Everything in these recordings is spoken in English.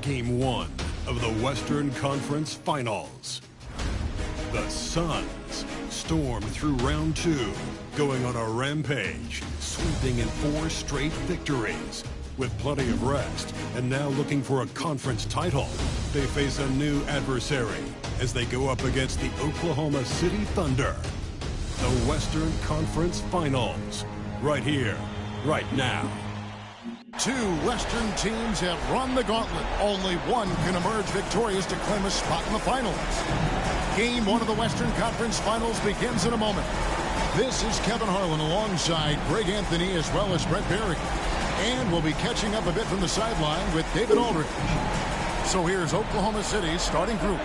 Game 1 of the Western Conference Finals. The Suns stormed through round 2, going on a rampage, sweeping in 4 straight victories. With plenty of rest, and now looking for a conference title, they face a new adversary as they go up against the Oklahoma City Thunder. The Western Conference Finals, right here, right now. 2 Western teams have run the gauntlet. Only one can emerge victorious to claim a spot in the finals. Game 1 of the Western Conference Finals begins in a moment. This is Kevin Harlan alongside Greg Anthony as well as Brett Barry. And we'll be catching up a bit from the sideline with David Aldridge. So here's Oklahoma City's starting group.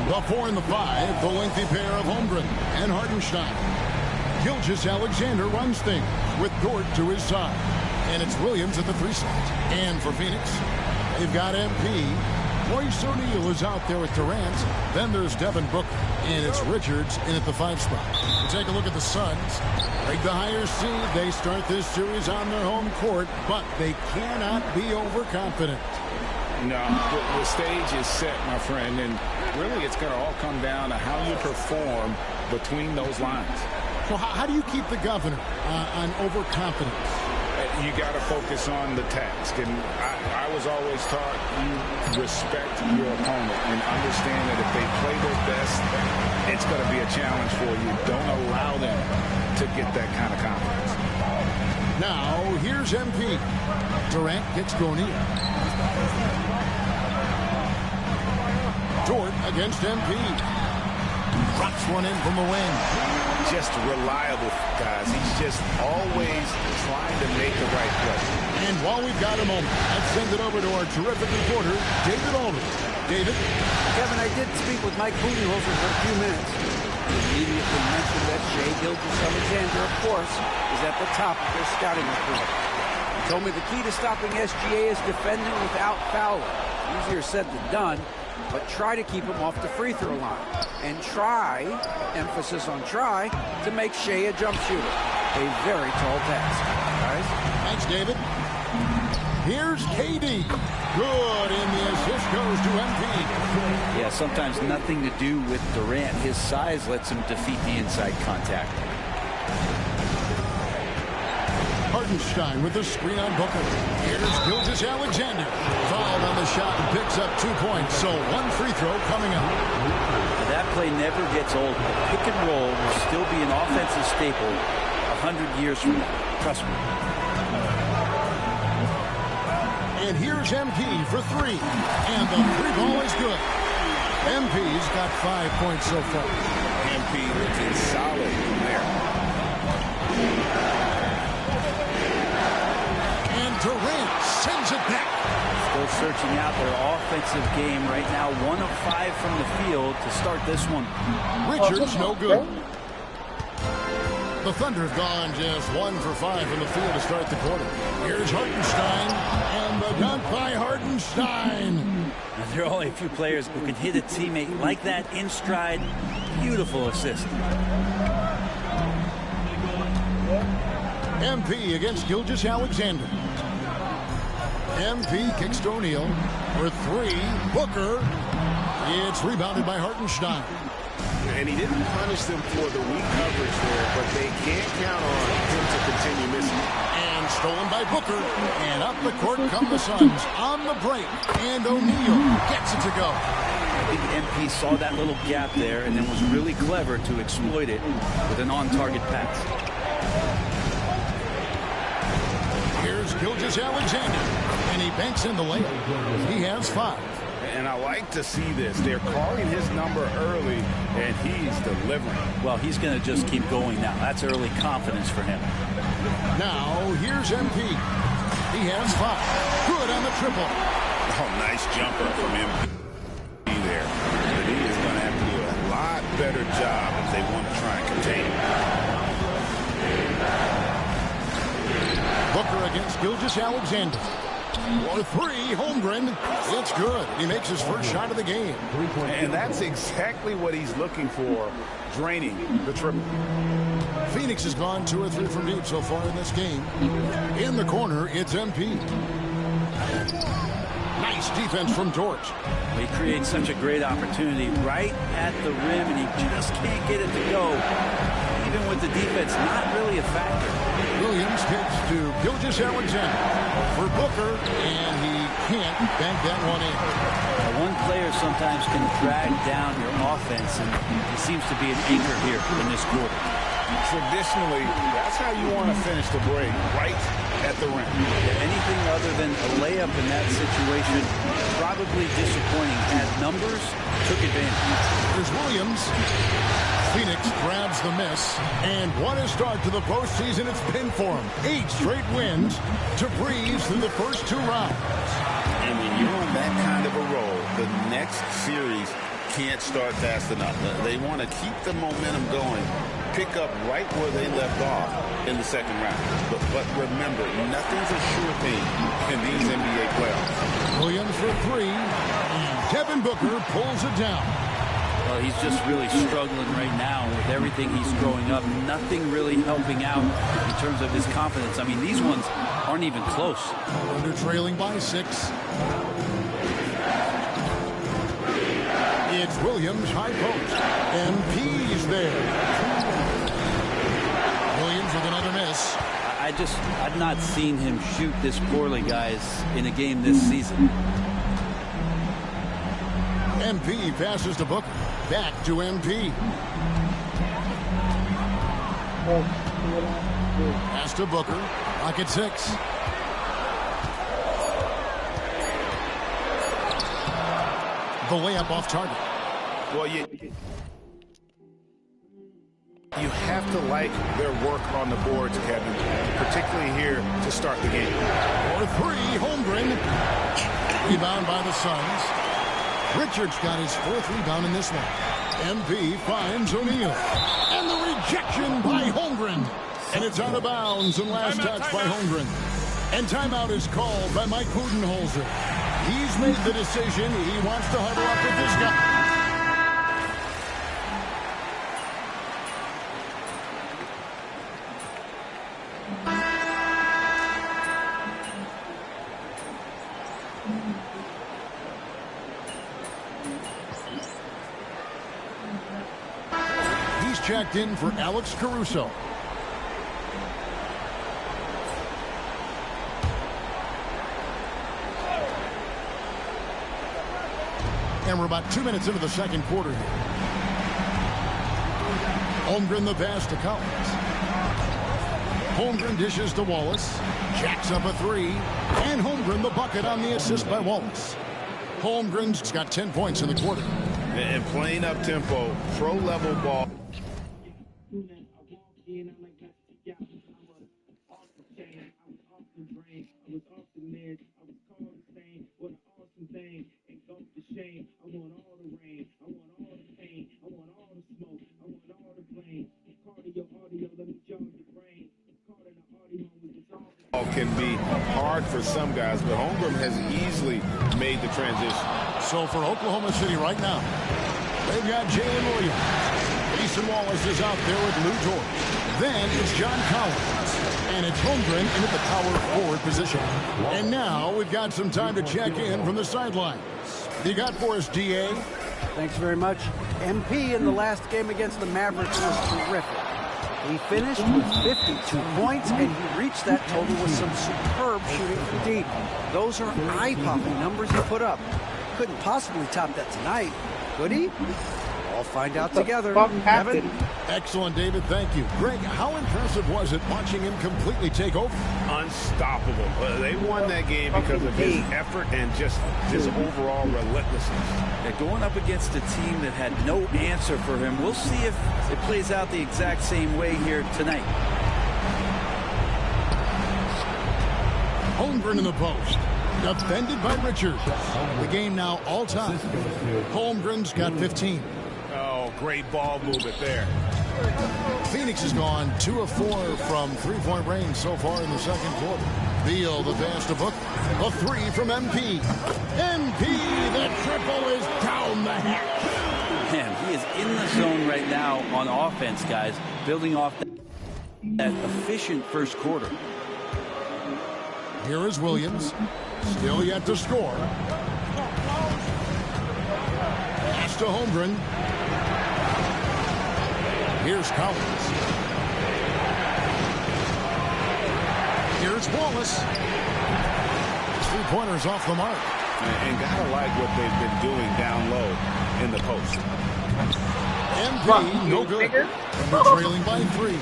The 4 and the 5, the lengthy pair of Holmgren and Hartenstein. Gilgeous-Alexander runs things with Dort to his side. And it's Williams at the 3 slot. And for Phoenix, they've got MP. Royce O'Neal is out there with Durant. Then there's Devin Booker. And it's Richards in at the 5 spot. We'll take a look at the Suns. Break the higher seed. They start this series on their home court, but they cannot be overconfident. No, the stage is set, my friend, and really it's going to all come down to how you perform between those lines. So how do you keep the governor on overconfidence? You got to focus on the task, and I was always taught you respect your opponent and understand that if they play their best, it's going to be a challenge for you. Don't allow them to get that kind of confidence. Now, here's MP. Durant gets to O'Neal. Dort against MP. Drops one in from the wing. Just reliable, guys. He's just always trying to make the right play. And while we've got a moment, let's send it over to our terrific reporter, David Aldridge. David? Kevin, I did speak with Mike Budenholzer for a few minutes. He immediately mentioned that Shai Gilgeous-Alexander, of course, is at the top of their scouting report. He told me the key to stopping SGA is defending without fouling. Easier said than done, but try to keep him off the free throw line. And try, emphasis on try, to make Shai a jump shooter. A very tall task, guys. Thanks, David. Here's KD. Good, and the assist goes to MP. Yeah, sometimes nothing to do with Durant. His size lets him defeat the inside contact. Hartenstein with the screen on Booker. Here's Gilgeous-Alexander. Fouled on the shot and picks up 2 points. So 1 free throw coming up. That play never gets old. Pick and roll will still be an offensive staple 100 years from now. Trust me. And here's MP for 3. And the 3 ball is good. MP's got 5 points so far. MP looking solid from there. Durant sends it back. Still searching out their offensive game right now. 1 of 5 from the field to start this one. Richards, no good. The Thunder have gone just 1 for 5 from the field to start the quarter. Here's Hartenstein, and the dunk by Hartenstein. Now, there are only a few players who can hit a teammate like that in stride. Beautiful assist. MP against Gilgeous-Alexander. MP kicks to O'Neal for 3. Booker. It's rebounded by Hartenstein. And he didn't punish them for the weak coverage there, but they can't count on him to continue missing. And stolen by Booker. And up the court come the Suns on the break. And O'Neal gets it to go. I think MP saw that little gap there and then was really clever to exploit it with an on-target pass. Here's Gilgeous-Alexander. And he banks in the layup. He has 5. And I like to see this. They're calling his number early, and he's delivering. Well, he's going to just keep going now. That's early confidence for him. Now, here's MP. He has 5. Good on the triple. Oh, nice jumper from MP there. But he is going to have to do a lot better job if they want to try and contain him. Booker against Gilgeous-Alexander. For 3, Holmgren. It's good. He makes his first shot of the game. And that's exactly what he's looking for, draining the triple. Phoenix has gone 2 or 3 from deep so far in this game. In the corner, it's MP. Nice defense from Dort. He creates such a great opportunity right at the rim, and he just can't get it to go. Even with the defense, not really a factor. Williams kicks to Gilgeous-Alexander for Booker, and he can't bank that one in. One player sometimes can drag down your offense, and he seems to be an anchor here in this quarter. Traditionally, that's how you want to finish the break, right at the rim. Anything other than a layup in that situation, probably disappointing. Had numbers, took advantage. There's Williams. Phoenix grabs the miss, and what a start to the postseason it's been for him. 8 straight wins to breeze through the first 2 rounds. And when you're on that kind of a roll, the next series can't start fast enough. They want to keep the momentum going, pick up right where they left off in the second round. But remember, nothing's a sure thing in these NBA playoffs. Williams for 3, and Devin Booker pulls it down. Well, he's just really struggling right now with everything he's growing up. Nothing really helping out in terms of his confidence. I mean, these ones aren't even close. Under trailing by 6. It's Williams, high post. MP's there. Williams with another miss. I've not seen him shoot this poorly, guys, in a game this season. MP passes to Booker. Back to MP. Pass to Booker. Lock at 6. The layup off target. Well, you have to like their work on the boards, Kevin, particularly here to start the game. For 3, Holmgren. Rebound by the Suns. Richards got his 4th rebound in this one. MP finds O'Neal. And the rejection by Holmgren. And it's out of bounds and last touch by Holmgren. And timeout is called by Mike Budenholzer. He's made the decision. He wants to huddle up with this guy. He's checked in for Alex Caruso. And we're about 2 minutes into the second quarter here. Holmgren the pass to Collins. Holmgren dishes to Wallace. Jacks up a 3. And Holmgren the bucket on the assist by Wallace. Holmgren's got 10 points in the quarter. And playing up tempo, pro-level ball. Can be hard for some guys, but Holmgren has easily made the transition. So for Oklahoma City right now, they've got Jalen Williams. Mason Wallace is out there with Lou Dort. Then it's John Collins. And it's Holmgren into the power forward position. And now we've got some time to check in from the sidelines. You got for us, DA? Thanks very much. MP in the last game against the Mavericks was terrific. He finished with 52 points, and he reached that total with some superb shooting from deep. Those are eye-popping numbers he put up. Couldn't possibly top that tonight, could he? We'll all find out together. Kevin? Excellent, David. Thank you. Greg, how impressive was it watching him completely take over? Unstoppable. They won that game because of his effort and just his overall relentlessness. Yeah, going up against a team that had no answer for him. We'll see if it plays out the exact same way here tonight. Holmgren in the post. Defended by Richards. The game now all time. Holmgren's got 15. Oh, great ball movement there. Phoenix has gone 2 of 4 from three-point range so far in the second quarter. Beal, the pass to Booker. A 3 from MP. MP, the triple is down the hatch. Man, he is in the zone right now on offense, guys, building off that efficient first quarter. Here is Williams. Still yet to score. Pass to Holmgren. Here's Collins. Here's Wallace. Three-pointers off the mark. And gotta like what they've been doing down low in the post. MP, no good. And they're trailing by 3.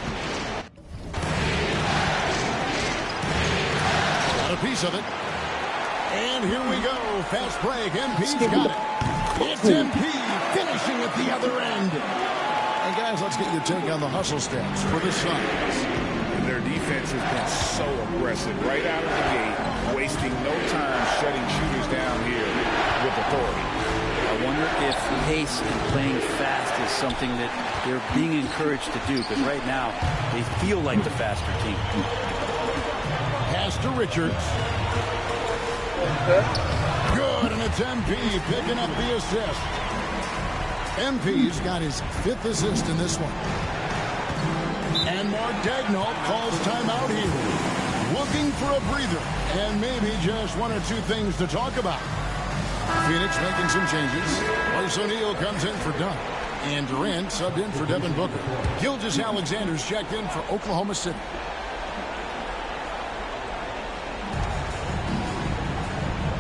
Got a piece of it. And here we go. Fast break. MP's got it. It's MP finishing at the other end. And guys, let's get your take on the hustle stats for the Suns. Their defense has been so aggressive right out of the gate, wasting no time shutting shooters down here with authority. I wonder if pace and playing fast is something that they're being encouraged to do, because right now they feel like the faster team. Pass to Richards. Good, and it's MP picking up the assist. MP's got his 5th assist in this one. And Mark Daigneault calls timeout here. Looking for a breather and maybe just 1 or 2 things to talk about. Phoenix making some changes. Royce O'Neal comes in for Dunn. And Durant subbed in for Devin Booker. Gilgeous-Alexander's checked in for Oklahoma City.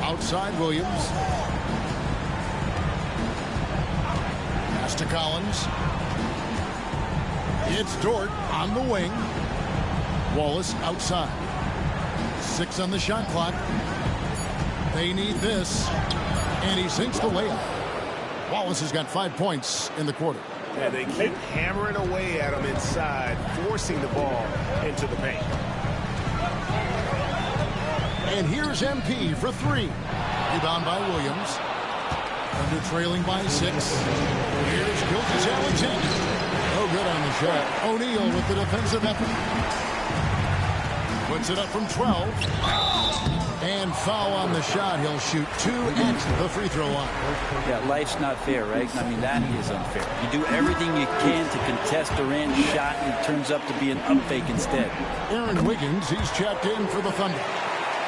Outside Williams. Pass to Collins. It's Dort on the wing. Wallace outside. 6 on the shot clock. They need this. And he sinks the layup. Wallace has got 5 points in the quarter. Yeah, they keep hammering away at him inside, forcing the ball into the paint. And here's MP for 3. Rebound by Williams. Under trailing by 6. Here's Gilgeous-Alexander. No good on the shot. O'Neal with the defensive effort. Puts it up from 12. And foul on the shot. He'll shoot 2 at the free throw line. Yeah, life's not fair, right? I mean, that is unfair. You do everything you can to contest Durant's shot, and it turns up to be an up fake instead. Aaron Wiggins, he's checked in for the Thunder.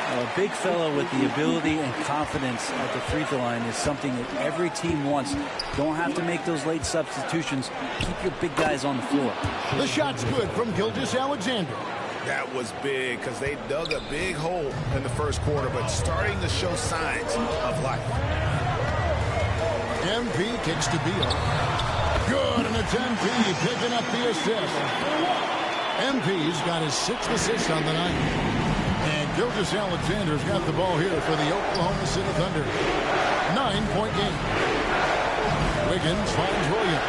A big fellow with the ability and confidence at the free throw line is something that every team wants. Don't have to make those late substitutions. Keep your big guys on the floor. The shot's good from Gilgeous-Alexander. That was big because they dug a big hole in the first quarter, but starting to show signs of life. MP kicks to Beal. Good, and it's MP picking up the assist. MP's got his 6th assist on the night. And Gilgeous-Alexander's got the ball here for the Oklahoma City Thunder. 9-point game. Wiggins finds Williams.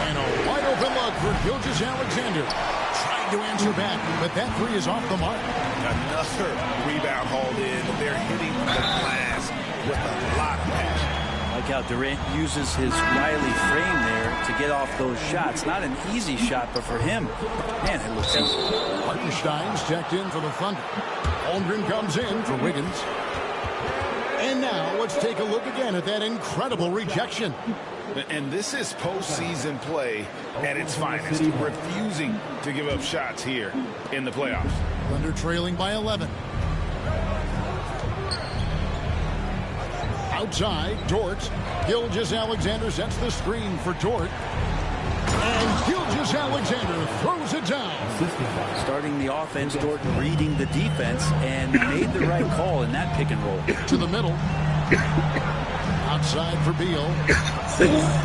And a wide open look for Gilgeous-Alexander. Trying to answer back, but that 3 is off the mark. Another rebound hauled in. They're hitting the glass with a lot of passion. Like how Durant uses his wily frame there to get off those shots. Not an easy shot, but for him, man, it looks easy. Hartenstein's checked in for the Thunder. Holmgren comes in for Wiggins. And now let's take a look again at that incredible rejection. And this is postseason play at its finest, refusing to give up shots here in the playoffs. Thunder trailing by 11. Outside, Dort. Gilgeous-Alexander sets the screen for Dort. And Gilgeous-Alexander throws it down. Starting the offense, Dort reading the defense, and made the right call in that pick and roll. To the middle. Outside for Beal.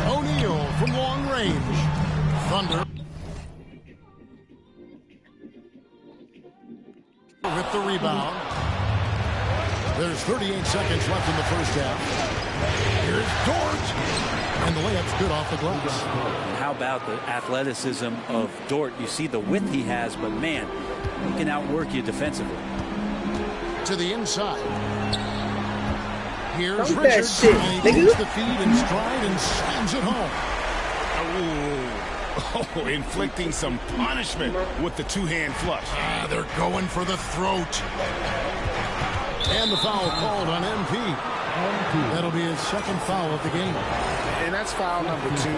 O'Neal from long range. Thunder. With the rebound. There's 38 seconds left in the first half. Here's Dort. And the layup's good off the glass. And how about the athleticism of Dort? You see the width he has, but man, he can outwork you defensively. To the inside. Here's Richards. And he takes the feed in stride and slams it home. Oh, inflicting some punishment with the two-hand flush. They're going for the throat. And the foul called on MP. That'll be his second foul of the game. And that's foul number 2.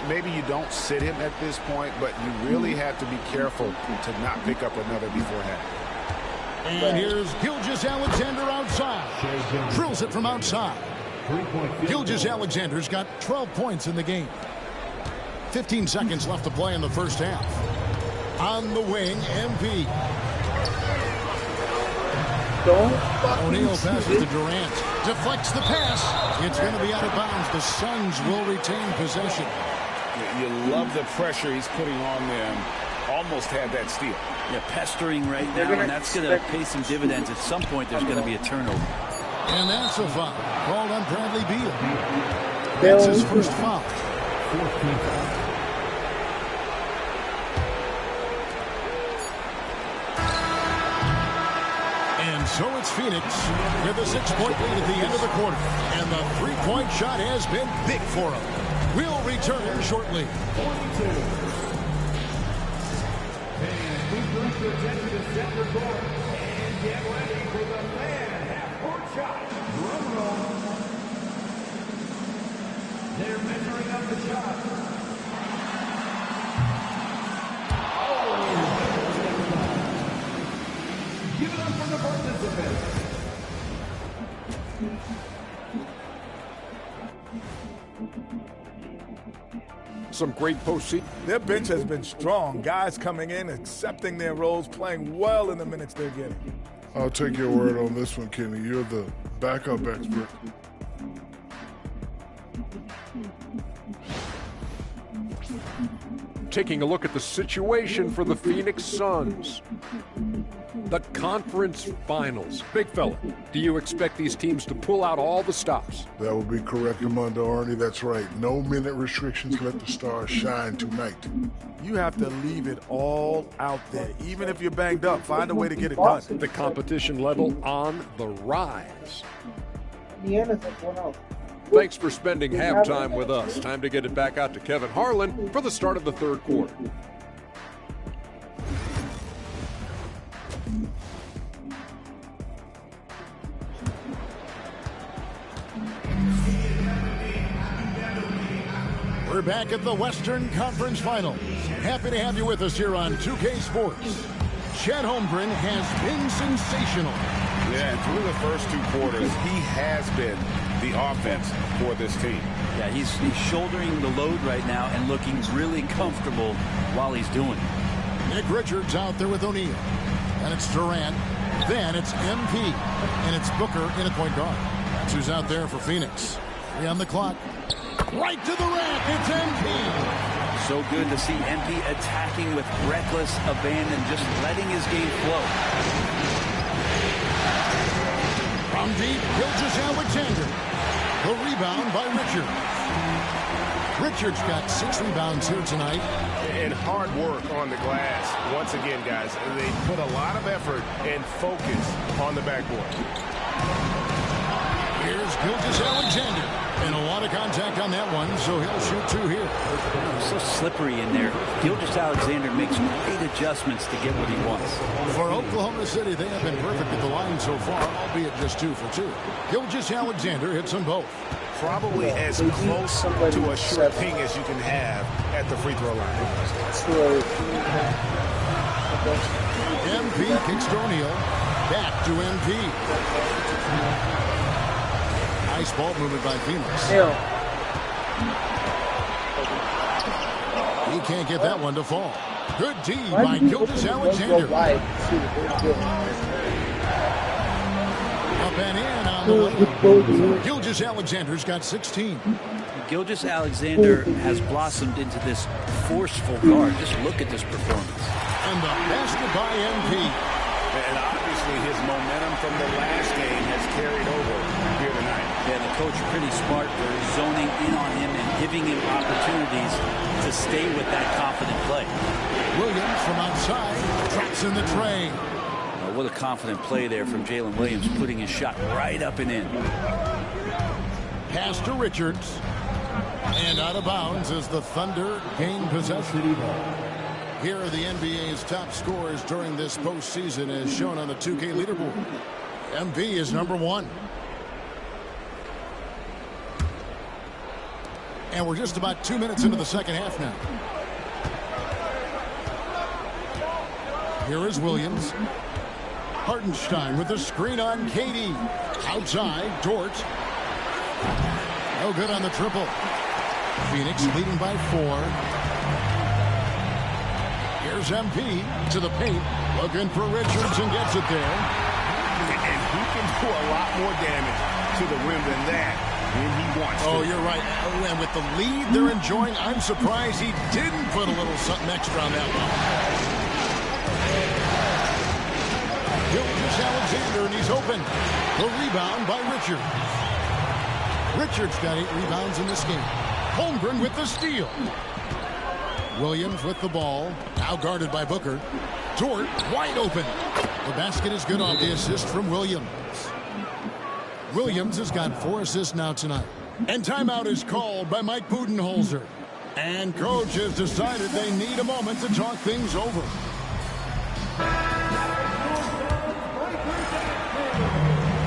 Maybe you don't sit him at this point, but you really have to be careful to not pick up another beforehand. And here's Gilgeous-Alexander outside. Drills it from outside. Gilgeous-Alexander's got 12 points in the game. 15 seconds left to play in the first half. On the wing, MP. O'Neal passes to Durant. Deflects the pass. It's going to be out of bounds. The Suns will retain possession. You love the pressure he's putting on them. Almost had that steal. Yeah, pestering right now, and that's going to pay some dividends. At some point, there's going to be a turnover. And that's a foul called on Bradley Beal. That's his first foul. And so it's Phoenix with a 6-point lead at the end of the quarter. And the three-point shot has been big for him. We'll return shortly. They're measuring up the shot. Give it up for the participants. Some great postseason. Their bench has been strong. Guys coming in, accepting their roles, playing well in the minutes they're getting. I'll take your word on this one, Kenny. You're the backup expert. Taking a look at the situation for the Phoenix Suns. The conference finals. Big fella, do you expect these teams to pull out all the stops? That would be correct, Commander Arnie. That's right. No minute restrictions. Let the stars shine tonight. You have to leave it all out there. Even if you're banged up, find a way to get it done. The competition level on the rise. Thanks for spending halftime with us. Time to get it back out to Kevin Harlan for the start of the third quarter. We're back at the Western Conference Finals. Happy to have you with us here on 2K Sports. Chet Holmgren has been sensational. Yeah, and through the first 2 quarters, he has been the offense for this team. Yeah, he's shouldering the load right now and looking really comfortable while he's doing it. Nick Richards out there with O'Neal. And it's Durant. Then it's MP. And it's Booker in a point guard. That's who's out there for Phoenix. 3 on the clock. Right to the rack. It's MP. So good to see MP attacking with reckless abandon, just letting his game flow. From deep, Gilgeous-Alexander. The rebound by Richards. Richards got 6 rebounds here tonight. And hard work on the glass. Once again, guys, they put a lot of effort and focus on the backboard. Here's Gilgeous-Alexander. And a lot of contact on that one, so he'll shoot 2 here. So slippery in there. Gilgeous-Alexander makes great adjustments to get what he wants. For Oklahoma City, they have been perfect at the line so far, albeit just 2 for 2. Gilgeous-Alexander hits them both. Probably as close to a sure ping as you can have at the free throw line. MP kicks to O'Neal. Back to MP. Nice ball movement by Phoenix. He can't get that one to fall. Good D by Gilgeous-Alexander. Up and in on the way. Gilgeous-Alexander's got 16. Gilgeous-Alexander has blossomed into this forceful guard. Just look at this performance. And the basket by MP. And obviously his momentum from the last game has carried over here tonight. Yeah, the coach pretty smart for zoning in on him and giving him opportunities to stay with that confident play. Williams from outside traps in the tray. What a confident play there from Jalen Williams, putting his shot right up and in. Pass to Richards. And out of bounds as the Thunder gain possession. Here are the NBA's top scorers during this postseason as shown on the 2K leaderboard. MV is number 1. And we're just about 2 minutes into the second half now. Here is Williams. Hartenstein with the screen on KD. Outside, Dort. No good on the triple. Phoenix leading by 4. Here's MP to the paint. Looking for Richards and gets it there. And he can do a lot more damage to the rim than that when he wants to. Oh, you're right. And with the lead they're enjoying, I'm surprised he didn't put a little something extra on that one. Gilgeous-Alexander, and he's open. The rebound by Richards. Richards got 8 rebounds in this game. Holmgren with the steal. Williams with the ball. Now guarded by Booker. Dort wide open. The basket is good off the assist from Williams. Williams has got 4 assists now tonight. And timeout is called by Mike Budenholzer. And coach has decided they need a moment to talk things over.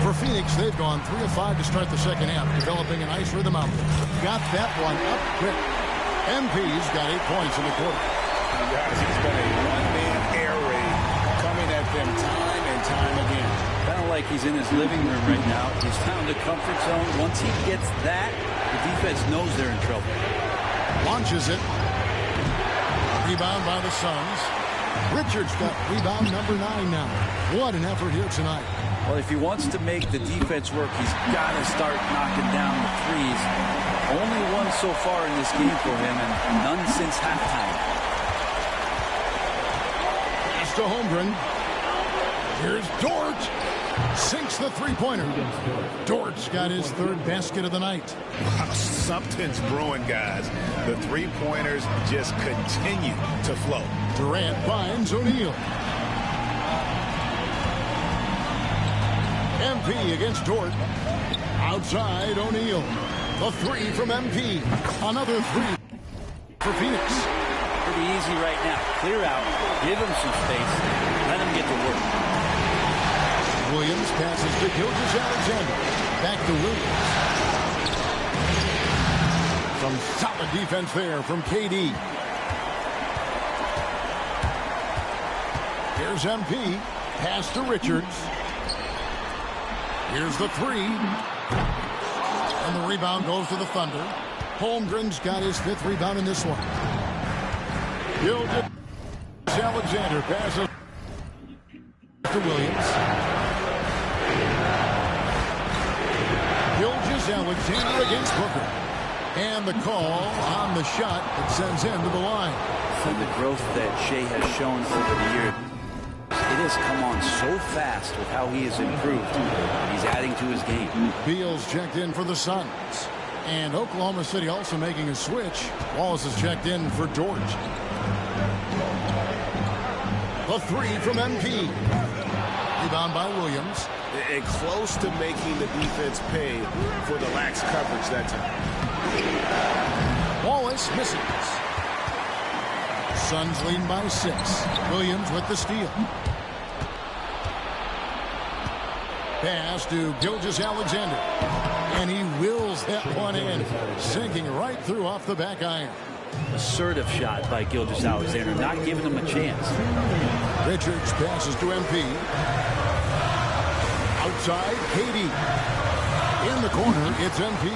For Phoenix, they've gone 3 of 5 to start the second half, developing a nice rhythm out there. Got that one up quick. MP's got 8 points in the quarter. Guys, he's been a one-man air raid coming at them time and time again. Kind of like he's in his living room right now. He's found a comfort zone. Once he gets that, the defense knows they're in trouble. Launches it. Rebound by the Suns. Richards got rebound number 9 now. What an effort here tonight. Well, if he wants to make the defense work, he's got to start knocking down the threes. Only one so far in this game for him, and none since halftime. Pass to Holmgren. Here's Dort. Sinks the three-pointer. Dort's got his 3rd basket of the night. Wow, something's brewing, guys. The three-pointers just continue to flow. Durant finds O'Neal. MP against Dort. Outside, O'Neal. The 3 from MP. Another 3 for Phoenix. Pretty easy right now. Clear out. Give him some space. Let him get to work. Williams passes to Gilgeous-Alexander. Back to Williams. Some solid defense there from KD. Here's MP. Pass to Richards. Here's the 3. And the rebound goes to the Thunder. Holmgren's got his 5th rebound in this one. Gilgeous-Alexander passes to Williams. Gilgeous-Alexander against Booker. And the call on the shot that sends him to the line. So the growth that Shea has shown over the year, it has come on so fast with how he has improved. He's adding to his game. Beal's checked in for the Suns. And Oklahoma City also making a switch. Wallace is checked in for Dort. The 3 from MP. Rebound by Williams. And close to making the defense pay for the lax coverage that time. Wallace misses. Suns leading by 6. Williams with the steal. Pass to Gilgeous-Alexander. And he wills that one in. Sinking right through off the back iron. Assertive shot by Gilgeous-Alexander, not giving him a chance. Richards passes to MP. Outside, KD. In the corner, it's MP.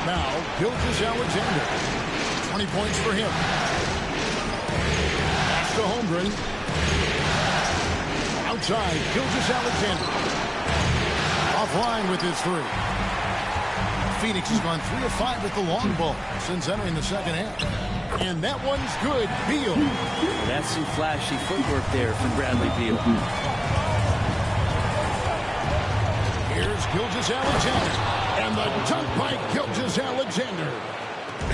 Now, Gilgeous-Alexander. 20 points for him. Pass to Holmgren. Outside, Gilgeous-Alexander. Offline with his three. Phoenix has gone 3 of 5 with the long ball since entering the second half. And that one's good. Beal. That's some flashy footwork there from Bradley Beal. Here's Gilgeous-Alexander. And the dunk by Gilgeous-Alexander.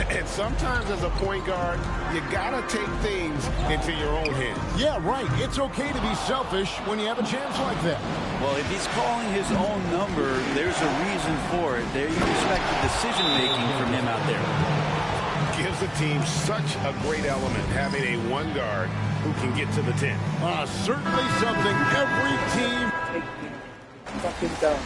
And sometimes as a point guard, you gotta take things into your own hands. Yeah, right. It's okay to be selfish when you have a chance like that. Well, if he's calling his own number, there's a reason for it. There you expect the decision-making from him out there. Gives the team such a great element, having a one guard who can get to the 10. Certainly something every team... Fucking down.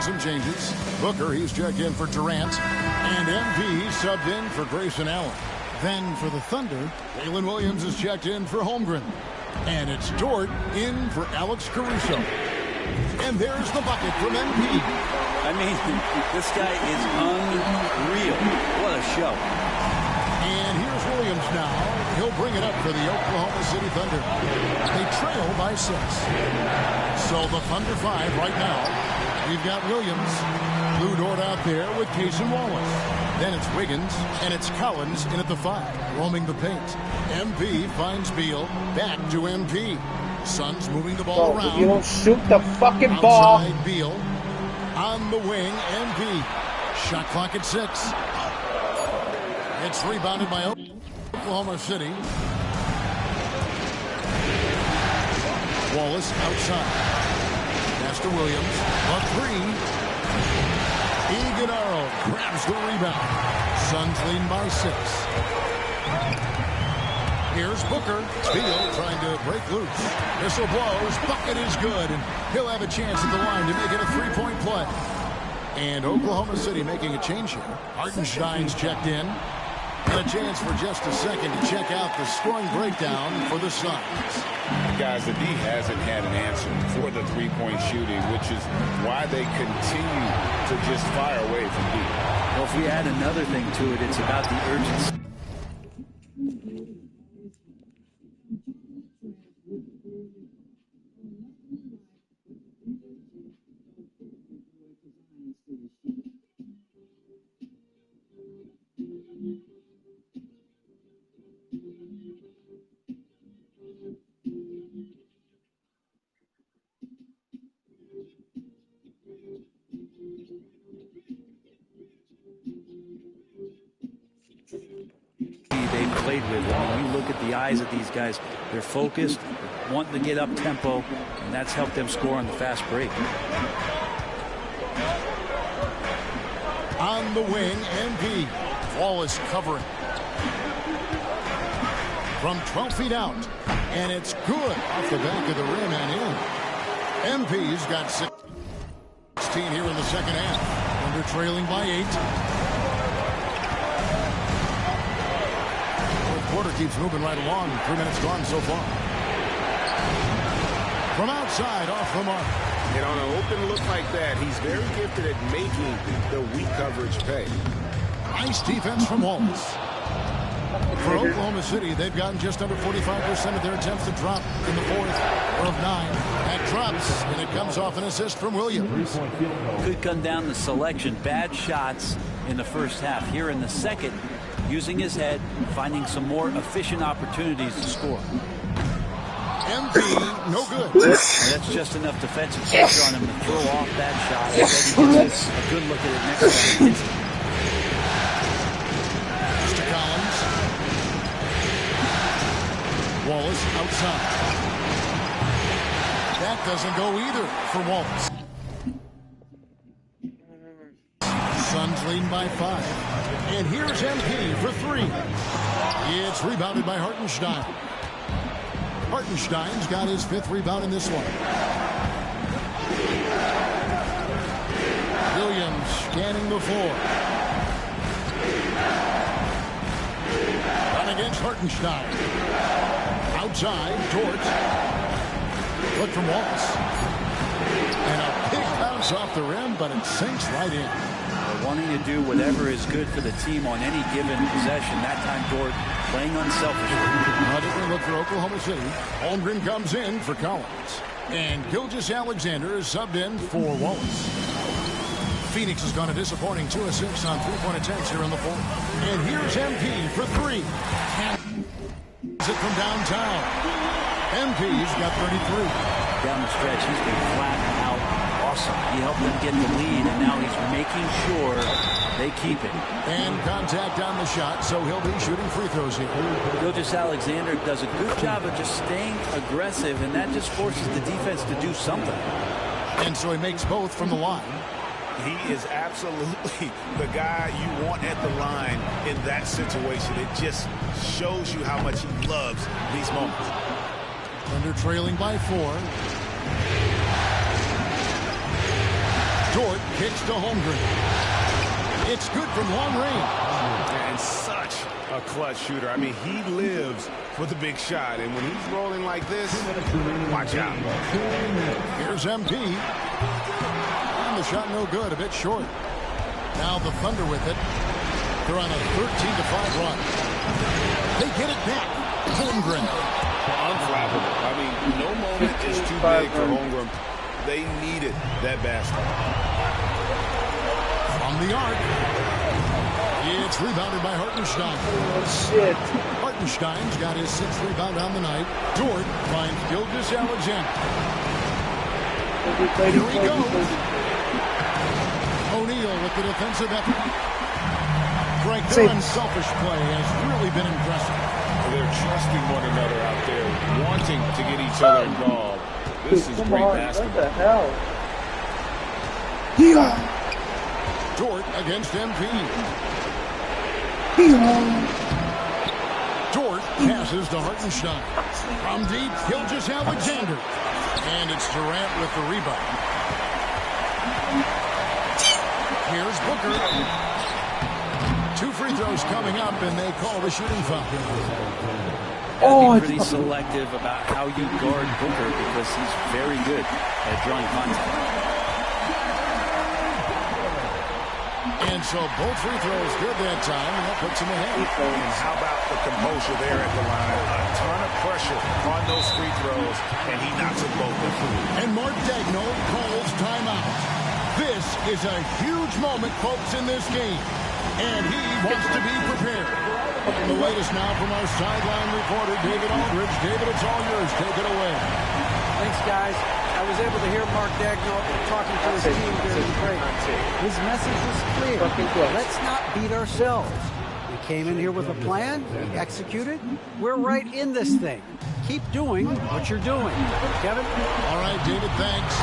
Some changes. Booker, he's checked in for Durant. And MP subbed in for Grayson Allen. Then for the Thunder, Jalen Williams is checked in for Holmgren. And it's Dort in for Alex Caruso. And there's the bucket from MP. I mean, this guy is unreal. What a show. And here's Williams now. He'll bring it up for the Oklahoma City Thunder. They trail by 6. So the Thunder 5 right now. We've got Williams, Lou Dort out there with Cason Wallace. Then it's Wiggins, and it's Collins in at the 5, roaming the paint. MP finds Beal, back to MP. Suns moving the ball around. If you don't shoot the fucking ball. Outside Beal, on the wing, MP. Shot clock at 6. It's rebounded by Oklahoma City. Wallace outside. Pass to Williams. A 3. Iguodala grabs the rebound. Suns lead by 6. Here's Booker. Beal trying to break loose. Whistle blows. Bucket is good. And he'll have a chance at the line to make it a 3-point play. And Oklahoma City making a change here. Hartenstein's checked in. And a chance for just a second to check out the scoring breakdown for the Suns. Guys, the D hasn't had an answer for the three-point shooting, which is why they continue to just fire away from deep. Well, if we add another thing to it, it's about the urgency. They've played with. I mean, you look at the eyes of these guys, they're focused, wanting to get up tempo, and that's helped them score on the fast break. On the wing, MP. Wallace covering. From 12 feet out. And it's good off the back of the rim and in. MP's got 16 here in the second half. Under trailing by 8. Quarter keeps moving right along. 3 minutes gone so far. From outside, off the mark. And on an open look like that, he's very gifted at making the weak coverage pay. Nice defense from Wallace. For Oklahoma City, they've gotten just under 45% of their attempts to drop in the 4th of 9. That drops, and it comes off an assist from Williams. Could come down to selection. Bad shots in the first half. Here in the second, using his head, finding some more efficient opportunities to score. MP, no good. And that's just enough defensive pressure on him to throw off that shot. And then he gets a good look at it next time. Mr. Collins. Wallace outside. That doesn't go either for Wallace. Suns leading by 5. And here's MP for 3. It's rebounded by Hartenstein. Hartenstein's got his 5th rebound in this one. the floor. On against Hartenstein. Outside, Dort. Look from Wallace. And a big bounce off the rim, but it sinks right in. They're wanting to do whatever is good for the team on any given possession. That time, Dort playing unselfishly. Now different look for Oklahoma City. Holmgren comes in for Collins. And Gilgeous-Alexander is subbed in for Wallace. Phoenix has gone a disappointing 2 of 6 on three-point attempts here in the fourth. And here's MP for three. And it from downtown. MP's got 33. Down the stretch, he's been flat out awesome. He helped them get the lead, and now he's making sure they keep it. And contact on the shot, so he'll be shooting free throws here. Gilgeous-Alexander does a good job of just staying aggressive, and that just forces the defense to do something. And so he makes both from the line. He is absolutely the guy you want at the line in that situation. It just shows you how much he loves these moments. Thunder trailing by 4. Dort kicks to Holmgren. It's good from long range. And such a clutch shooter. I mean, he lives for the big shot. And when he's rolling like this, watch out. Here's MP. And the shot no good, a bit short. Now the Thunder with it. They're on a 13-5 run. They get it back. Holmgren. Unflappable. I mean, no moment is too big for Holmgren. They needed that basket. From the arc. It's rebounded by Hartenstein. Oh, shit. Hartenstein's got his 6th rebound on the night. Dort finds Gilgeous-Alexander. Here he goes. O'Neal with the defensive effort. Greg, their unselfish play has really been impressive. They're trusting one another out there, wanting to get each other involved. This is great basketball. What the hell? Dort against MP. Dort passes to Hartenstein. From deep, Gilgeous-Alexander. And it's Durant with the rebound. Here's Booker. 2 free throws coming up, and they call the shooting foul. Be pretty selective about how you guard Booker because he's very good at drawing contact. And so both free throws good that time, and that puts him ahead. And how about the composure there at the line? A ton of pressure on those free throws, and he knocks them both in. And Mark Daigneault calls timeout. This is a huge moment, folks, in this game. And he wants to be prepared. And the latest now from our sideline reporter, David Aldridge. David, it's all yours. Take it away. Thanks, guys. I was able to hear Mark Daigneault talking to his team during the break. His message was clear. Let's not beat ourselves. We came in here with a plan. We executed. We're right in this thing. Keep doing what you're doing. Kevin? All right, David, thanks.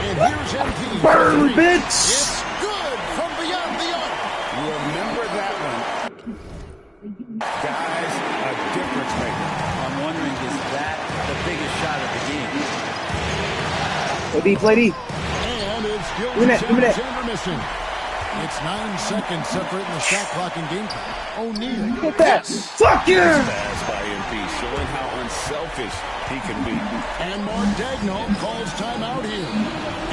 And here's MP. Burn, bitch! It's good from beyond the arc. Remember that one. Guys, a difference maker. I'm wondering, is that the biggest shot of the game? Play D. And it's Gilgeous-Alexander missing. It's 9 seconds separating the shot clock and game time. O'Neal. Get that. Fuck yeah! Pass by MP, showing how unselfish he can be. And Mark Daigneault calls timeout here.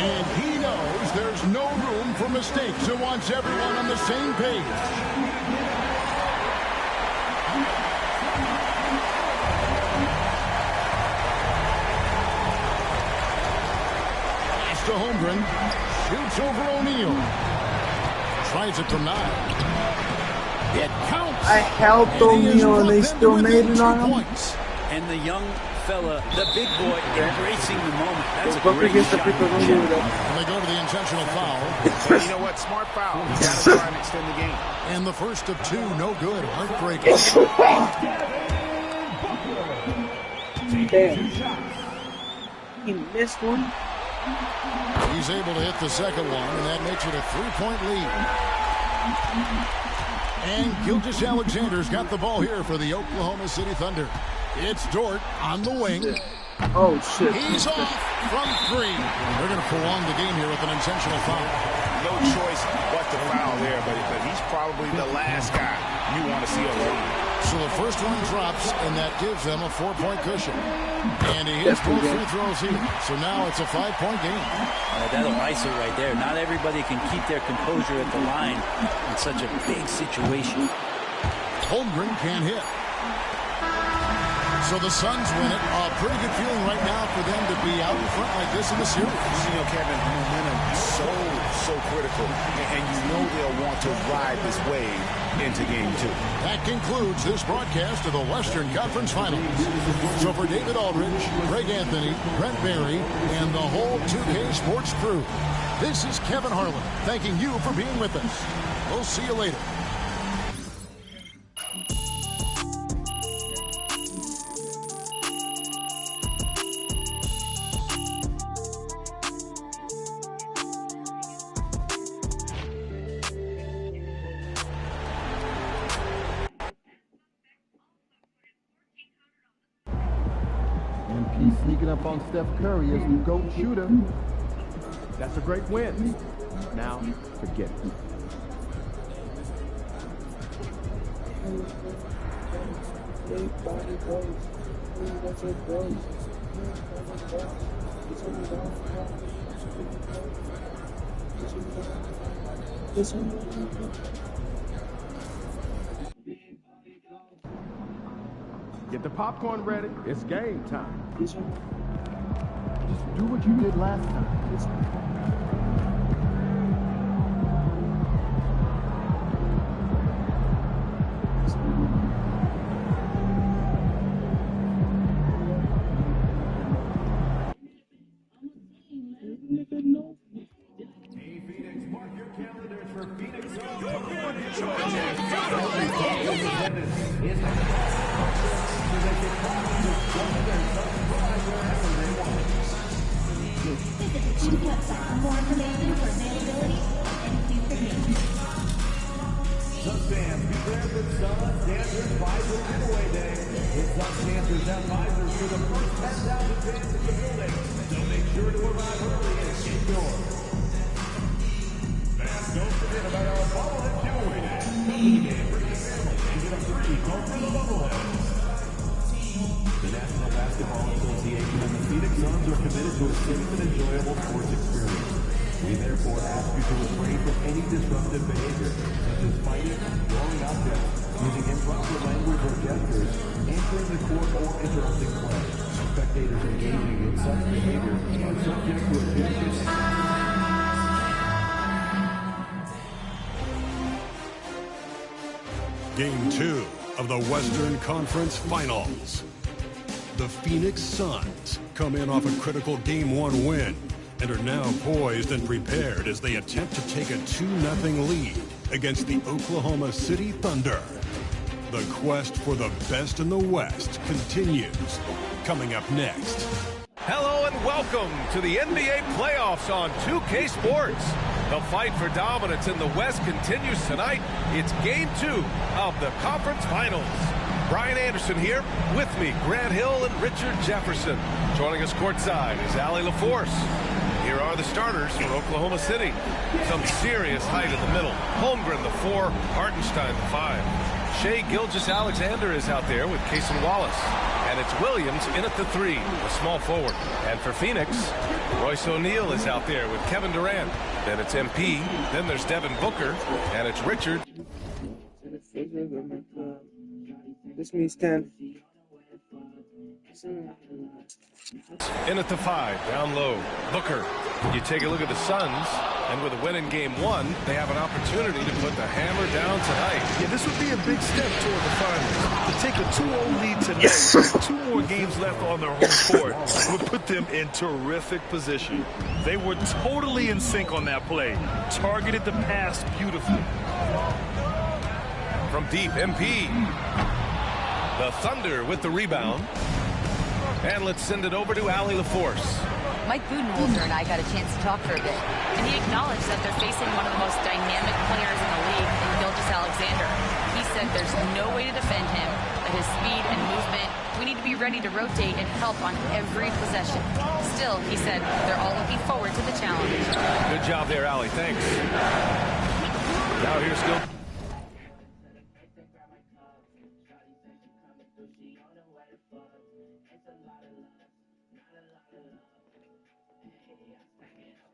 And he knows there's no room for mistakes and wants everyone on the same page. Pass to Holmgren. Shoots over O'Neal. Tries it from 9. It counts. I helped O'Neal and they still made it on him. Points. And the young fella, the big boy, embracing the moment. That's a Booker great gets the shot. free throw to do that. And they go to the intentional foul. But you know what? Smart foul. You got to try and extend the game. And the first of 2, no good. Heartbreaking. Damn. He missed one. He's able to hit the second one, and that makes it a 3-point lead. And Gilgeous-Alexander's got the ball here for the Oklahoma City Thunder. It's Dort on the wing. Oh, shit. He's off from 3. They're going to prolong the game here with an intentional foul. no choice but to foul there, but he's probably the last guy you want to see on the line. So the first one drops, and that gives them a 4-point cushion. And he hits both free throws here. So now it's a 5-point game. That'll ice it right there. Not everybody can keep their composure at the line in such a big situation. Holmgren can't hit. So the Suns win it. A pretty good feeling right now for them to be out in front like this in the series. You know, Kevin, momentum so critical, and you know they'll want to ride this wave into Game 2. That concludes this broadcast of the Western Conference Finals. So for David Aldridge, Greg Anthony, Brent Barry, and the whole 2K Sports crew, this is Kevin Harlan thanking you for being with us. We'll see you later. He's sneaking up on Steph Curry as the GOAT shooter. That's a great win. Now, forget it. Get the popcorn ready. It's game time. Just do what you did last time. Hey, Phoenix, mark your calendars for Phoenix. More information for availability and future games. Suns fans, be there for Suns Dancers Visor Giveaway Day. With Suns Dancers have visors for the first 10,000 fans in the building. So make sure to arrive early and get yours. Fans, don't forget about our Bobblehead Giveaway Day. Come to the game, bring your family, and get a free Coca-Cola Bobblehead. The National Basketball Association and the Phoenix Suns are committed to a safe and enjoyable sports experience. We therefore ask you to refrain from any disruptive behavior, such as fighting, throwing objects, using improper language or gestures, entering the court, or interrupting play. Spectators engaging in such behavior are subject to eviction. Game 2 of the Western Conference Finals. The Phoenix Suns come in off a critical Game 1 win and are now poised and prepared as they attempt to take a 2-0 lead against the Oklahoma City Thunder. The quest for the best in the West continues. Coming up next. Hello and welcome to the NBA playoffs on 2K Sports. The fight for dominance in the West continues tonight. It's Game 2 of the Conference Finals. Brian Anderson here, with me, Grant Hill and Richard Jefferson. Joining us courtside is Allie LaForce. Here are the starters for Oklahoma City. Some serious height in the middle. Holmgren, the 4, Hartenstein, the 5. Shai Gilgeous-Alexander is out there with Cason Wallace. And it's Williams in at the 3, a small forward. And for Phoenix, Royce O'Neal is out there with Kevin Durant. Then it's MP, then there's Devin Booker, and it's Richard. This means 10. In at the 5, down low, Booker. You take a look at the Suns, and with a win in Game 1, they have an opportunity to put the hammer down tonight. Yeah, this would be a big step toward the finals. To take a 2-0 lead tonight, 2 more games left on their home court would put them in terrific position. They were totally in sync on that play. Targeted the pass beautifully. From deep, MP. The Thunder with the rebound. And let's send it over to Allie LaForce. Mike Budenholzer and I got a chance to talk for a bit, and he acknowledged that they're facing one of the most dynamic players in the league in Gilgeous-Alexander. He said there's no way to defend him, that his speed and movement, we need to be ready to rotate and help on every possession. Still, he said, they're all looking forward to the challenge. Good job there, Allie. Thanks. Now here's Gil.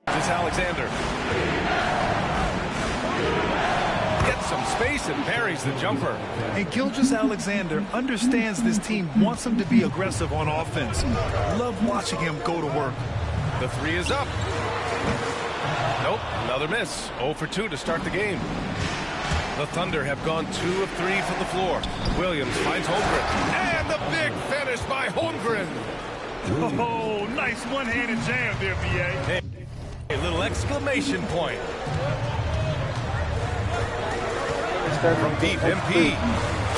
This Alexander. Gets some space and buries the jumper. And Gilgeous-Alexander understands this team wants him to be aggressive on offense. Love watching him go to work. The three is up. Nope, another miss. 0 for 2 to start the game. The Thunder have gone 2 of 3 from the floor. Williams finds Holmgren. And the big finish by Holmgren. Oh, nice one-handed jam there, B.A. Hey, a little exclamation point. From deep, MP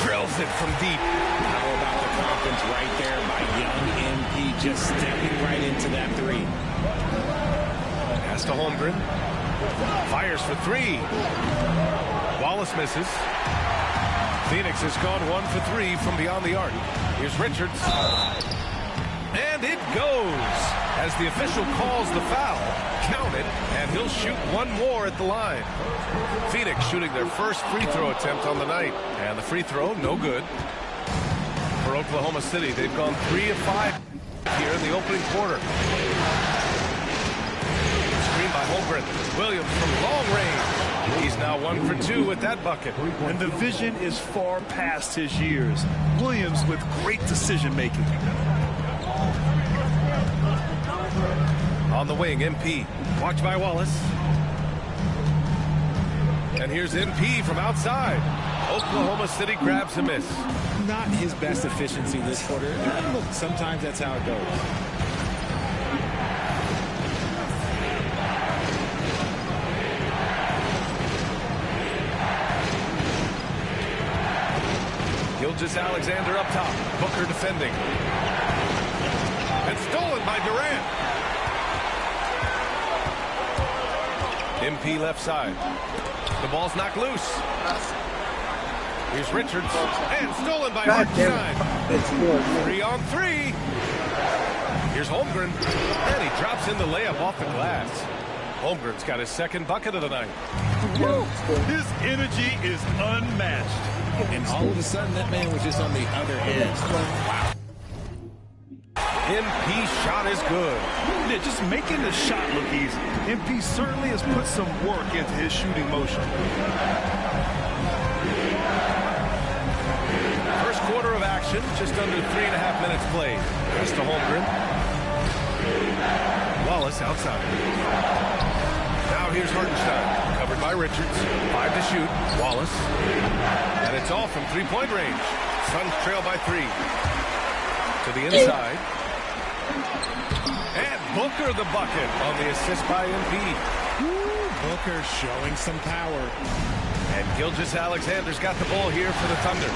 drills it from deep. How about the confidence right there by young MP, just stepping right into that three. Pass to Holmgren. Fires for 3. Wallace misses. Phoenix has gone 1 for 3 from beyond the arc. Here's Richards. And it goes. As the official calls the foul, count it, and he'll shoot one more at the line. Phoenix shooting their first free throw attempt on the night. And the free throw, no good. For Oklahoma City, they've gone 3 of 5 here in the opening quarter. Screen by Holmgren. Williams from long range. He's now 1 for 2 with that bucket. And the vision is far past his years. Williams with great decision-making. On the wing, MP. Watched by Wallace. And here's MP from outside. Oklahoma City grabs a miss. Not his best efficiency this quarter. Look, sometimes that's how it goes. Gilgeous-Alexander up top. Booker defending. And stolen by Durant. MP left side. The ball's knocked loose. Here's Richards. And stolen by Hartenstein. 3 on 3. Here's Holmgren. And he drops in the layup off the glass. Holmgren's got his second bucket of the night. His energy is unmatched. And all of a sudden, that man was just on the other edge. Wow. MP's shot is good. Yeah, just making the shot look easy. MP certainly has put some work into his shooting motion. First quarter of action, just under 3.5 minutes played. Pass to Holmgren. Wallace outside. Now here's Hartenstein, covered by Richards. 5 to shoot. Wallace. And it's off from 3-point range. Suns trail by 3. To the inside. And Booker the bucket on the assist by MP. Booker showing some power. And Gilgeous-Alexander's got the ball here for the Thunder.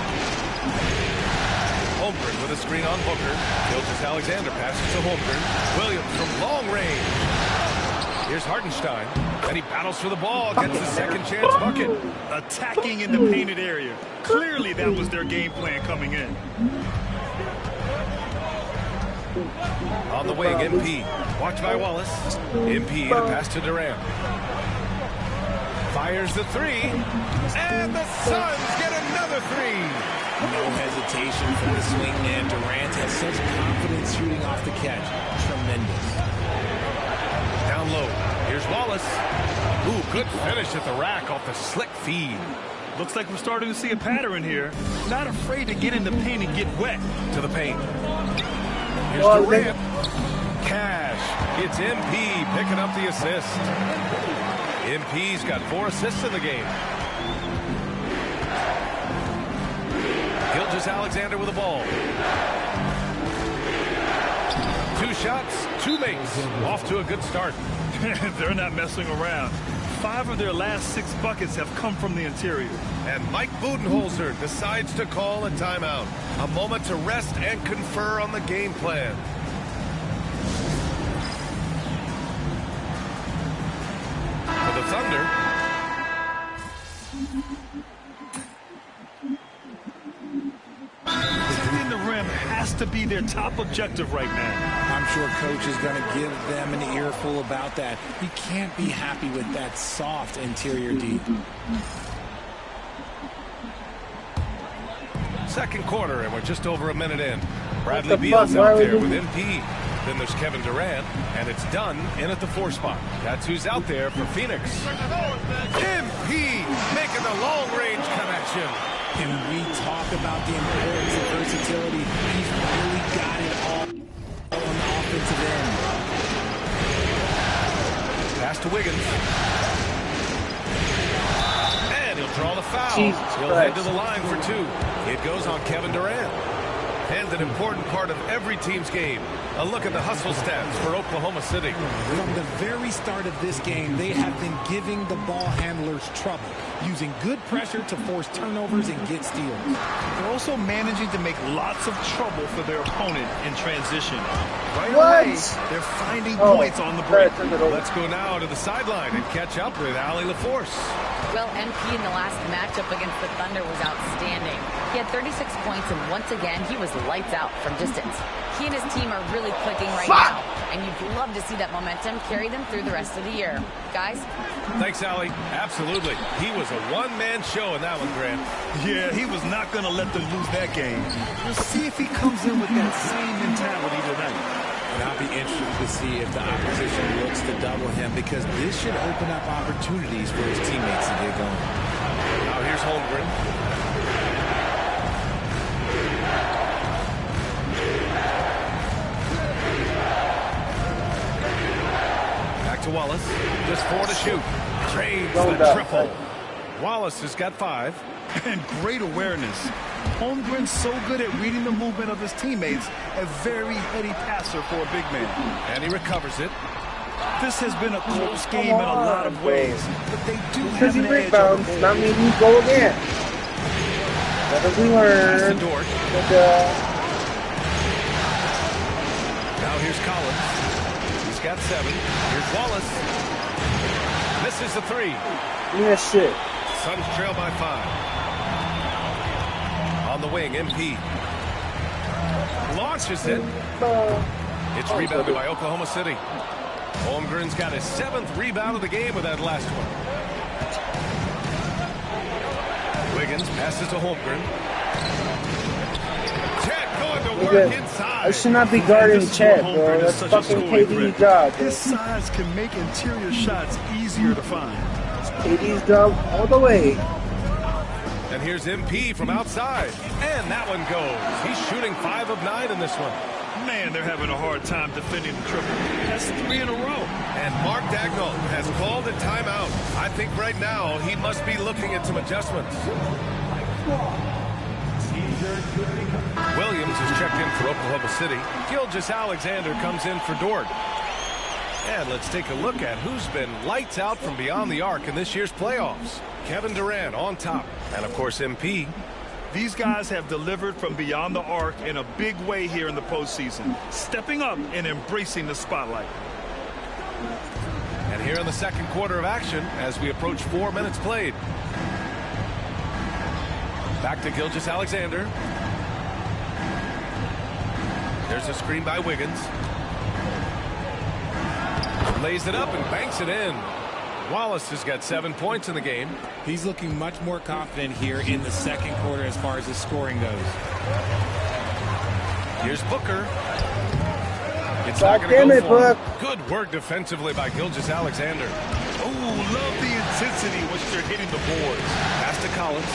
Holmgren with a screen on Booker. Gilgeous-Alexander passes to Holmgren. Williams from long range. Here's Hartenstein. And he battles for the ball. Gets the second chance bucket. Attacking in the painted area. Clearly that was their game plan coming in. On the wing, MP. Watched by Wallace. MP, the pass to Durant. Fires the 3. And the Suns get another 3. No hesitation from the swingman. Durant has such confidence shooting off the catch. Tremendous. Down low. Here's Wallace. Ooh, good finish at the rack off the slick feed. Looks like we're starting to see a pattern here. Not afraid to get in the paint and get wet. To the paint. Here's Durant. Cash. It's MP picking up the assist. MP's got 4 assists in the game. Gilgeous-Alexander with the ball. 2 shots, 2 makes. Off to a good start. They're not messing around. 5 of their last 6 buckets have come from the interior. And Mike Budenholzer decides to call a timeout. A moment to rest and confer on the game plan. For the Thunder. Defending the rim has to be their top objective right now. I'm sure coach is going to give them an earful about that. He can't be happy with that soft interior D. Second quarter, and we're just over a minute in. Bradley Beal's out there with MP. Then there's Kevin Durant, and it's Dunn in at the 4 spot. That's who's out there for Phoenix. MP making the long-range connection. And we talk about the importance of versatility. He's really got it all on the offensive end. Pass to Wiggins. And he'll draw the foul. He'll head to the line for 2. It goes on Kevin Durant. And an important part of every team's game. A look at the hustle stats for Oklahoma City. From the very start of this game, they have been giving the ball handlers trouble, using good pressure to force turnovers and get steals. They're also managing to make lots of trouble for their opponent in transition. Right away, they're finding points on the break. Let's go now to the sideline and catch up with Allie LaForce. Well, MP in the last matchup against the Thunder was outstanding. He had 36 points, and once again, he was lights out from distance. He and his team are really clicking right now, and you'd love to see that momentum carry them through the rest of the year. Guys? Thanks, Allie. Absolutely. He was a one-man show in that one, Grant. Yeah, he was not going to let them lose that game. We'll see if he comes in with that same mentality tonight. And I'll be interested to see if the opposition looks to double him, because this should open up opportunities for his teammates to get going. Now here's Holmgren. Back to Wallace. Just 4 to shoot. Trades the triple. Wallace has got 5. And great awareness. Holmgren's so good at reading the movement of his teammates, a very heady passer for a big man. And he recovers it. This has been a close game in a lot of ways, but they do because have he an edge rebounds, over not mean he go again. That we learn. Now here's Collins. He's got 7. Here's Wallace. Misses the 3. Yeah, shit. Suns trail by 5. On the wing, MP. Launches it. It's rebounded by Oklahoma City. Holmgren's got his 7th rebound of the game with that last one. Wiggins passes to Holmgren. Chet going to work inside. I should not be guarding Chet, bro. That's fucking KD's job. His size can make interior shots easier to find. It's KD's job all the way. And here's MP from outside. And that one goes. He's shooting 5 of 9 in this one. Man, they're having a hard time defending the triple. That's 3 in a row. And Mark Dagnall has called a timeout. I think right now he must be looking at some adjustments. Williams has checked in for Oklahoma City. Gilgeous-Alexander comes in for Dort. And let's take a look at who's been lights out from beyond the arc in this year's playoffs. Kevin Durant on top. And, of course, MP. These guys have delivered from beyond the arc in a big way here in the postseason, stepping up and embracing the spotlight. And here in the second quarter of action as we approach 4 minutes played. Back to Gilgeous-Alexander. There's a screen by Wiggins. Lays it up and banks it in. Wallace has got 7 points in the game. He's looking much more confident here in the second quarter as far as his scoring goes. Here's Booker. It's not going to go for him. Good work defensively by Gilgeous-Alexander. Oh, love the intensity which they're hitting the boards. Pass to Collins.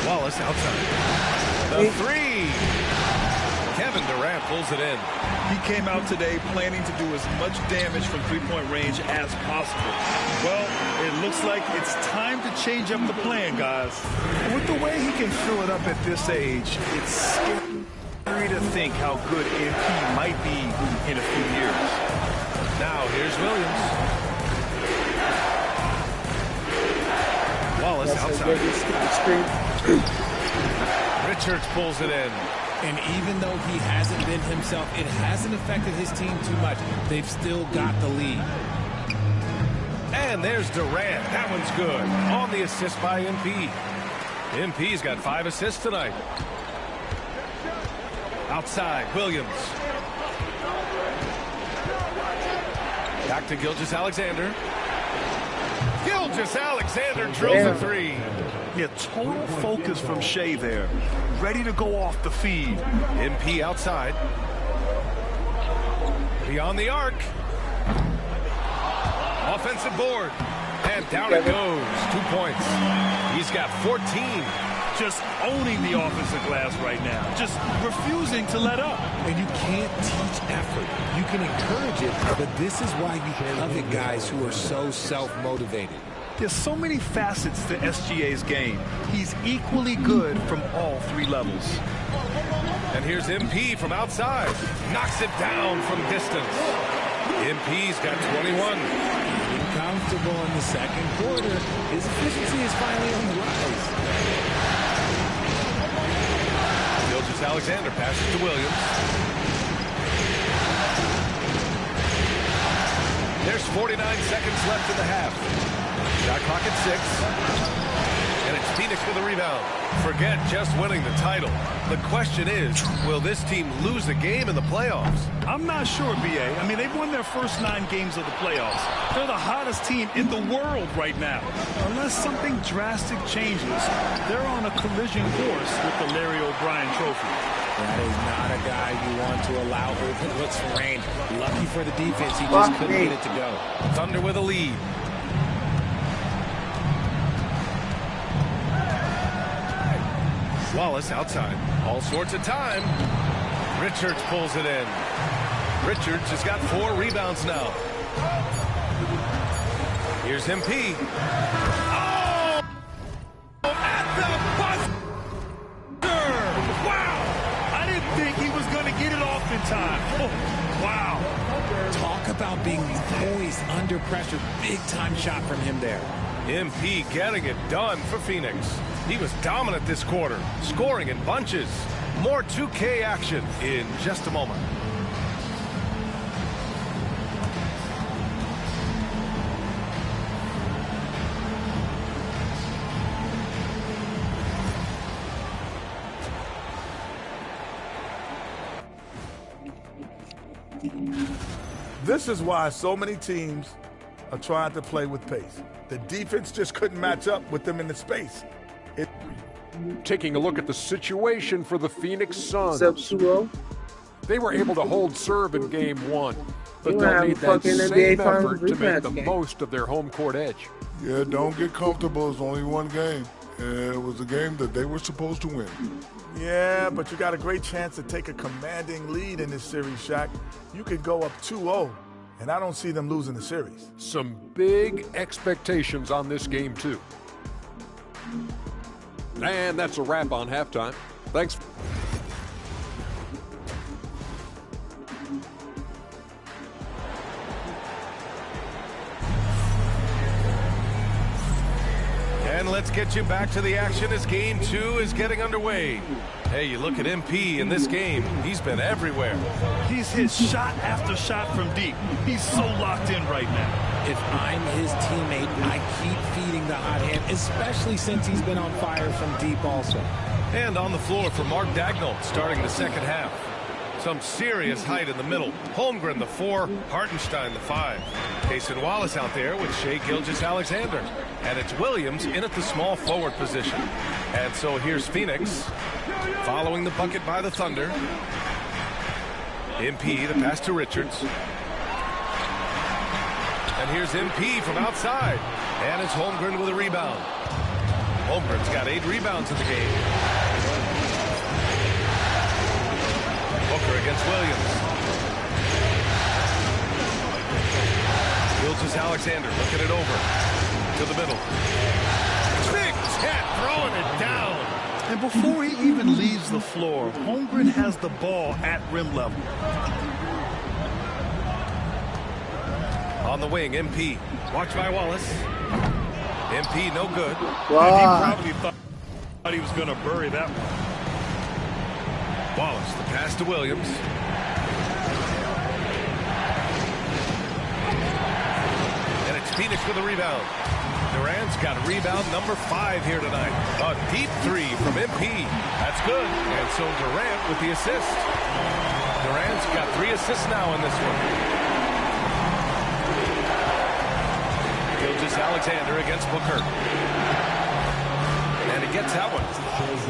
Wallace outside. The 3. Kevin Durant pulls it in. He came out today planning to do as much damage from three-point range as possible. Well, it looks like it's time to change up the plan, guys. And with the way he can fill it up at this age, it's scary to think how good MP might be in a few years. Now here's Williams. Wallace outside. Richards pulls it in. And even though he hasn't been himself, it hasn't affected his team too much. They've still got the lead. And there's Durant. That one's good. On the assist by MP. MP's got 5 assists tonight. Outside, Williams. Back to Gilgeous-Alexander. Gilgeous-Alexander drills a 3. Yeah, total focus from Shea there. Ready to go off the feed. MP outside. Beyond the arc. Offensive board. And down it goes. 2 points. He's got 14. Just owning the offensive glass right now. Just refusing to let up. And you can't teach effort. You can encourage it, but this is why you covet guys who are so self-motivated. There's so many facets to SGA's game. He's equally good from all 3 levels. And here's MP from outside. Knocks it down from distance. MP's got 21. Comfortable in the second quarter. His efficiency is finally on the rise. Gilgeous-Alexander passes to Williams. There's 49 seconds left in the half. Shot clock at 6. And it's Phoenix with a rebound. Forget just winning the title. The question is, will this team lose a game in the playoffs? I'm not sure, B.A. I mean, they've won their first 9 games of the playoffs. They're the hottest team in the world right now. Unless something drastic changes, they're on a collision course with the Larry O'Brien Trophy. That is not a guy you want to allow open looks from range. Lucky for the defense, he just couldn't get it to go. Thunder with a lead. Wallace outside. All sorts of time. Richards pulls it in. Richards has got 4 rebounds now. Here's MP. Oh! At the buzzer! Wow! I didn't think he was going to get it off in time. Oh, wow. Talk about being poised under pressure. Big time shot from him there. MP getting it done for Phoenix. He was dominant this quarter, scoring in bunches. More 2K action in just a moment. This is why so many teams are trying to play with pace. The defense just couldn't match up with them in the space. Taking a look at the situation for the Phoenix Suns. What's up, Suo? They were able to hold serve in game 1, but You they'll have need that fucking same NBA effort to Finals make the rematch game. most of their home court edge. Yeah, don't get comfortable. It's only one game. And it was a game that they were supposed to win. Yeah, but you got a great chance to take a commanding lead in this series, Shaq. You could go up 2-0, and I don't see them losing the series. Some big expectations on this game, too. And that's a wrap on halftime. Thanks. And let's get you back to the action as game 2 is getting underway. Hey, you look at MP in this game, he's been everywhere. He's hit shot after shot from deep. He's so locked in right now. If I'm his teammate, I keep feeding the hot hand, especially since he's been on fire from deep also. And on the floor for Mark Dagnall starting the second half. Some serious height in the middle. Holmgren the 4, Hartenstein the 5. Cason Wallace out there with Shea Gilgeous-Alexander. And it's Williams in at the small forward position. And so here's Phoenix following the bucket by the Thunder. MP, the pass to Richards. And here's MP from outside. And it's Holmgren with a rebound. Holmgren's got 8 rebounds in the game. Booker against Williams. Gilgeous-Alexander looking it over to the middle. Big Cat throwing it down. And before he even leaves the floor, Holmgren has the ball at rim level. On the wing, MP. Watched by Wallace. MP no good. Wow. And he probably thought he was going to bury that one. Wallace, the pass to Williams. And it's Phoenix with a rebound. Durant's got rebound number 5 here tonight. A deep 3 from MP. That's good. And so Durant with the assist. Durant's got 3 assists now in this one. Gilgeous-Alexander against Booker. And he gets that one.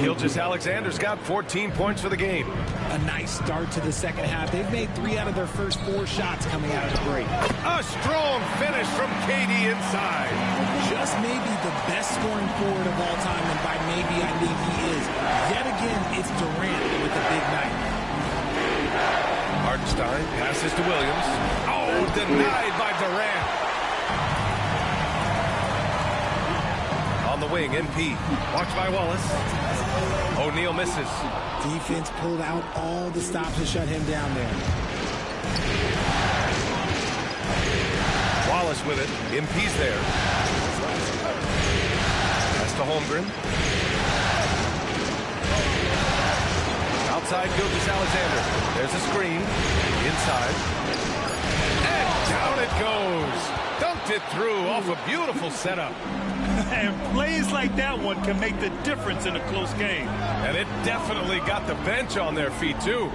Gilgeous-Alexander's got 14 points for the game. A nice start to the second half. They've made 3 out of their first 4 shots coming out of the break. A strong finish from KD inside. Just maybe the best scoring forward of all time, and by maybe I mean he is. Yet again, it's Durant with the big night. Hartenstein passes to Williams. Oh, denied by Durant. On the wing, MP. Watched by Wallace. O'Neal misses. Defense pulled out all the stops to shut him down there. Wallace with it. MP's there. That's to Holmgren. Outside Gilgeous-Alexander. There's a screen. Inside. And down it goes. Dunked it through off a beautiful setup. And plays like that one can make the difference in a close game. And it definitely got the bench on their feet, too.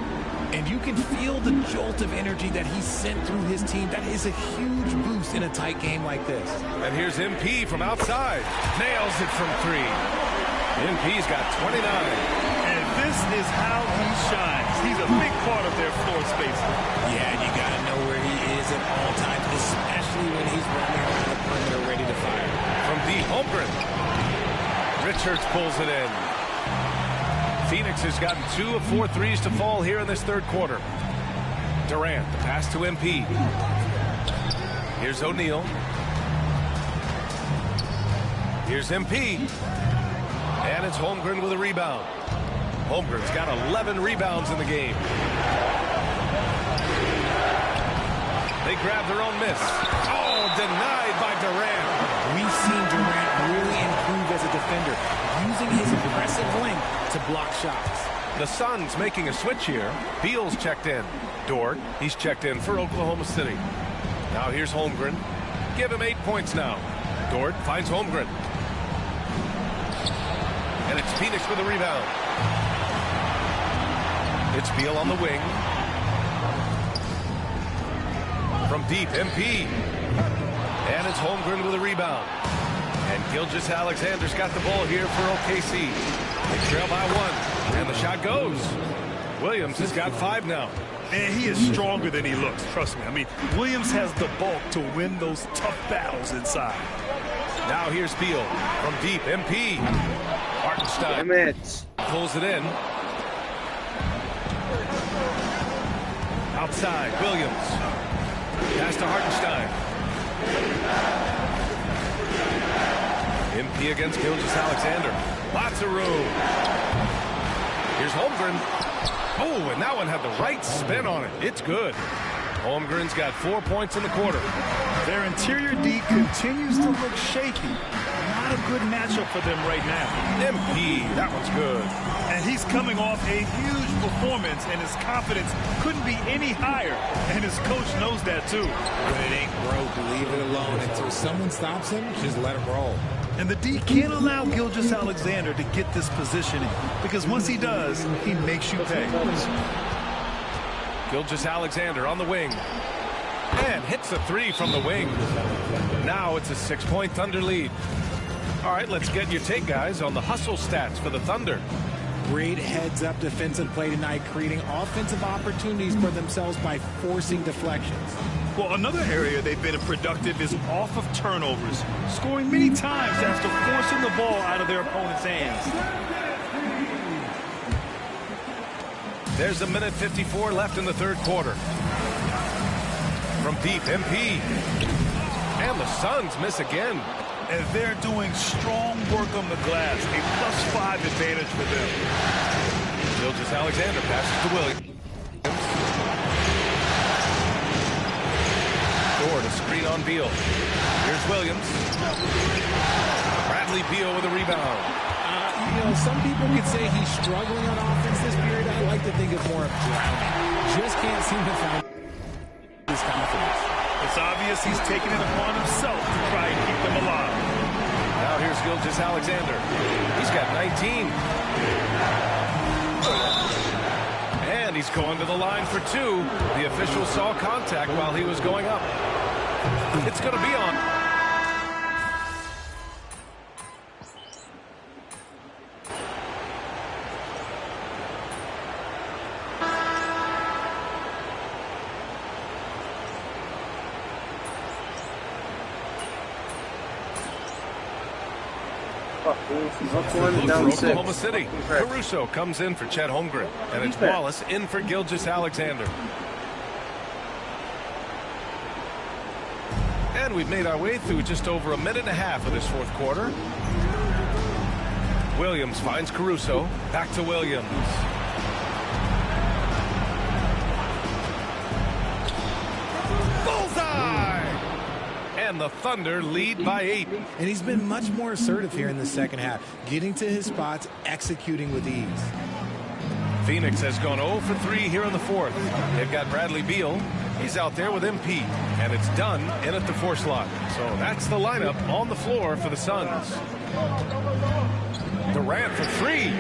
And you can feel the jolt of energy that he sent through his team. That is a huge boost in a tight game like this. And here's MP from outside. Nails it from 3. MP's got 29. And this is how he shines. He's a big part of their floor space. Yeah, and you got to know where he is at all times, especially when he's running around the perimeter ready to fire. From D. Holmgren. Richards pulls it in. Phoenix has gotten 2 of 4 threes to fall here in this third quarter. Durant, the pass to MP. Here's O'Neal. Here's MP. And it's Holmgren with a rebound. Holmgren's got 11 rebounds in the game. They grab their own miss. Oh, denied by Durant. We've seen Durant really improve as a defender, using his impressive length to block shots. The Suns making a switch here. Beal's checked in. Dort, he's checked in for Oklahoma City. Now here's Holmgren. Give him 8 points now. Dort finds Holmgren. And it's Phoenix with a rebound. It's Beal on the wing. From deep, MP. And it's Holmgren with a rebound. And Gilgeous-Alexander's got the ball here for OKC. They trail by 1. And the shot goes. Williams has got 5 now. And he is stronger than he looks, trust me. I mean, Williams has the bulk to win those tough battles inside. Now here's Beal. From deep, MP. Hartenstein pulls it in. Outside, Williams. Pass to Hartenstein. MP against Gilgeous-Alexander. Lots of room. Here's Holmgren. Oh, and that one had the right spin on it. It's good. Holmgren's got 4 points in the quarter. Their interior D continues to look shaky. Not a good matchup for them right now. MP, that one's good. And he's coming off a huge performance, and his confidence couldn't be any higher. And his coach knows that, too. When it ain't broke, leave it alone. Until someone stops him, just let it roll. And the D can't allow Gilgeous-Alexander to get this positioning, because once he does, he makes you pay. Gilgeous-Alexander on the wing. And hits a 3 from the wing. Now it's a 6-point Thunder lead. All right, let's get your take, guys, on the hustle stats for the Thunder. Great heads-up defensive play tonight, creating offensive opportunities for themselves by forcing deflections. Well, another area they've been productive is off of turnovers, scoring many times after forcing the ball out of their opponent's hands. There's a minute 54 left in the third quarter. From deep, MP. And the Suns miss again. And they're doing strong work on the glass. A +5 advantage for them. Gilgeous-Alexander passes to Williams. Dort, a screen on Beal. Here's Williams. Bradley Beal with a rebound. You know, some people could say he's struggling on offense this period. I like to think of more of drowning. Just can't seem to find his confidence. It's obvious he's taking it upon himself to try and keep them alive. Now here's Gilgeous Alexander. He's got 19. And he's going to the line for 2. The official saw contact while he was going up. It's going to be on. Oklahoma City. Caruso comes in for Chet Holmgren, and it's Wallace in for Gilgeous Alexander. And we've made our way through just over a minute and a half of this fourth quarter. Williams finds Caruso. Back to Williams. Bullseye! And the Thunder lead by 8. And he's been much more assertive here in the second half, getting to his spots, executing with ease. Phoenix has gone 0 for 3 here in the fourth. They've got Bradley Beal. He's out there with MP, and it's done in at the 4 slot. So that's the lineup on the floor for the Suns. Durant for 3.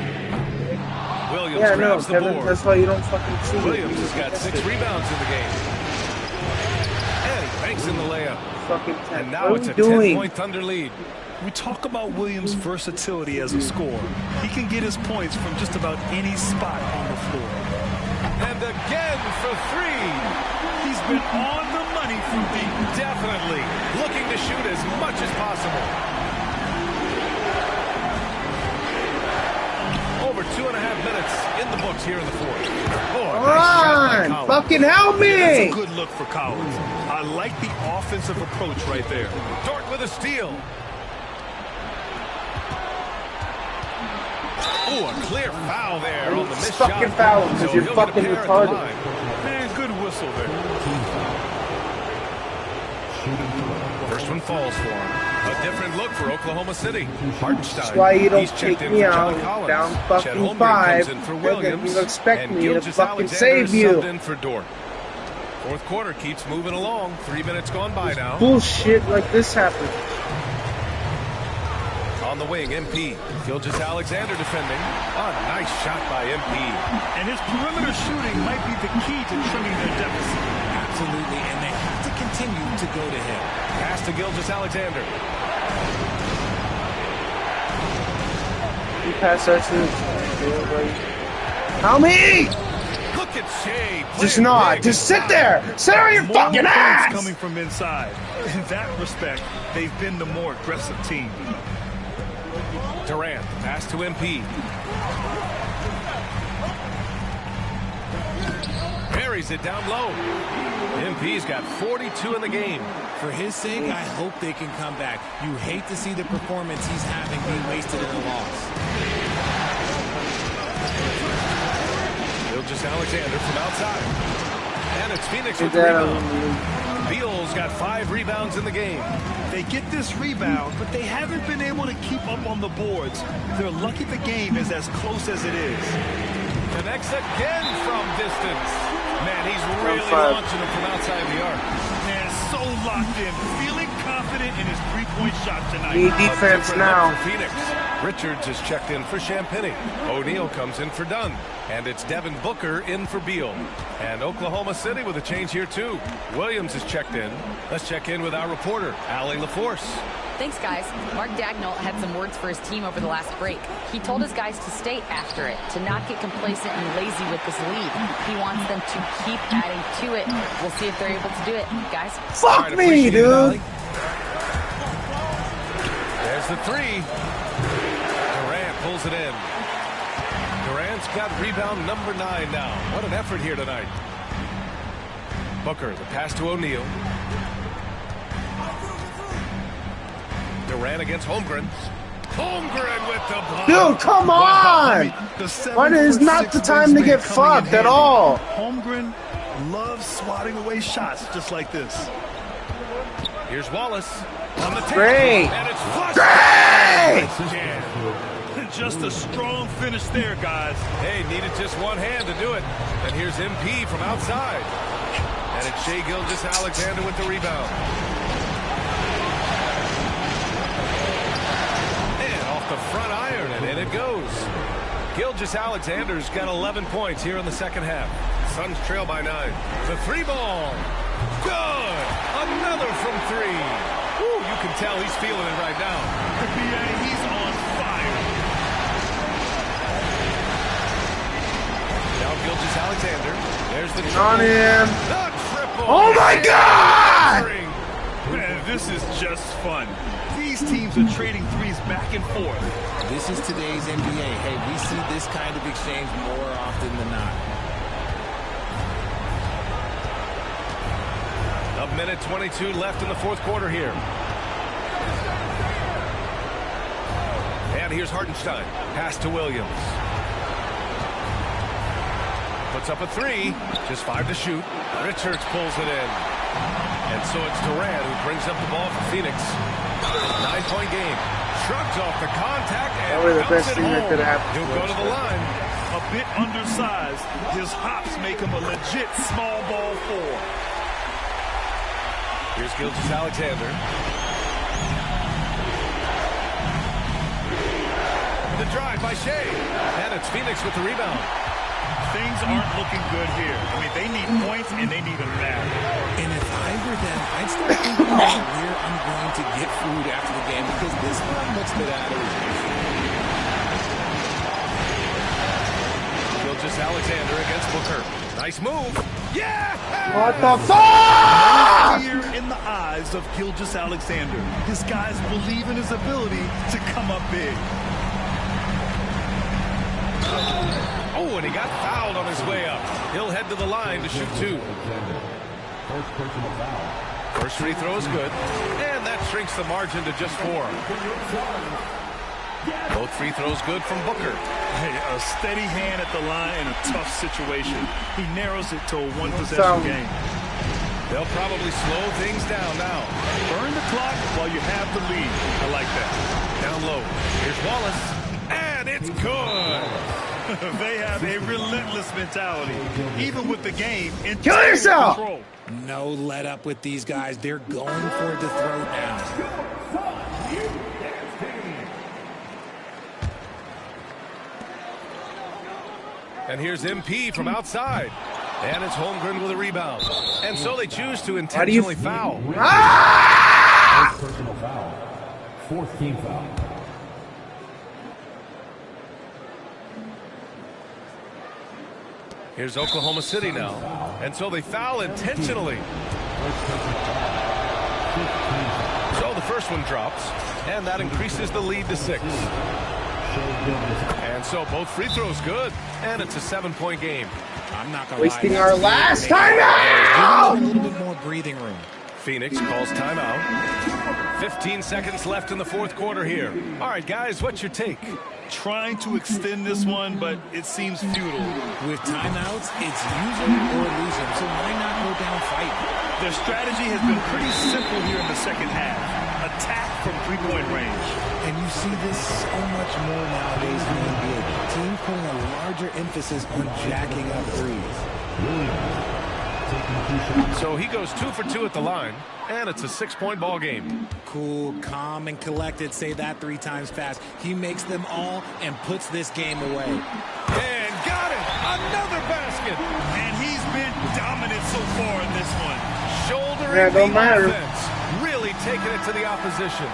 Williams grabs the board. That's why you don't fucking see Williams has got 6 rebounds in the game. And he banks in the layup. And now it's a 10-point Thunder lead. We talk about Williams' versatility as a scorer. He can get his points from just about any spot on the floor. And again for 3. He's been on the money from deep. Definitely looking to shoot as much as possible. Over 2.5 minutes in the books here in the fourth. Come on! Fucking help me! That's a good look for Collins. I like the offensive approach right there. Dort with a steal. Oh, a clear foul there on the missed shot. Fucking foul because you're fucking retarded. Man, good whistle there. First one falls for him. A different look for Oklahoma City. Hartenstein. That's why you don't take me out down fucking 5. You expect me to fucking save you. In for Dort. Fourth quarter keeps moving along. 3 minutes gone by now. Bullshit like this happened. On the wing, MP. Gilgeous Alexander defending. A nice shot by MP. And his perimeter shooting might be the key to trimming their deficit. Absolutely, and they have to continue to go to him. Pass to Gilgeous Alexander. You pass that to Help me! Look at Shea. Just not. Just sit there. Sit on your fucking ass! Coming from inside. In that respect, they've been the more aggressive team. Durant, pass to MP. Buries it down low. MP's got 42 in the game. For his sake, I hope they can come back. You hate to see the performance he's having be wasted in a loss. Gilgeous Alexander from outside. And it's Phoenix with the rebound. Beal's got 5 rebounds in the game. They get this rebound, but they haven't been able to keep up on the boards. They're lucky the game is as close as it is. Connects again from distance. Man, he's really launching him from outside the arc. Man, so locked in, feeling confident in his three-point shot tonight. Need defense now. For Phoenix. Richards is checked in for Champagny. O'Neal comes in for Dunn. And it's Devin Booker in for Beal. And Oklahoma City with a change here, too. Williams is checked in. Let's check in with our reporter, Allie LaForce. Thanks, guys. Mark Dagnall had some words for his team over the last break. He told his guys to stay after it, to not get complacent and lazy with this lead. He wants them to keep adding to it. We'll see if they're able to do it, guys. Fuck me, dude. There's the 3. Durant pulls it in. Durant's got rebound number 9 now. What an effort here tonight. Booker, the pass to O'Neal. Durant against Holmgren. Holmgren with the block. Dude, come on! Why is not the time to get fucked at all? Holmgren loves swatting away shots just like this. Here's Wallace on the tip. Great! And it's flushed. Great! Just a strong finish there, guys. Hey, needed just one hand to do it. And here's MP from outside. And it's Shai Gilgeous-Alexander with the rebound. Gilgeous-Alexander's got 11 points here in the second half. Suns trail by 9. The three ball. Good. Another from three. Ooh, you can tell he's feeling it right now. He's on fire. Now Gilgeous-Alexander. There's the triple. On him. The triple. Oh my God! Man, this is just fun. These teams are trading threes back and forth. This is today's NBA. Hey, we see this kind of exchange more often than not. A minute 22 left in the fourth quarter here. And here's Hartenstein. Pass to Williams. Puts up a three. Just 5 to shoot. Richards pulls it in. And so it's Durant who brings up the ball for Phoenix. 9-point game. Shrugs off the contact and probably the best it thing that home. could happen. He'll go to the line. A bit undersized. His hops make him a legit small ball 4. Here's Gilgeous-Alexander. The drive by Shea. And it's Phoenix with the rebound. Things aren't looking good here. I mean, they need points and they need them now. And if I were them, I'd start thinking about where I'm going to get food after the game because this one looks bad. Gilgeous-Alexander against Booker. Nice move. Yeah! What the fuck? Fear in the eyes of Gilgeous-Alexander. His guys believe in his ability to come up big. Oh, and he got fouled on his way up. He'll head to the line to shoot 2. First free throw is good. And that shrinks the margin to just 4. Both free throws good from Booker. Hey, a steady hand at the line in a tough situation. He narrows it to a one-possession game. They'll probably slow things down now. Burn the clock while you have the lead. I like that. Down low. Here's Wallace. And it's good. They have a relentless mentality, even with the game in Kill yourself! control. No let up with these guys. They're going for the throat now. And here's MP from outside. And it's Holmgren with a rebound. And so they choose to intentionally foul. Ah! Personal foul. 4th team foul. Here's Oklahoma City now. And so they foul intentionally. So the first one drops. And that increases the lead to 6. And so both free throws good. And it's a 7-point game. I'm not gonna wasting our last timeout. A little bit more breathing room. Phoenix calls timeout. 15 seconds left in the fourth quarter here. All right, guys, what's your take? Trying to extend this one, but it seems futile. With timeouts, it's use them or lose them, so why not go down fighting? Their strategy has been pretty simple here in the second half. Attack from three-point range. And you see this so much more nowadays in the NBA. Teams putting a larger emphasis on jacking up threes. So he goes 2 for 2 at the line, and it's a 6-point ball game. Cool, calm, and collected. Say that 3 times fast. He makes them all and puts this game away. And got it! Another basket! And he's been dominant so far in this one. Shouldering the offense. Really taking it to the opposition.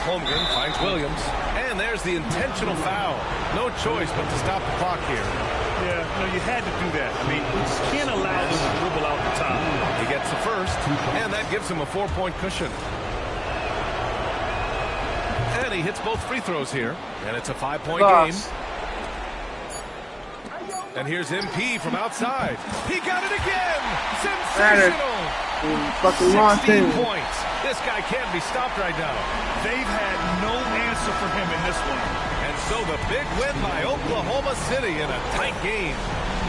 Holmgren finds Williams, and there's the intentional foul. No choice but to stop the clock here. Yeah, no, you had to do that. I mean, you can't allow them to dribble out the top. He gets the first, and that gives him a 4-point cushion. And he hits both free throws here, and it's a 5-point game. And here's MP from outside. He got it again! Sensational! 16 points. This guy can't be stopped right now. They've had no answer for him in this one. And so the big win by Oklahoma City in a tight game.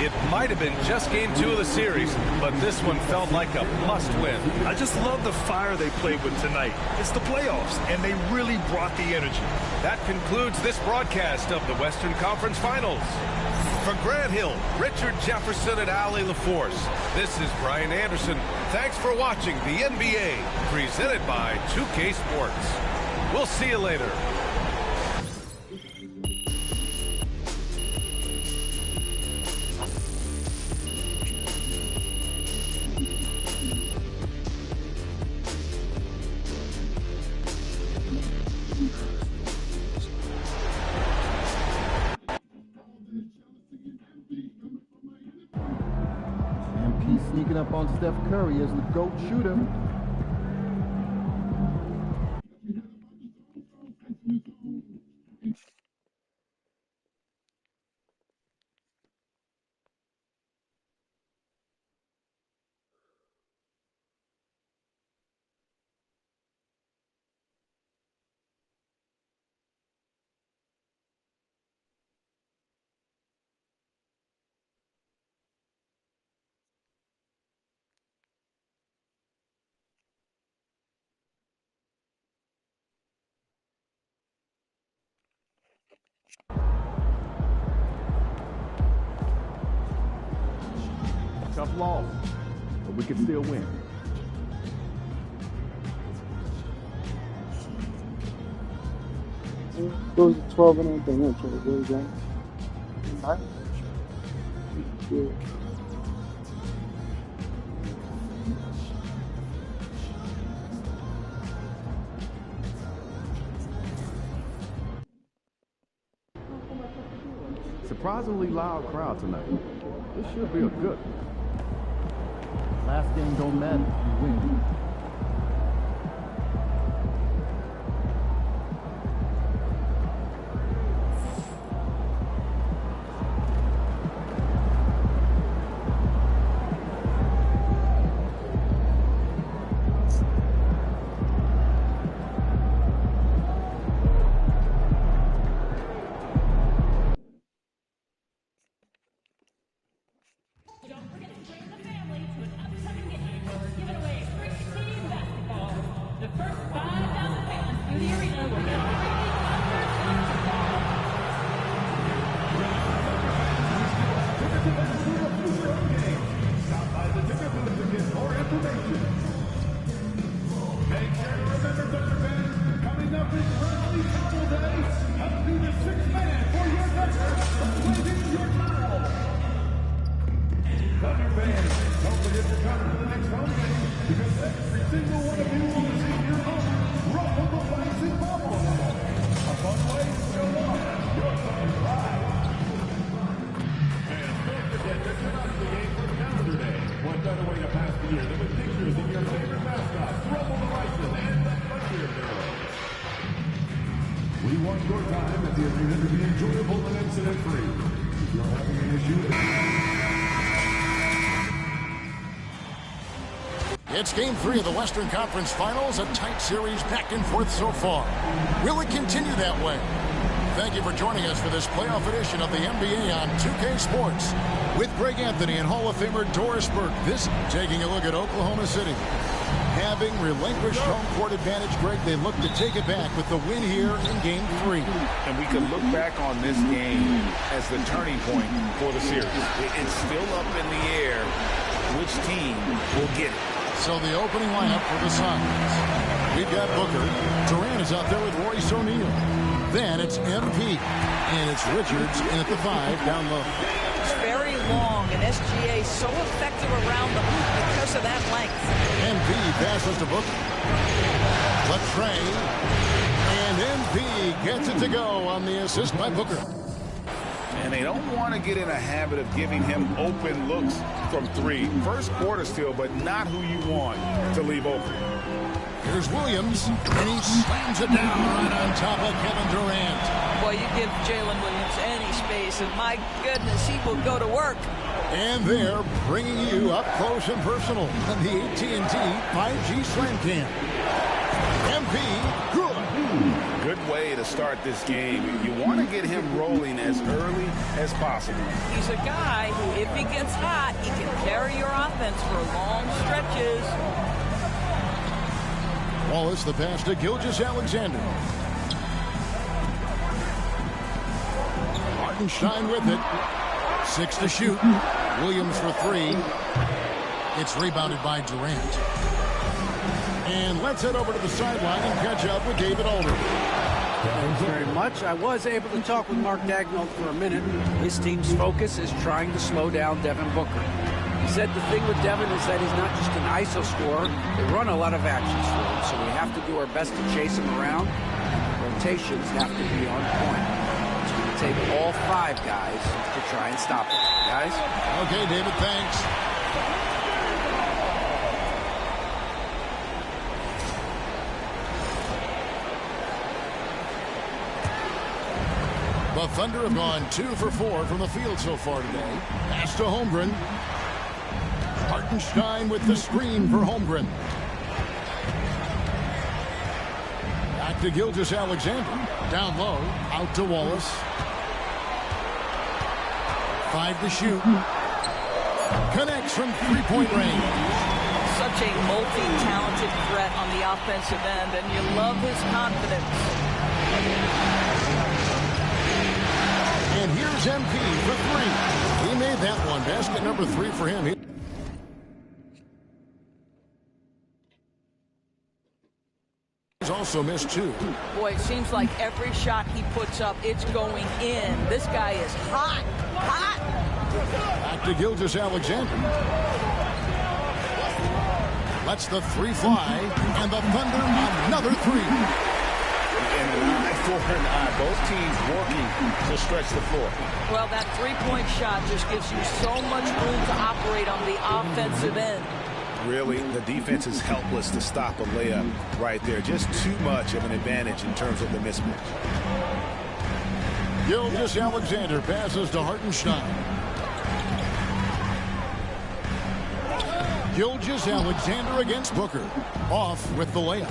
It might have been just game 2 of the series, but this one felt like a must-win. I just love the fire they played with tonight. It's the playoffs, and they really brought the energy. That concludes this broadcast of the Western Conference Finals. For Grant Hill, Richard Jefferson, and Ali LaForce, this is Brian Anderson. Thanks for watching the NBA, presented by 2K Sports. We'll see you later. Sneaking up on Steph Curry as the GOAT shooter. Tough loss, but we can still win. Goes to 12 and anything. I'm trying to go down. Yeah. Surprisingly loud crowd tonight. This should be a good one. Last game don't matter. You win. We want your time at the arena to be enjoyable and incident-free. If you're having an issue... It's Game 3 of the Western Conference Finals, a tight series back and forth so far. Will it continue that way? Thank you for joining us for this playoff edition of the NBA on 2K Sports. With Greg Anthony and Hall of Famer Doris Burke, this taking a look at Oklahoma City. Having relinquished home court advantage, Greg, they look to take it back with the win here in Game 3. And we can look back on this game as the turning point for the series. It's still up in the air which team will get it. So the opening lineup for the Suns. We've got Booker. Durant is out there with Royce O'Neal. Then it's MP. And it's Richards in at the 5 down low. It's very long, and SGA so effective around the hoop because of that length. MP passes to Booker. Latrey. And MP gets it to go on the assist by Booker. And they don't want to get in a habit of giving him open looks from 3. First quarter still, but not who you want to leave open. Here's Williams, and he slams it down right on top of Kevin Durant. Boy, you give Jalen Williams any space, and my goodness, he will go to work. And they're bringing you up close and personal on the AT&T 5G Slam Cam. MP, good. Good way to start this game. You want to get him rolling as early as possible. He's a guy who, if he gets hot, he can carry your offense for long stretches. Wallace, the pass to Gilgeous-Alexander. Hartenstein with it. 6 to shoot. Williams for 3. It's rebounded by Durant. And let's head over to the sideline and catch up with David Aldridge. Thanks very much. I was able to talk with Mark Dagnall for a minute. His team's focus is trying to slow down Devin Booker. He said the thing with Devin is that he's not just an ISO scorer. They run a lot of actions for him, so we have to do our best to chase him around. Rotations have to be on point. It's going to take all 5 guys to try and stop him. Guys? Okay, David, thanks. The Thunder have gone 2 for 4 from the field so far today. Pass to Holmgren. Hartenstein with the screen for Holmgren. Back to Gilgeous-Alexander. Down low. Out to Wallace. 5 to shoot. Connects from three-point range. Such a multi-talented threat on the offensive end, and you love his confidence. And here's MP for 3. He made that one. Basket number 3 for him. He's also missed 2. Boy, it seems like every shot he puts up, it's going in. This guy is hot, hot. Back to Gilgeous-Alexander. Lets the 3 fly, and the Thunder another 3. And an eye for an eye. Both teams working to stretch the floor. Well, that 3-point shot just gives you so much room to operate on the offensive end. Really, the defense is helpless to stop a layup right there. Just too much of an advantage in terms of the mismatch. Gilgeous-Alexander passes to Hartenstein. Gilgeous-Alexander against Booker. Off with the layup.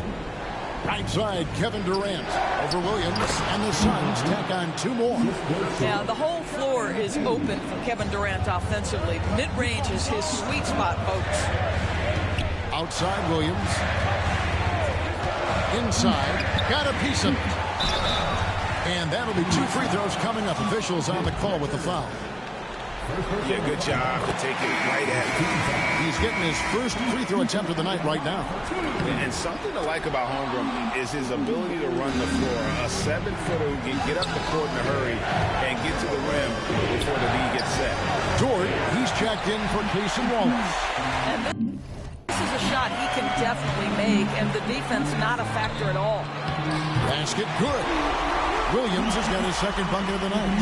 Right side, Kevin Durant over Williams, and the Suns tack on 2 more. Yeah, the whole floor is open for Kevin Durant offensively. Mid-range is his sweet spot, folks. Outside, Williams. Inside, got a piece of it. And that'll be 2 free throws coming up. Officials on the call with the foul. Yeah, good job to take it right at him. He's getting his first free throw attempt of the night right now. And something to like about Holmgren is his ability to run the floor. A 7-footer who can get up the court in a hurry and get to the rim before the lead gets set. Dort, he's checked in for Cason Wallace. And this is a shot he can definitely make, and the defense not a factor at all. Basket good. Williams has got his second bucket of the night.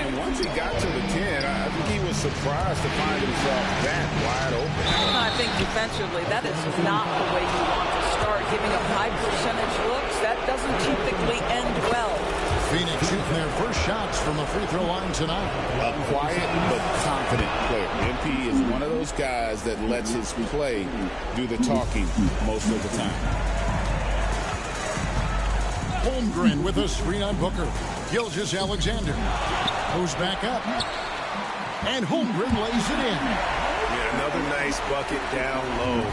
And once he got to the 10, I think he was surprised to find himself that wide open. I think defensively, that is not the way you want to start giving up high percentage looks. That doesn't typically end well. Phoenix shooting their first shots from the free throw line tonight. A quiet but confident player. MP is one of those guys that lets his play do the talking most of the time. Holmgren with a screen on Booker. Gilgeous-Alexander goes back up. And Holmgren lays it in. Yeah, another nice bucket down low.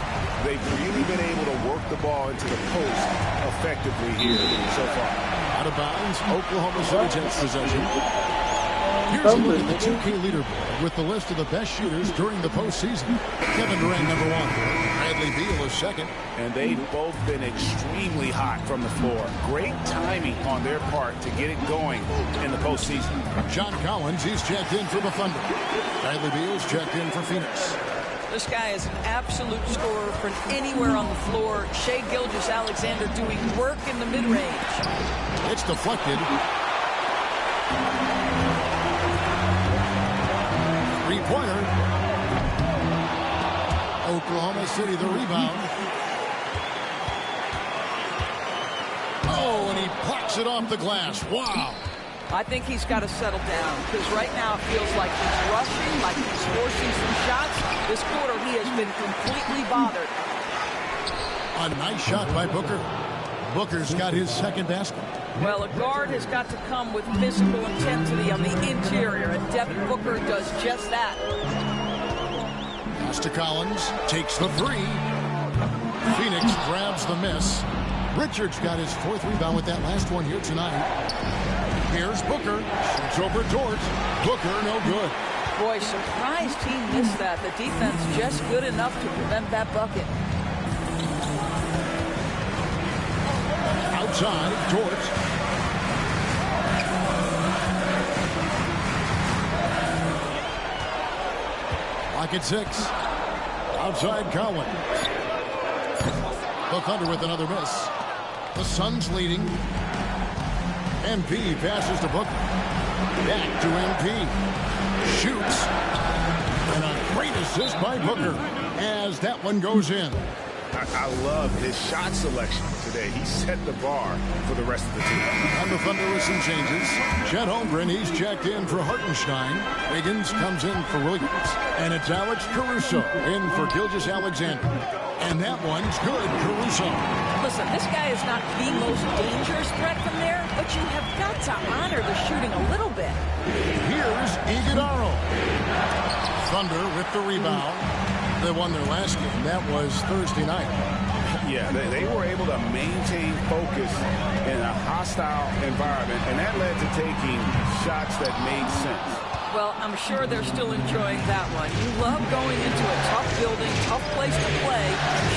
They've really been able to work the ball into the post effectively here so far. Out of bounds, Oklahoma City takes possession. Here's a look at the 2K leaderboard with the list of the best shooters during the postseason. Kevin Durant, number 1. Bradley Beal is second. And they've both been extremely hot from the floor. Great timing on their part to get it going in the postseason. John Collins, he's checked in for the Thunder. Bradley Beal's checked in for Phoenix. This guy is an absolute scorer from anywhere on the floor. Shai Gilgeous-Alexander doing work in the mid-range. It's deflected. Three-pointer. Oklahoma City the rebound. Oh, and he plucks it off the glass. Wow. I think he's got to settle down because right now it feels like he's rushing, like he's forcing some shots. This quarter he has been completely bothered. A nice shot by Booker. Booker's got his second basket. Well, a guard has got to come with physical intensity on the interior, and Devin Booker does just that. Pass to Collins, takes the 3. Phoenix grabs the miss. Richards got his 4th rebound with that last one here tonight. Here's Booker. Shoots over Dort. Booker, no good. Boy, surprised he missed that. The defense just good enough to prevent that bucket. Outside, Dort. Lock at 6. Outside, Collins. The Thunder with another miss. The Suns leading. MP passes to Booker. Back to MP. Shoots. And a great assist by Booker as that one goes in. I love his shot selection today. He set the bar for the rest of the team. And the Thunder with some changes. Chet Holmgren, he's checked in for Hartenstein. Wiggins comes in for Williams. And it's Alex Caruso in for Gilgeous-Alexander. And that one's good, Caruso. Listen, this guy is not the most dangerous threat from there, but you have got to honor the shooting a little bit. Here's Iguodala. Thunder with the rebound. They won their last game. That was Thursday night. Yeah, they were able to maintain focus in a hostile environment, and that led to taking shots that made sense. Well, I'm sure they're still enjoying that one. You love going into a tough building, tough place to play,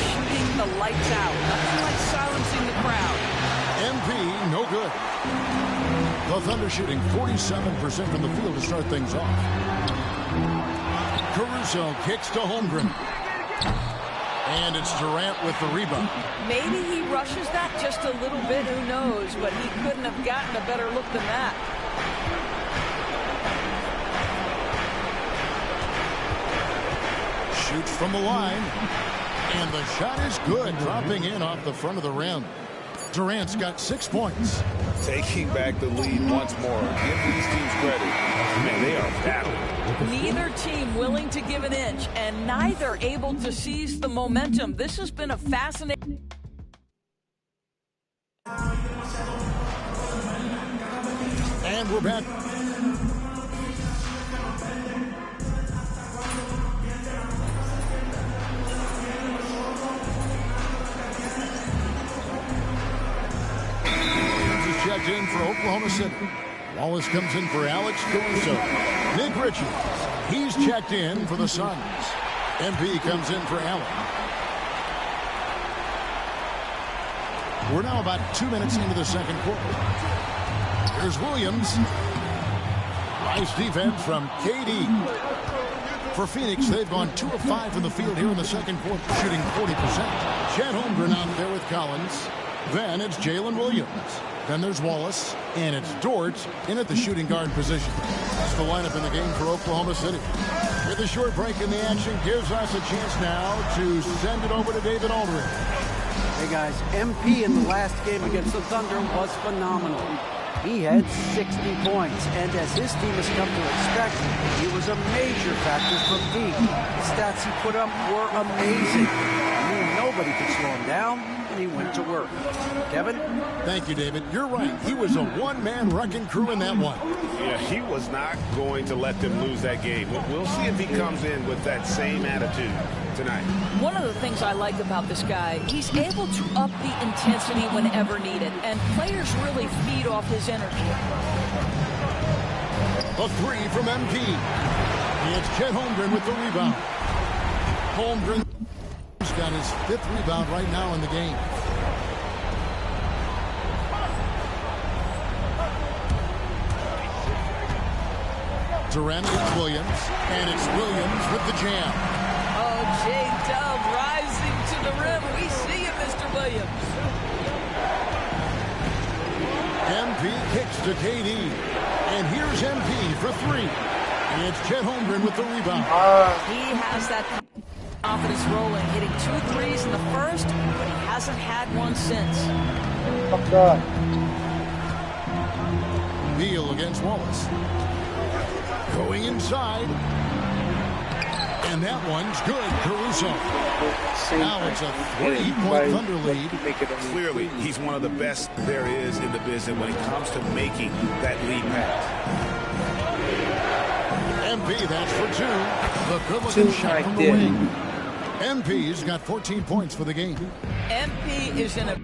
shooting the lights out. Nothing like silencing the crowd. MP, no good. The Thunder shooting 47% from the field to start things off. Caruso kicks to Holmgren. And it's Durant with the rebound. Maybe he rushes that just a little bit, who knows, but he couldn't have gotten a better look than that. Shoots from the line. And the shot is good, dropping in off the front of the rim. Durant's got 6 points. Taking back the lead once more. Give these teams credit. Man, they are battling. Neither team willing to give an inch, and neither able to seize the momentum. This has been a fascinating... And we're back. Checked in for Oklahoma City. Wallace comes in for Alex Caruso. Nick Richards, he's checked in for the Suns. MP comes in for Allen. We're now about 2 minutes into the second quarter. Here's Williams. Nice defense from KD. For Phoenix, they've gone 2 of 5 from the field here in the second quarter, shooting 40%. Chet Holmgren out there with Collins. Then it's Jalen Williams. Then there's Wallace, and it's Dort in at the shooting guard position. That's the lineup in the game for Oklahoma City. With a short break in the action, gives us a chance now to send it over to David Aldridge. Hey guys, MP in the last game against the Thunder was phenomenal. He had 60 points, and as his team has come to expect, he was a major factor from deep. The stats he put up were amazing. I mean, nobody could slow him down, and he went to work. Kevin? Thank you, David. You're right. He was a one-man wrecking crew in that one. Yeah, he was not going to let them lose that game. We'll see if he comes in with that same attitude tonight. One of the things I like about this guy, he's able to up the intensity whenever needed, and players really feed off his energy. A three from MP. It's Chet Holmgren with the rebound. Holmgren's got his 5th rebound right now in the game. Durant with Williams, and it's Williams with the jam. Oh, J-Dub rising to the rim. We see you, Mr. Williams. MP kicks to KD. And here's MP for 3. It's Chet Holmgren with the rebound. He has that confidence rolling, hitting 2 threes in the first, but he hasn't had one since. Beal against Wallace. Going inside. And that one's good. Caruso. Now it's a 3-point Thunder lead. Clearly, he's one of the best there is in the business when it comes to making that lead pass. MP, that's for 2. The good-looking shot from the wing. MP's got 14 points for the game. MP is in a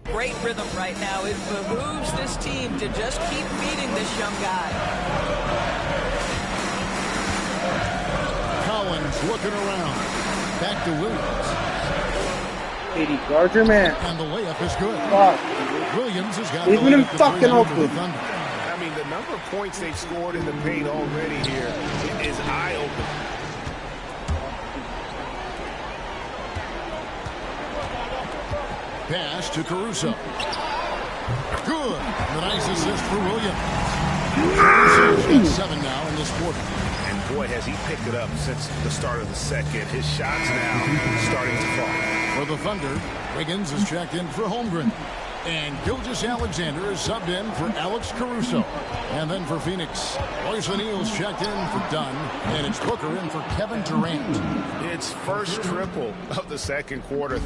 Great rhythm right now. It behooves this team to just keep feeding this young guy. Collins looking around. Back to Williams. 80 guard your man. And the layup is good. Fuck. Williams has got Leaving him fucking open. I mean, the number of points they've scored in the paint already here is eye-opening. Pass to Caruso. Good. The nice assist for Williams. Caruso's got 7 now in this quarter. And boy, has he picked it up since the start of the second. His shots now starting to fall. For the Thunder, Wiggins is checked in for Holmgren. And Gilgeous-Alexander is subbed in for Alex Caruso. And then for Phoenix, Royce O'Neal's checked in for Dunn. And it's Booker in for Kevin Durant. It's first triple of the second quarter.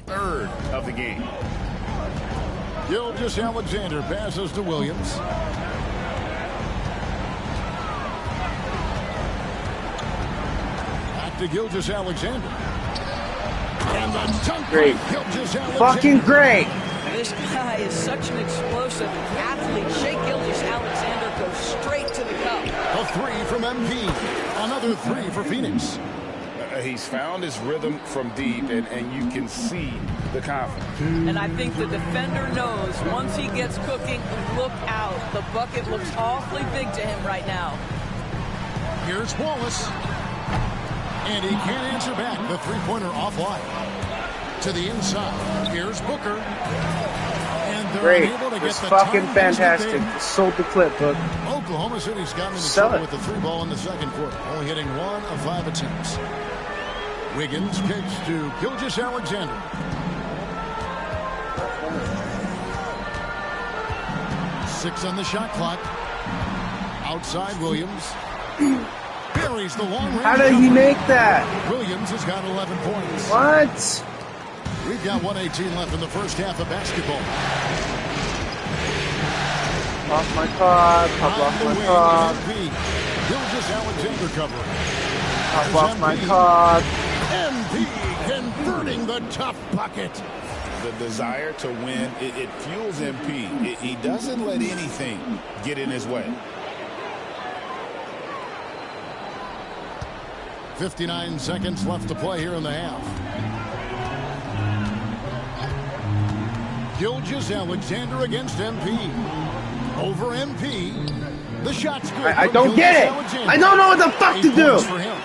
Third of the game. Gilgeous-Alexander passes to Williams. Back to Gilgeous-Alexander. And the dunk. Great. Gilgeous-Alexander. Fucking great. This guy is such an explosive athlete. Shea Gilgeous-Alexander goes straight to the cup. A 3 from MP. Another 3 for Phoenix. He's found his rhythm from deep, and you can see the confidence. And I think the defender knows once he gets cooking, look out. The bucket looks awfully big to him right now. Here's Wallace. And he can't answer back. The three-pointer offline. To the inside. Here's Booker. And they're Great. unable to get It's the fucking time fantastic. Sold the clip, Book. Oklahoma City's gotten into Sell trouble it. with the 3 ball in the second quarter. Only hitting 1 of 5 attempts. Wiggins kicks to Gilgeous-Alexander. Six on the shot clock. Outside Williams. Buries the long range. How did he make that? Williams has got 11 points. What? We've got 1:18 left in the first half of basketball. Off my card. Pop off my card. Gilgeous-Alexander covering. Pop off my card. MP converting the tough bucket. The desire to win, it fuels MP. He doesn't let anything get in his way. 59 seconds left to play here in the half. Gilgeous-Alexander against MP. Over MP. The shot's good. I don't get it. I don't know what the fuck to do. For him.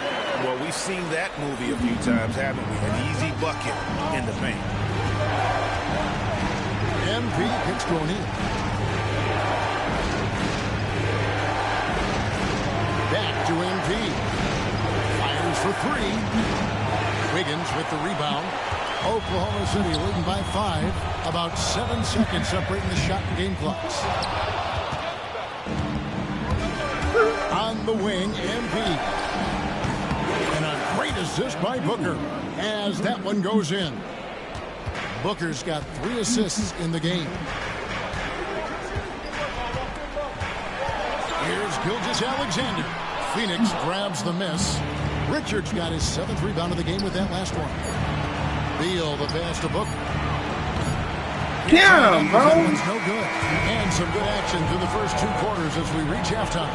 Well, we've seen that movie a few times, haven't we? An easy bucket in the paint. MP kicks to O'Neal. Back to MP. Fires for 3. Wiggins with the rebound. Oklahoma City leading by 5. About 7 seconds separating the shot and game clocks. On the wing, MP. And a great assist by Booker as that one goes in. Booker's got 3 assists in the game. Here's Gilgeous-Alexander. Phoenix grabs the miss. Richards got his 7th rebound of the game with that last one. Beal the pass to Booker. Yeah, bro. That one's no good. And some good action through the first 2 quarters as we reach halftime.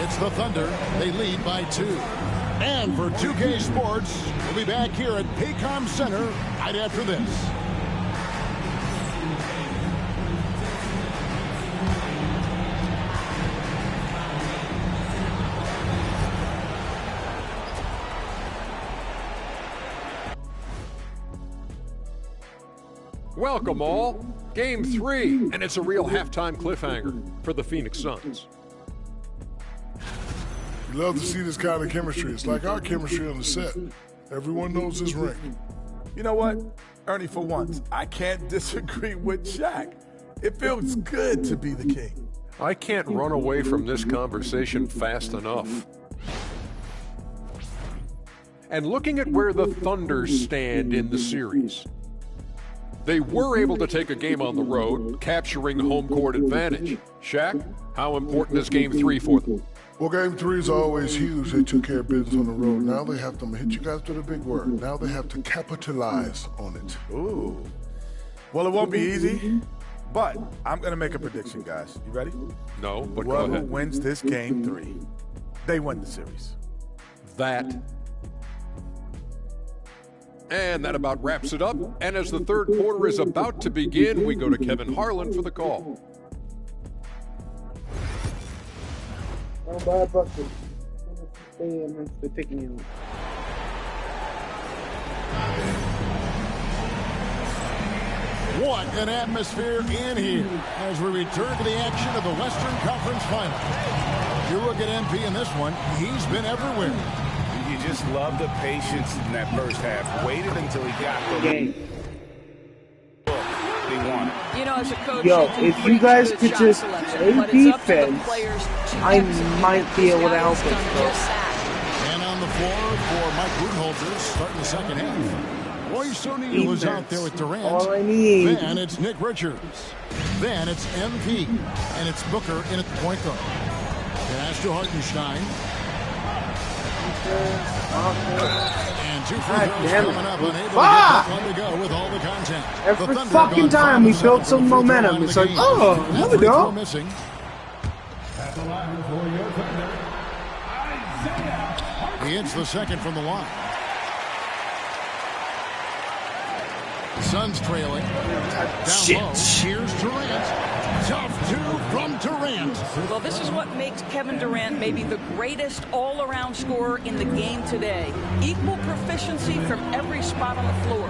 It's the Thunder. They lead by 2. And for 2K Sports, we'll be back here at Paycom Center right after this. Welcome all. Game 3, and it's a real halftime cliffhanger for the Phoenix Suns. You love to see this kind of chemistry. It's like our chemistry on the set. Everyone knows his ring. You know what, Ernie, for once, I can't disagree with Shaq. It feels good to be the king. I can't run away from this conversation fast enough. And looking at where the Thunder stand in the series, they were able to take a game on the road, capturing home court advantage. Shaq, how important is Game 3 for them? Well, Game 3 is always huge. They took care of business on the road. Now they have to hit you guys with a big word. Now they have to capitalize on it. Ooh. Well, it won't be easy, but I'm going to make a prediction, guys. You ready? No, but whoever go ahead. wins this game 3, they win the series. And that about wraps it up. And as the third quarter is about to begin, we go to Kevin Harlan for the call. What an atmosphere in here as we return to the action of the Western Conference Finals. You look at MP in this one, he's been everywhere. You just love the patience in that first half. Waited until he got the lead. They won it. You know, as a coach, if you guys could just play defense, I might be able to help us. And on the floor for Mike Budenholzer starting the second half. Royce O'Neal is out there with Durant. All I need. Then it's Nick Richards. Then it's MP. And it's Booker in at the point guard. Pass to Hartenstein. And 2 free throws coming up. Unable to get that one to go with all the contact. Every fucking time we built some momentum, it's like, oh, there we go. Missing. He hits the second from the line. Suns trailing. Down low. Here's Durant. Tough 2 from Durant. Well, this is what makes Kevin Durant maybe the greatest all-around scorer in the game today. Equal proficiency from every spot on the floor.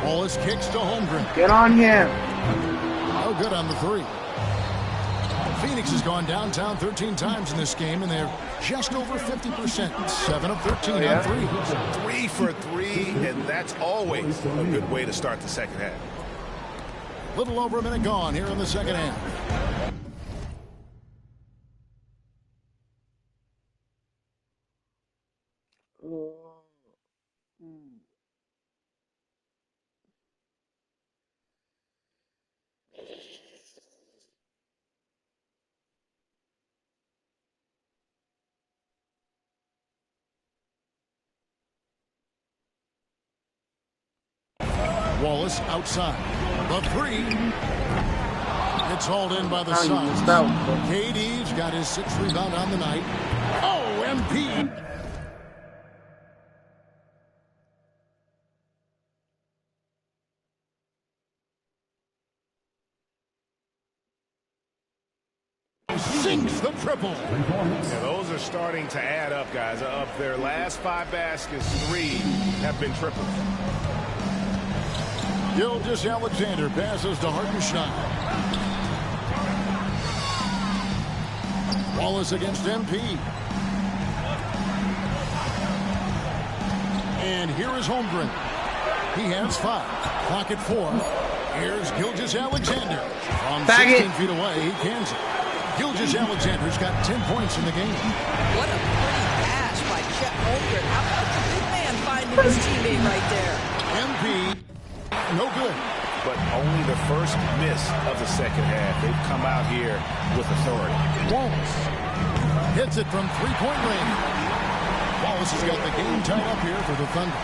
Wallace kicks to Holmgren. Get on him. No good on the 3. Phoenix has gone downtown 13 times in this game, and they're just over 50%. 7 of 13 on 3. 3 for 3, and that's always a good way to start the second half. Little over a minute gone here in the second half. Wallace outside. The 3. It's hauled in by the Suns. KD's got his 6th rebound on the night. Oh, MP. Sinks the triple. Yeah, those are starting to add up, guys. Of their last 5 baskets, 3 have been triples. Gilgeous-Alexander passes to Hartenstein. Wallace against MP. And here is Holmgren. He has 5. Clock at 4. Here's Gilgeous-Alexander. From 16 feet away, he cans it. Gilgeous-Alexander's got 10 points in the game. What a pretty pass by Chet Holmgren. How about the big man finding his teammate right there? MP, no good. But only the first miss of the second half. They've come out here with authority. Wallace hits it from 3-point range. Wallace has got the game tied up here for the Thunder.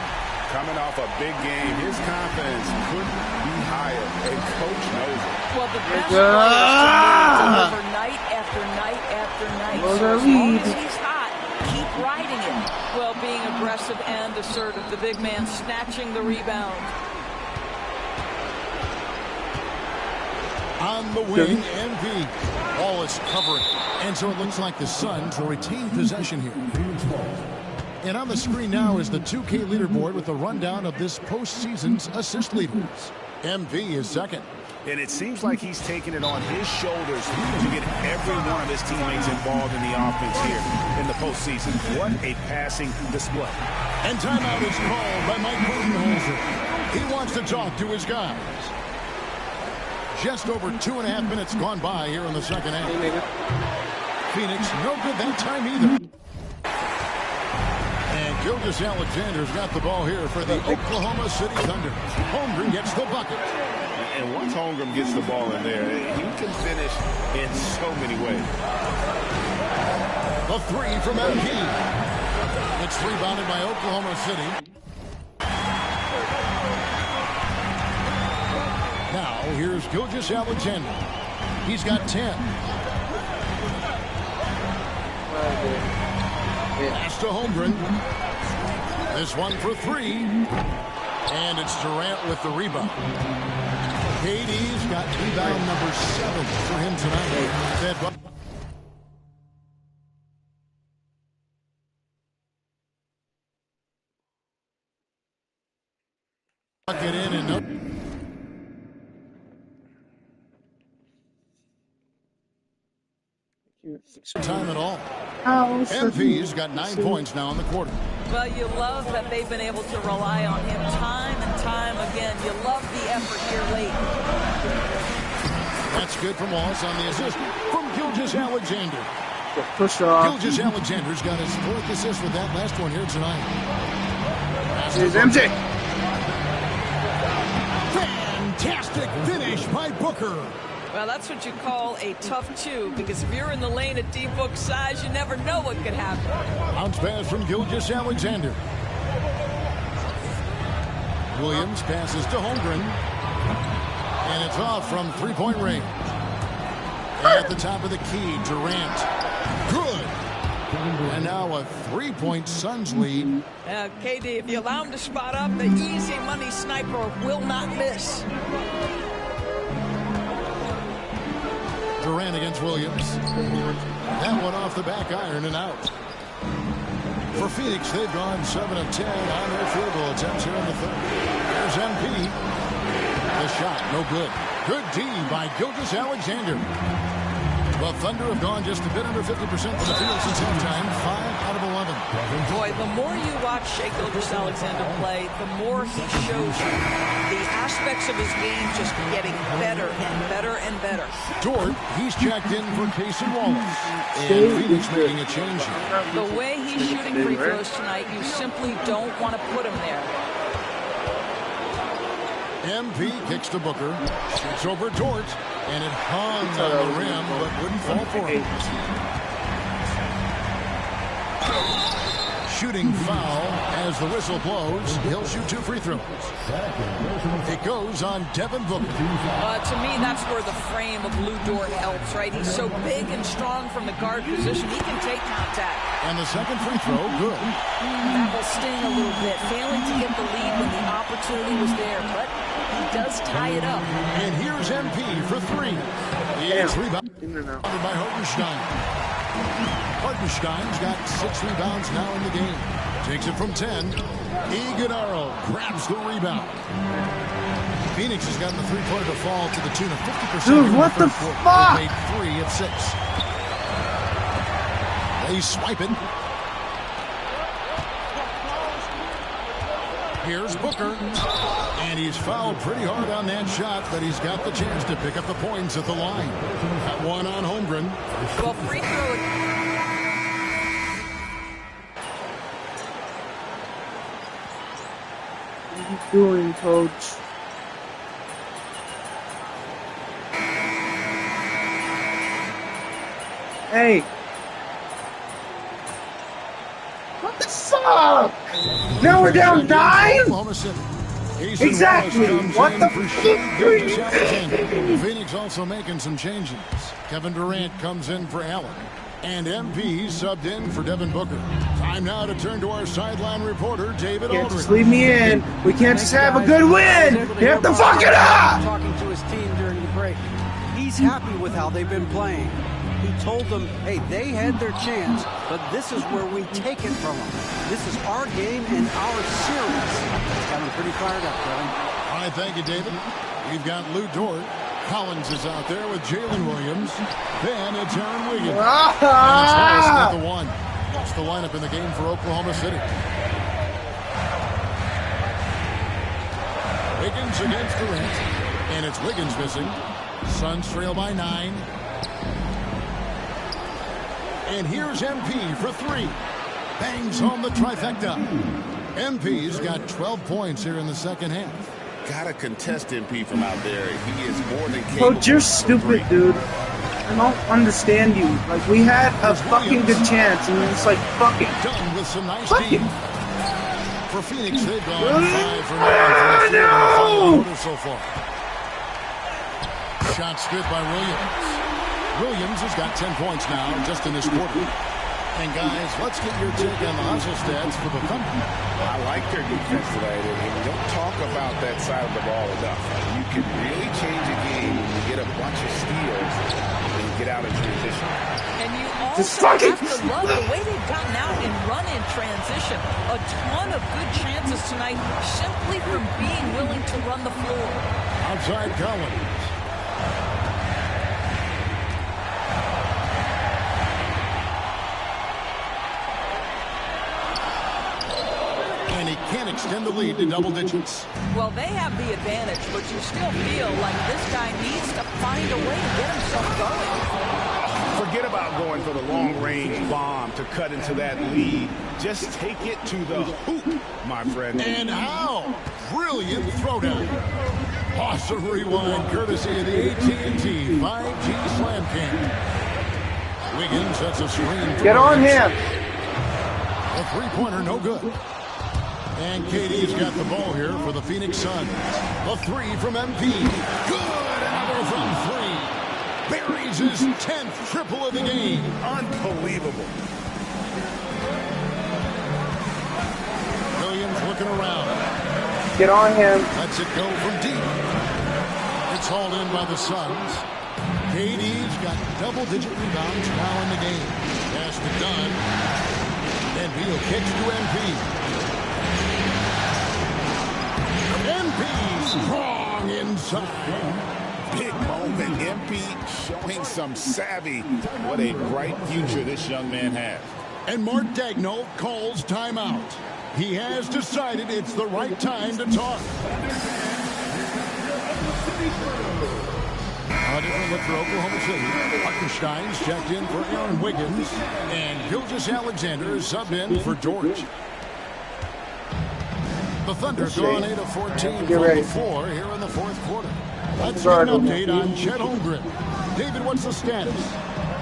Coming off a big game, his confidence couldn't be higher, and Coach knows it. Well, the best players deliver night after night after night. So as long as he's hot, keep riding it. Well, being aggressive and assertive, the big man snatching the rebound. On the wing, MP. Wallace covering. And so it looks like the Suns will retain possession here. And on the screen now is the 2K leaderboard with a rundown of this postseason's assist leaders. MP is second. And it seems like he's taking it on his shoulders to get every one of his teammates involved in the offense here in the postseason. What a passing display. And timeout is called by Mike Budenholzer. He wants to talk to his guys. Just over 2.5 minutes gone by here in the second half. Phoenix, no good that time either. And Gilgeous-Alexander's got the ball here for the Oklahoma City Thunder. Holmgren gets the bucket. And once Holmgren gets the ball in there, he can finish in so many ways. The 3 from MP. It's rebounded by Oklahoma City. Now, here's Gilgeous Alexander. He's got 10. Pass to Holmgren. This one for 3. And it's Durant with the rebound. KD's got rebound number 7 for him tonight. Get in and no time at all. MP's got 9 points now in the quarter. Well, you love that they've been able to rely on him time and time again. You love the effort here late. That's good from Wallace on the assist from Gilgeous Alexander. Push off. Gilgeous Alexander's got his 4th assist with that last one here tonight. Here's MJ. Fantastic finish by Booker. Well, that's what you call a tough 2, because if you're in the lane at D-Book size, you never know what could happen. Bounce pass from Gilgeous Alexander. Williams passes to Holmgren. And it's off from 3-point range. At the top of the key, Durant. Good. And now a 3-point Suns lead. KD, if you allow him to spot up, the easy money sniper will not miss. Durant against Williams. That one off the back iron and out. For Phoenix, they've gone 7 of 10 on their field goal attempts here in the 3rd. There's MP. The shot, no good. Good D by Gilgeous Alexander. The Thunder have gone just a bit under 50% from the field since halftime. 5 out of 11. Boy, the more you watch Shai Gilgeous-Alexander play, the more he shows you the aspects of his game just getting better and better and better. Dort, he's checked in for Casey Wallace. And Phoenix making a change here. The way he's shooting free throws tonight, you simply don't want to put him there. MP kicks to Booker, shoots over Dort, and it hung on the rim, but wouldn't fall for him. Shooting foul as the whistle blows. He'll shoot 2 free throws. It goes on Devin Booker. To me, that's where the frame of Lou Dort helps, right? He's so big and strong from the guard position. He can take contact. And the second free throw, good. That will sting a little bit. Failing to get the lead when the opportunity was there, but he does tie it up. And here's MP for 3. It's rebounded by Hartenstein. Hartenstein's got 6 rebounds now in the game. Takes it from 10. Iguodala grabs the rebound. Phoenix has gotten the three-pointer to fall to the tune of 50%. Dude, what the fuck? They made 3 of 6. They swipe it. Here's Booker. And he's fouled pretty hard on that shot, but he's got the chance to pick up the points at the line. That one on Holmgren. Well, free throw. What are you doing, coach? Hey. What the fuck? Now we're down 9? Exactly. What the fuck? Phoenix also making some changes. Kevin Durant comes in for Allen. And MP subbed in for Devin Booker. Time now to turn to our sideline reporter, David Can't Aldridge. just leave me in. We can't just have a good win. You have to fuck it up. Talking to his team during the break. He's happy with how they've been playing. He told them, hey, they had their chance, but this is where we take it from them. This is our game and our series. It's got him pretty fired up, Kevin. All right, thank you, David. We've got Lou Dort. Collins is out there with Jalen Williams. Then it's Aaron Wiggins. And it's Harrison at the 1. That's the lineup in the game for Oklahoma City. Wiggins against Durant. And it's Wiggins missing. Suns trail by 9. And here's MP for 3. Bangs home the trifecta. MP's got 12 points here in the second half. Gotta contest MP from out there. He is more than capable. Coach, you're stupid, dude. I don't understand you. Like, we had a fucking good chance, and it's like, fuck it. Done with some nice deep. For Phoenix, they've gone 5 for 9 from the field in the final quarter so far. shot stood by Williams. Williams has got 10 points now just in this quarter. And guys, let's get your take on the hustle stats for the Thunder. I like their defense today, and you don't talk about that side of the ball enough. You can really change a game when you get a bunch of steals and get out of transition. And you also have to love the way they've gotten out and run in transition. A ton of good chances tonight simply from being willing to run the floor. Outside Collins. And he can't extend the lead to double digits. Well, they have the advantage, but you still feel like this guy needs to find a way to get himself going. Forget about going for the long-range bomb to cut into that lead. Just take it to the hoop, my friend. And how? Brilliant throwdown. Awesome rewind, courtesy of the AT&T 5G Slam Cam. Wiggins sets a screen. Get on him. A three-pointer, no good. And KD's got the ball here for the Phoenix Suns. A three from MP. Good. Another from three. Buries his 10th triple of the game. Unbelievable. Williams looking around. Get on him. Lets it go from deep. It's hauled in by the Suns. KD's got double-digit rebounds now in the game. Pass to Dunn. And Beal kicks to MP. MP strong inside. Big moment. MP showing some savvy. What a bright future this young man has. And Mark Daigneault calls timeout. He has decided it's the right time to talk. A different look for Oklahoma City. Hartenstein's checked in for Aaron Wiggins. And Gilgeous-Alexander is subbed in for George. The Thunder gone 8 of 14 from the floor here in the fourth quarter. Let's get an update on Chet Holmgren. David, what's the status?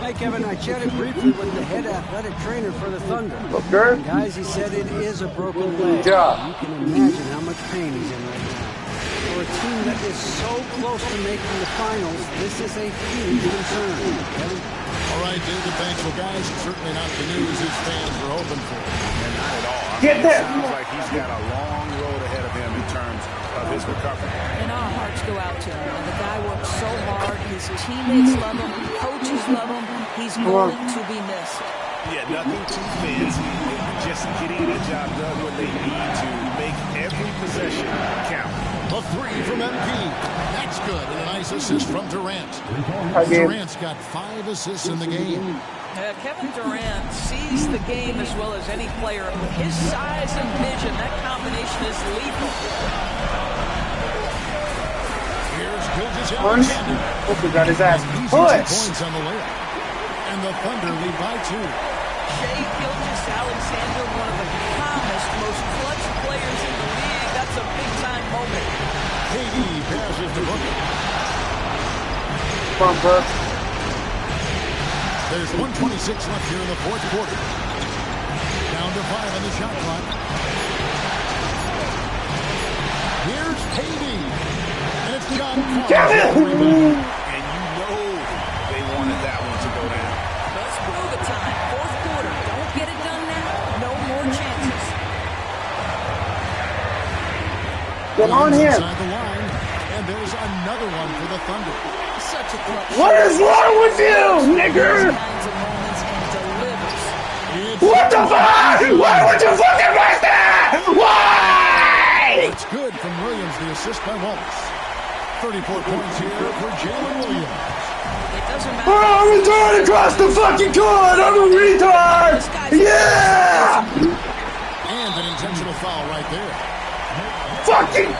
Hi, Kevin. I chatted briefly with the head athletic trainer for the Thunder. Okay. And guys, he said it is a broken leg. Yeah. You can imagine how much pain he's in right now. For a team that is so close to making the finals, this is a huge concern. Kevin? All right, David, thanks. Well, guys, it's certainly not the news his fans are hoping for. And not at all. Get it that. sounds like he's got a long road ahead of him in terms of his recovery. And our hearts go out to him. And the guy works so hard. His teammates love him. Coaches love him. He's going to be missed. Yeah, nothing too fancy. Just getting the job done when they need to. Make every possession count. A three from MP. That's good. And a nice assist from Durant. Durant's got 5 assists in the game. Kevin Durant sees the game as well as any player. With his size and vision, that combination is lethal. Here's Gilgeous-Alexander. Oh, he got his ass pushed. Points on the layup. And the Thunder lead by 2. Shai Gilgeous-Alexander, one of the calmest, most clutch players in the league. That's a big-time moment. KD passes to Booker. Come on, Book. There's 1:26 left here in the fourth quarter. Down to 5 on the shot clock. Here's KD. And it's John Collins. Kevin! And you know they wanted that one to go down. Let's prove it time. Fourth quarter. Don't get it done now. No more chances. Get on him. Inside the line. And there's another one for the Thunder. Such a clutch. What is wrong with you, nigger? What the fuck? Why would you fucking miss that? Why? It's good from Williams, the assist by Wallace. 34 points here for Jalen Williams. It doesn't matter. Oh, I'm retarded across the fucking court. I'm a retard. Yeah. And an intentional foul right there. Fucking.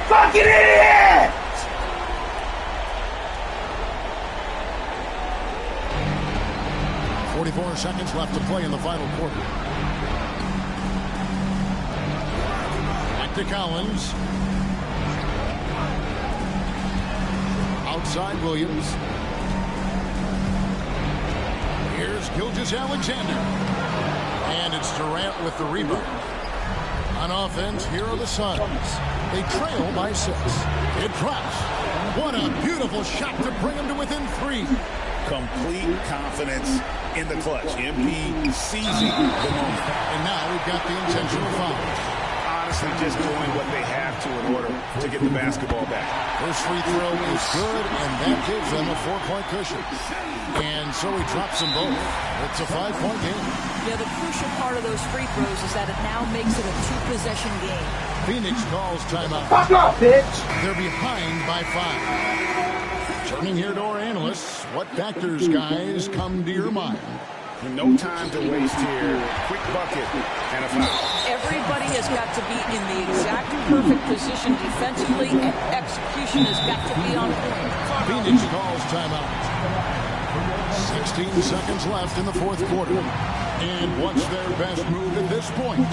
Fucking idiot! 44 seconds left to play in the final quarter. Back to Collins. Outside Williams. Here's Gilgeous-Alexander. And it's Durant with the rebound. On offense, here are the Suns. They trail by 6. It drops. What a beautiful shot to bring them to within 3. Complete confidence in the clutch. MP seizing the moment. And now we've got the intentional foul. Honestly, just doing what they have to in order to get the basketball back. First free throw is good, and that gives them a 4-point cushion. And so he drops them both. It's a 5-point game. Yeah, the crucial part of those free throws is that it now makes it a 2-possession game. Phoenix calls timeout. Fuck off, bitch! They're behind by 5. Turning here to our analysts, what factors, guys, come to your mind? No time to waste here. Quick bucket and a foul. Everybody has got to be in the exact perfect position defensively, and execution has got to be on point. Phoenix calls timeout. 16 seconds left in the fourth quarter. And what's their best move at this point?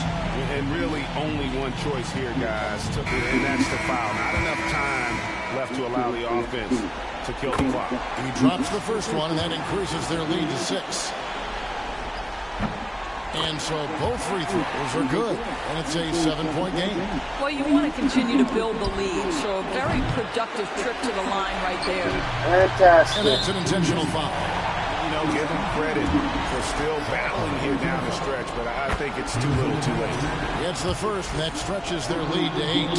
And really only one choice here, guys, and that's the foul. Not enough time left to allow the offense to kill the clock. He drops the first one, and that increases their lead to 6. And so both free throws are good, and it's a 7-point game. Well, you want to continue to build the lead, so a very productive trip to the line right there. Fantastic. And that's an intentional foul. You know, give him credit for still battling here down the stretch, but I think it's too little too late. It's the first, and that stretches their lead to 8.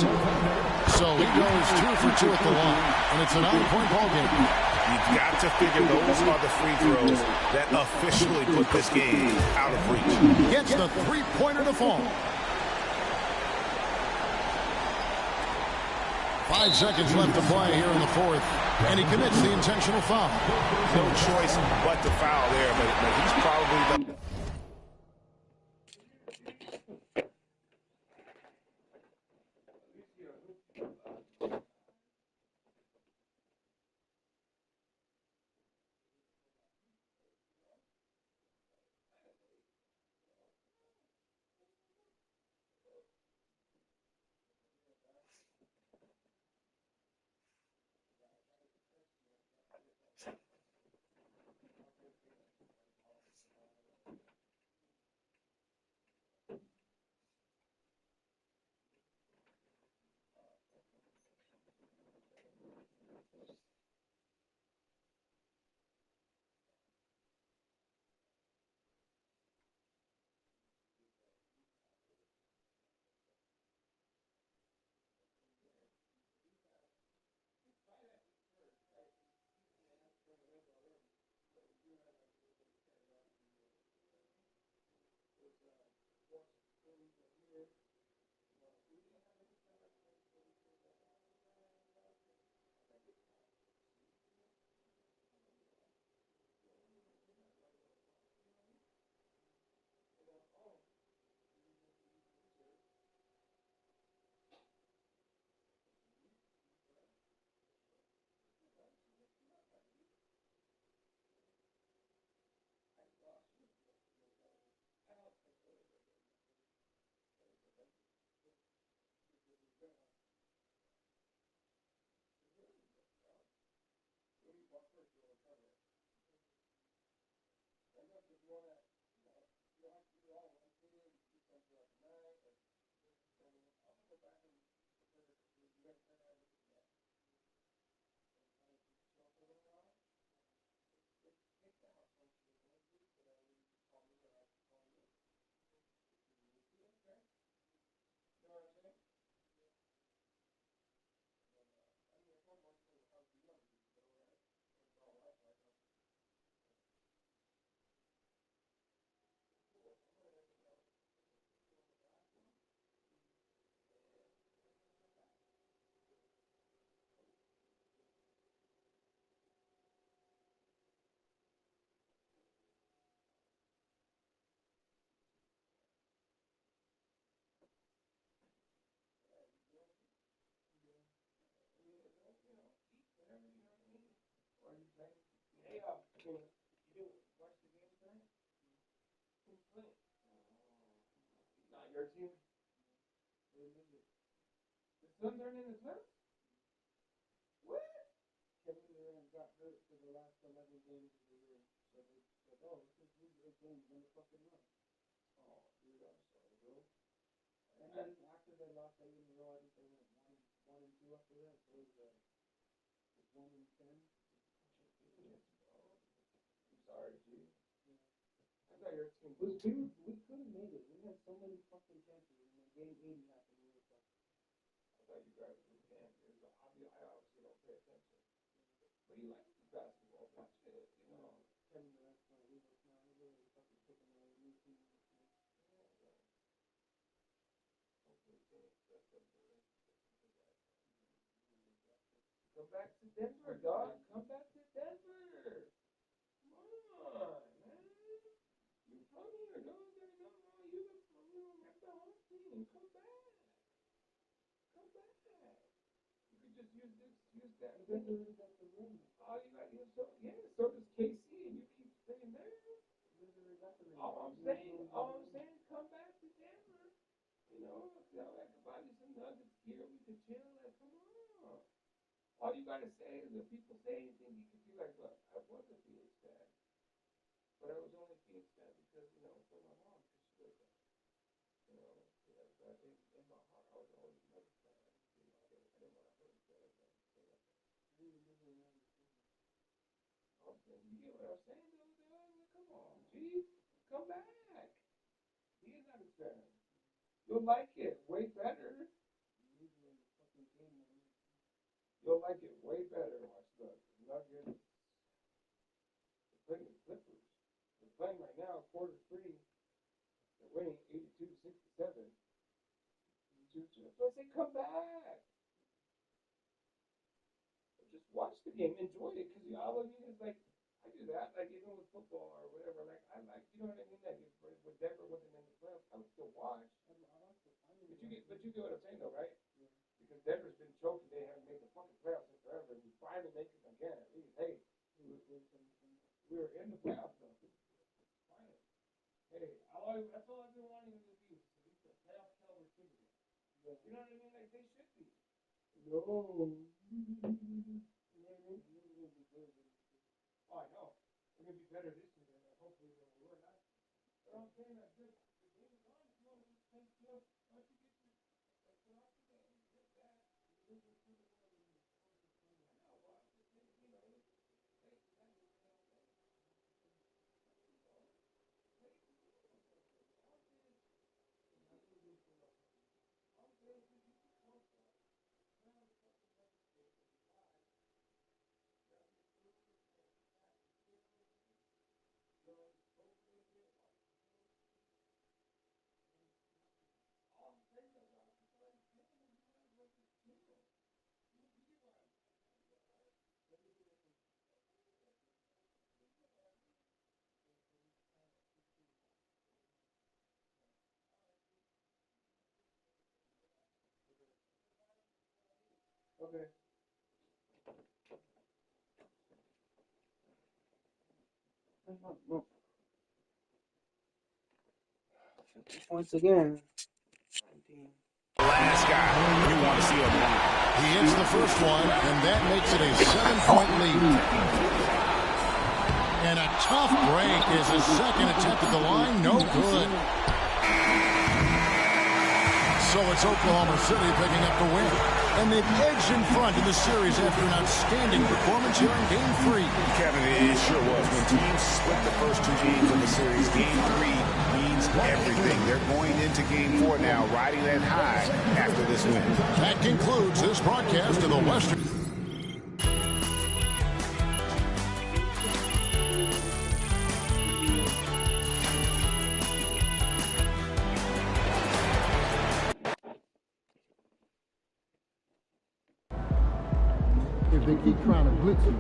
So he goes 2 for 2 at the line, and it's a 9-point ball game. You've got to figure those are the free throws that officially put this game out of reach. Gets the 3-pointer to fall. 5 seconds left to play here in the fourth, and he commits the intentional foul. No choice but to foul there, but he's probably the... then after they lost 8 in a row, I think they went 1-2 after that. So it was 1-10. I'm sorry, G. I thought your team was. We could have made it. We had so many fucking chances. And then game 80 happened. We were fucking. I thought you guys were damn good. I obviously don't pay attention. But he likes the basketball. That's it, you know. Kevin Durant's going to leave us now. He's really fucking picking away new team. Come back to Denver, dog. Come back to Denver. Come on, man. You from here, dog. You have the whole team. Come back. Come back. You could just use that. Denver already got the ring. Oh, you got so does KC, and you keep staying there. All I'm saying, come back to Denver. You know, I could buy you some Nuggets gear. We could chill. Like, come on. All you gotta say is if people say anything, you could be like, look, I was a Phoenix fan, but I was only a Phoenix fan because, you know, for my mom, because she was there. You know, but in my heart, I was always a Nuggets fan. I didn't want to hurt the other. You get what I'm saying, though? Come on, G. Come back. Be a Nuggets fan. You'll like it way better. You'll like it way better. Watch the Nuggets. They're playing the Clippers. They're playing right now, quarter 3. They're winning 82-67. So I say, come back. Just watch the game, enjoy it, because all of you is like, I do that, like even with football or whatever. Like I like, you know what I mean? Like if Denver wasn't in the playoffs, I would still watch. But you get what I'm saying, though, right? Yeah. Because Denver's been choking, they haven't made the fucking playoffs in forever, and we finally make them again. At least, hey, we're in the playoffs though. Finally. Hey, that's all I've been wanting to be. To be the playoff caliber team again. Yeah. You know what I mean? Like they should be. No. Oh, I know. We're going to be better this year than hopefully than we were last year. But I'm saying that the game is on. Once you get your off the game, get that. I know, but I'm just saying, you know, okay. 50 points again. Last guy you want to see him run. He hits the first one, and that makes it a 7-point lead. And a tough break is his second attempt at the line. No good. So it's Oklahoma City picking up the win. And they've edged in front in the series after an outstanding performance here in Game 3. Kevin, it sure was. When teams split the first 2 games of the series, Game 3 means everything. They're going into Game 4 now, riding that high after this win. That concludes this broadcast of the Western. If they keep trying to blitz you,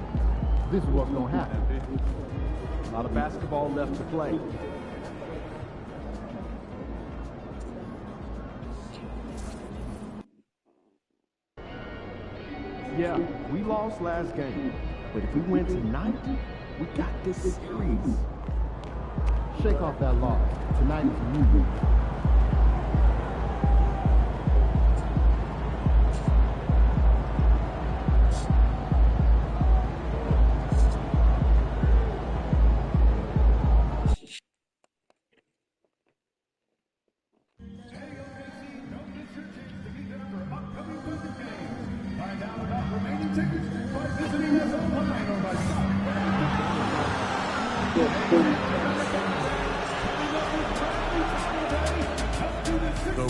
this is what's going to happen. A lot of basketball left to play. Yeah, we lost last game, but if we win tonight, we got this series. Shake off that loss. Tonight is a new week. The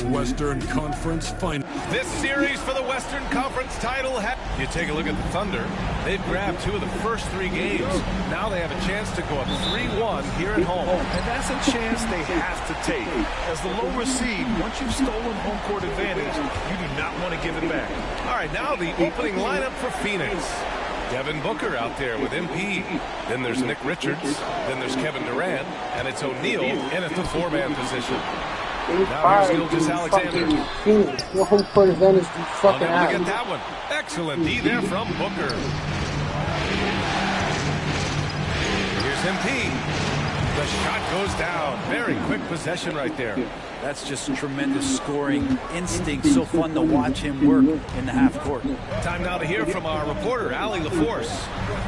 Western Conference Final. This series for the Western Conference title. You take a look at the Thunder. They've grabbed 2 of the first 3 games. Now they have a chance to go up 3-1 here at home. And that's a chance they have to take. As the lower seed, once you've stolen home court advantage, you do not want to give it back. All right, now the opening lineup for Phoenix. Devin Booker out there with MP. Then there's Nick Richards. Then there's Kevin Durant. And it's O'Neal in at the 4-man position. Now here's Gilgeous-Alexander. Your home court advantage, you fucking Unable to get that one. Excellent D there from Booker. Here's MP. The shot goes down. Very quick possession right there. That's just tremendous scoring instinct. So fun to watch him work in the half court. Time now to hear from our reporter, Allie LaForce.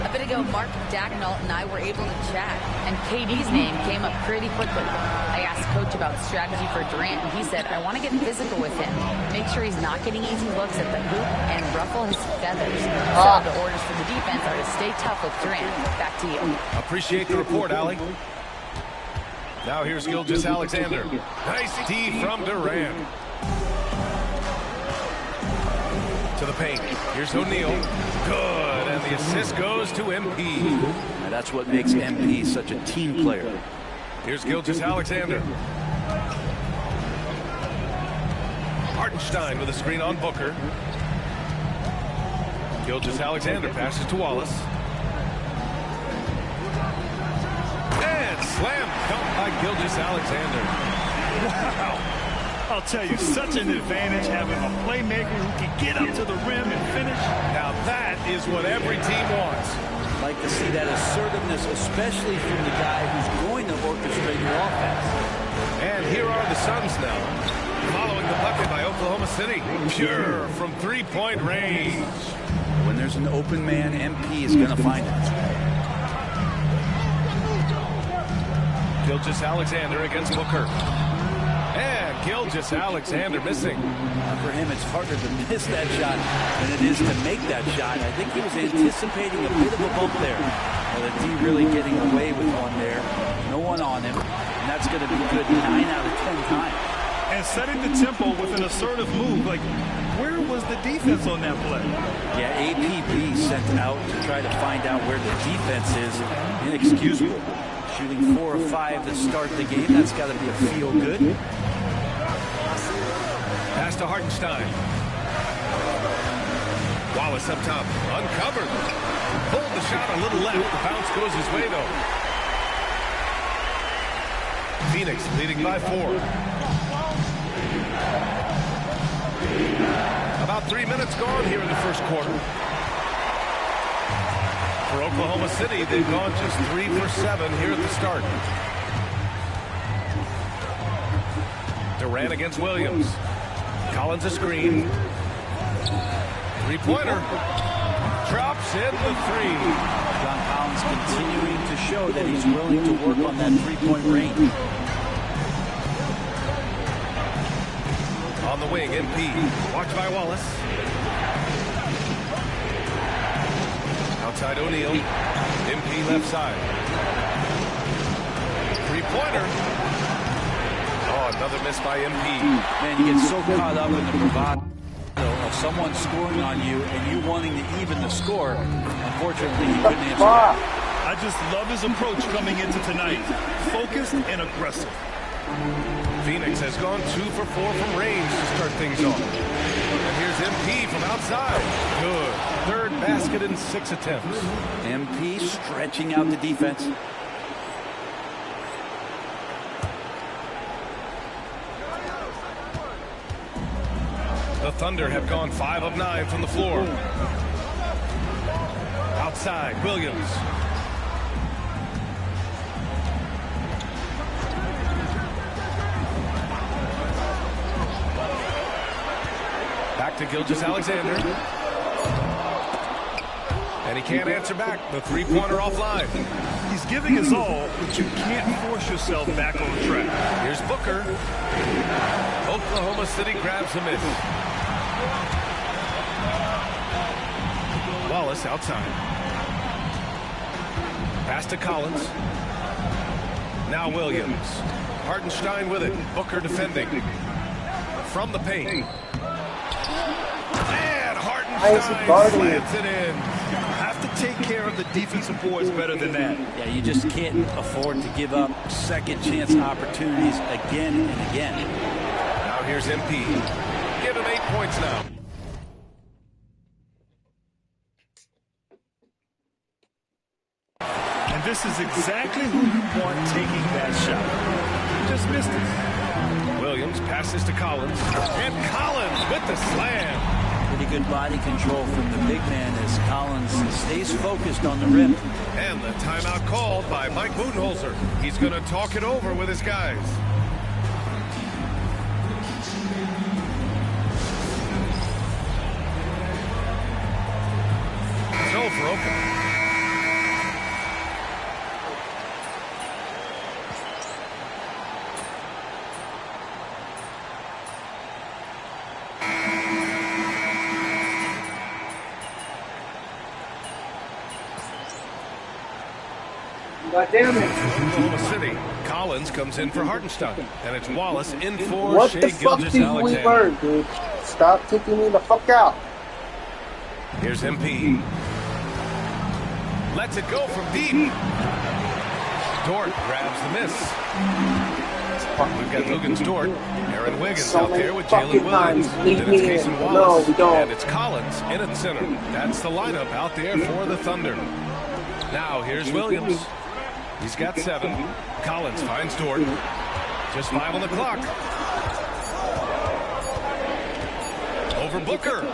A bit ago, Mark Dagnall and I were able to chat, and KD's name came up pretty quickly. I asked Coach about strategy for Durant, and he said, I want to get physical with him, make sure he's not getting easy looks at the hoop, and ruffle his feathers. So the orders for the defense are to stay tough with Durant. Back to you. Appreciate the report, Allie. Now here's Gilgeous-Alexander. Nice D from Durant. To the paint. Here's O'Neal. Good. And the assist goes to MP. Now that's what makes MP such a team player. Here's Gilgeous-Alexander. Hartenstein with a screen on Booker. Gilgeous-Alexander passes to Wallace. And slam dunk by Gilgeous-Alexander. Wow. I'll tell you, such an advantage having a playmaker who can get up to the rim and finish. Now that is what every team wants. Like to see that assertiveness, especially from the guy who's going to orchestrate your offense. And here are the Suns now, following the bucket by Oklahoma City. Pure from three-point range. When there's an open man, MP is going to find it. Gilgeous-Alexander against Booker. And Gilgeous-Alexander missing. For him, it's harder to miss that shot than it is to make that shot. I think he was anticipating a bit of a bump there. Well, the D really getting away with one there. No one on him. And that's going to be good 9 out of 10 times. And setting the tempo with an assertive move. Like, where was the defense on that play? Yeah, APB sent out to try to find out where the defense is. Inexcusable. Shooting 4 of 5 to start the game. That's got to be a feel-good. Pass to Hartenstein. Wallace up top. Uncovered. Pulled the shot a little left. The bounce goes his way, though. Phoenix leading by 4. About 3 minutes gone here in the first quarter. For Oklahoma City, they've gone just 3 for 7 here at the start. Durant against Williams. Collins a screen. Three-pointer. Drops in the 3. John Collins continuing to show that he's willing to work on that three-point range. On the wing, MP. Watched by Wallace. Outside O'Neal. MP left side. Three-pointer. Oh, another miss by MP. Man, you get so caught up in the bravado of someone scoring on you and you wanting to even the score. Unfortunately, he couldn't answer that. I just love his approach coming into tonight. Focused and aggressive. Phoenix has gone 2 for 4 from range to start things off. And here's MP from outside. Good. Third basket in 6 attempts. MP stretching out the defense. The Thunder have gone 5 of 9 from the floor. Outside, Williams. Back to Gilgeous-Alexander. And he can't answer back. The three-pointer offline. He's giving his all, but you can't force yourself back on track. Here's Booker. Oklahoma City grabs a miss. Wallace outside. Pass to Collins. Now Williams. Hartenstein with it. Booker defending. From the paint. And Hartenstein slams it in. Have to take care of the defensive boards better than that. Yeah, you just can't afford to give up second chance opportunities again and again. Now here's MP. Give him 8 points now. And this is exactly who you want taking that shot. You just missed it. Williams passes to Collins. And Collins with the slam. Pretty good body control from the big man as Collins stays focused on the rim. And the timeout called by Mike Budenholzer. He's going to talk it over with his guys. It's over open. God damn it. Oklahoma City. Collins comes in for Hartenstein. And it's Wallace in for What Shea the fuck did we Gilgeous-Alexander. learn, dude? Stop taking me the fuck out. Here's MP. Lets it go from deep. Dort grabs the miss. We've got Lugens Dort. Aaron Wiggins out there with Jalen Williams. Then it's Cason Wallace. No, we don't. And it's Collins in at center. That's the lineup out there for the Thunder. Now here's Williams. He's got 7. Collins finds Dort. Just 5 on the clock. Over Booker.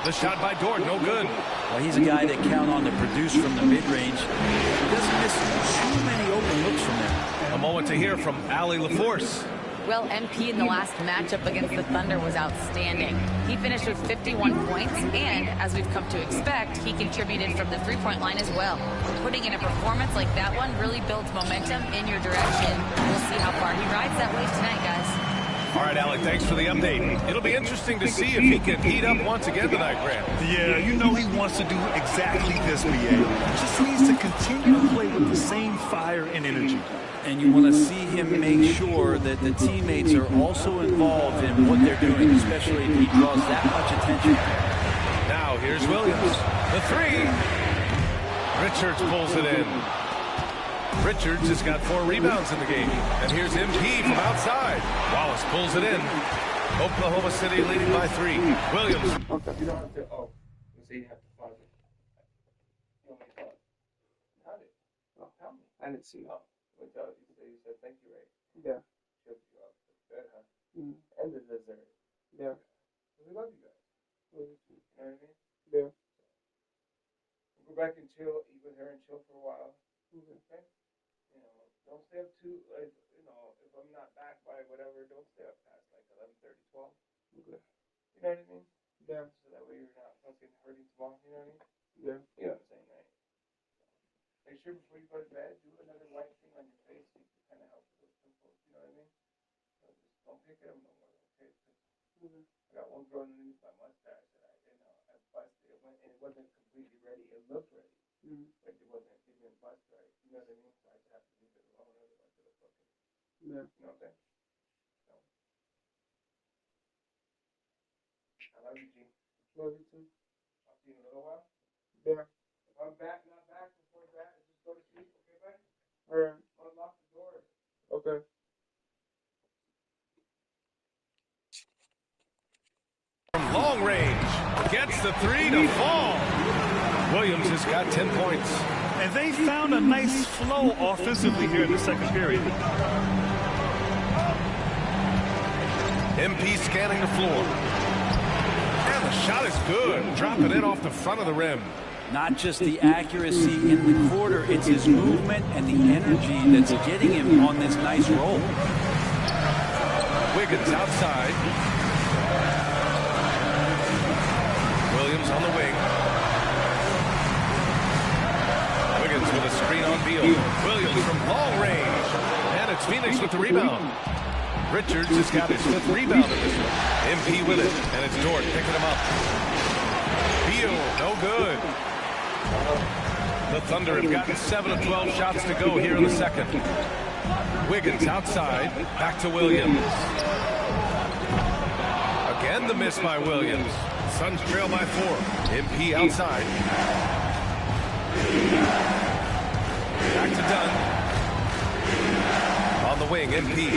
The shot by Dort, no good. Well, he's a guy that count on to produce from the mid-range. He doesn't miss too many open looks from there. A moment to hear from Allie LaForce. Well, MP in the last matchup against the Thunder was outstanding. He finished with 51 points, and as we've come to expect, he contributed from the three-point line as well. Putting in a performance like that one really builds momentum in your direction. We'll see how far he rides that wave tonight, guys. All right, Alec, thanks for the update. It'll be interesting to see if he can heat up once again tonight, Grant. Yeah, you know he wants to do exactly this, BA. Just needs to continue to play with the same fire and energy. And you want to see him make sure that the teammates are also involved in what they're doing, especially if he draws that much attention. Now here's Williams. The 3. Richards pulls it in. Richards has got 4 rebounds in the game. And here's MP from outside. Wallace pulls it in. Oklahoma City leading by 3. Williams. Okay. You don't have to, oh, so you have to find it. You want me to how did? Oh, tell me. I didn't see that. What you said thank you, Ray. Yeah. Shook you up. Good, huh? Mm. And the dessert. Yeah. We love you guys. You know what I mean? Yeah. We'll go back and chill, eat with her and chill for a while. Okay. You know, don't stay up too, like, you know, if I'm not back by whatever, don't stay up past like 11:30, 12. Okay. You know what I mean? Yeah. So that way you're not fucking hurting tomorrow, you know what I mean? Yeah. You know what I'm saying, right? Make sure before you go to bed, do another white thing on your face so you can kind of help with those pimples, you know what I mean? So just don't pick at them no more, okay? I got one growing underneath my mustache that I busted. It went, and it wasn't completely ready. It looked ready, but it didn't bust right. You know what I mean? So I just have to leave it alone, otherwise it'll fucking, Yeah. you know what I'm saying? So, I love you, G. Love you too. I'll see you in a little while. Yeah. If I'm back, not back before that, just go to sleep, okay, buddy? Alright. Unlock the doors. Okay. From long range. Gets the 3 to fall. Williams has got 10 points. And they found a nice flow offensively here in the second period. MP scanning the floor. And the shot is good. Dropping it off the front of the rim. Not just the accuracy in the quarter, it's his movement and the energy that's getting him on this nice roll. Wiggins outside. Williams on the wing. Wiggins with a screen on Beal. Williams from long range. And it's Phoenix with the rebound. Richards has got his 5th rebound of this one. MP with it. And it's Dort picking him up. Beal, no good. The Thunder have gotten 7 of 12 shots to go here in the second. Wiggins outside, back to Williams. Again the miss by Williams. Suns trail by 4. MP outside. Back to Dunn. On the wing, MP.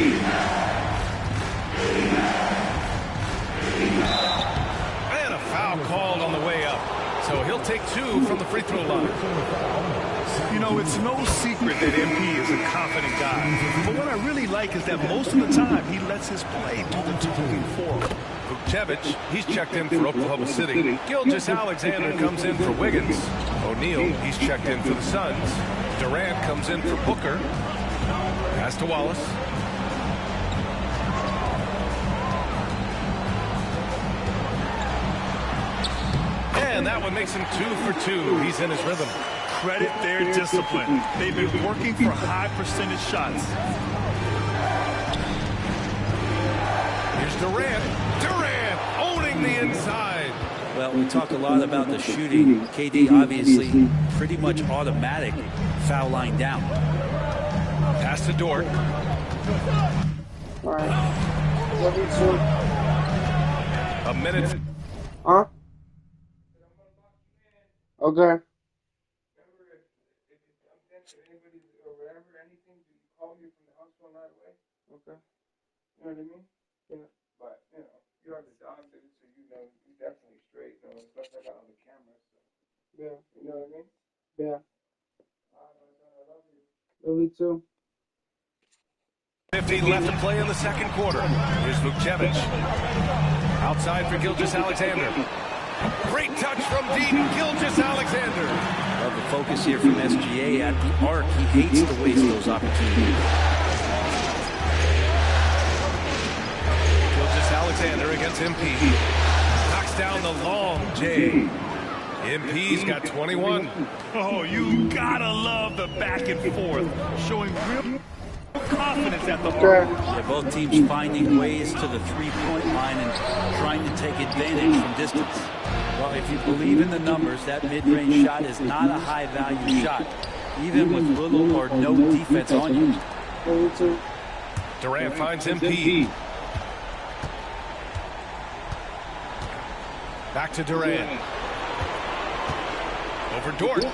And a foul called on the way up. So he'll take 2 from the free throw line. You know, it's no secret that MP is a confident guy. But what I really like is that most of the time he lets his play do the talking for him. Vukcevic, he's checked in for Oklahoma City. Gilgeous-Alexander comes in for Wiggins. O'Neal, he's checked in for the Suns. Durant comes in for Booker. Pass to Wallace. And that one makes him 2 for 2. He's in his rhythm. Credit their discipline. They've been working for high percentage shots. Here's Durant. Durant owning the inside. Well, we talk a lot about the shooting. KD obviously pretty much automatic foul line down. Pass to Dort. All right. Love you too. A minute. Huh? Okay. Okay. You know what I mean? Yeah. But, you know, you are the doctor, so you know, you definitely straight, you know, especially I got on the camera, so. Yeah. You know what I mean? Yeah. I love you. Love you too. 15 left to play in the second quarter. Here's Vukcevic. Outside for Gilgeous-Alexander. Great touch from deep, Gilgeous-Alexander. Love the focus here from SGA at the arc. He hates to waste those opportunities. Alexander against MP. Knocks down the long J. MP's got 21. Oh, you gotta love the back and forth. Showing real confidence at the arc. Yeah, both teams finding ways to the three-point line and trying to take advantage from distance. Well, if you believe in the numbers, that mid-range shot is not a high-value shot, even with little or no defense on you. Durant finds MP. Back to Durant. Over Dort.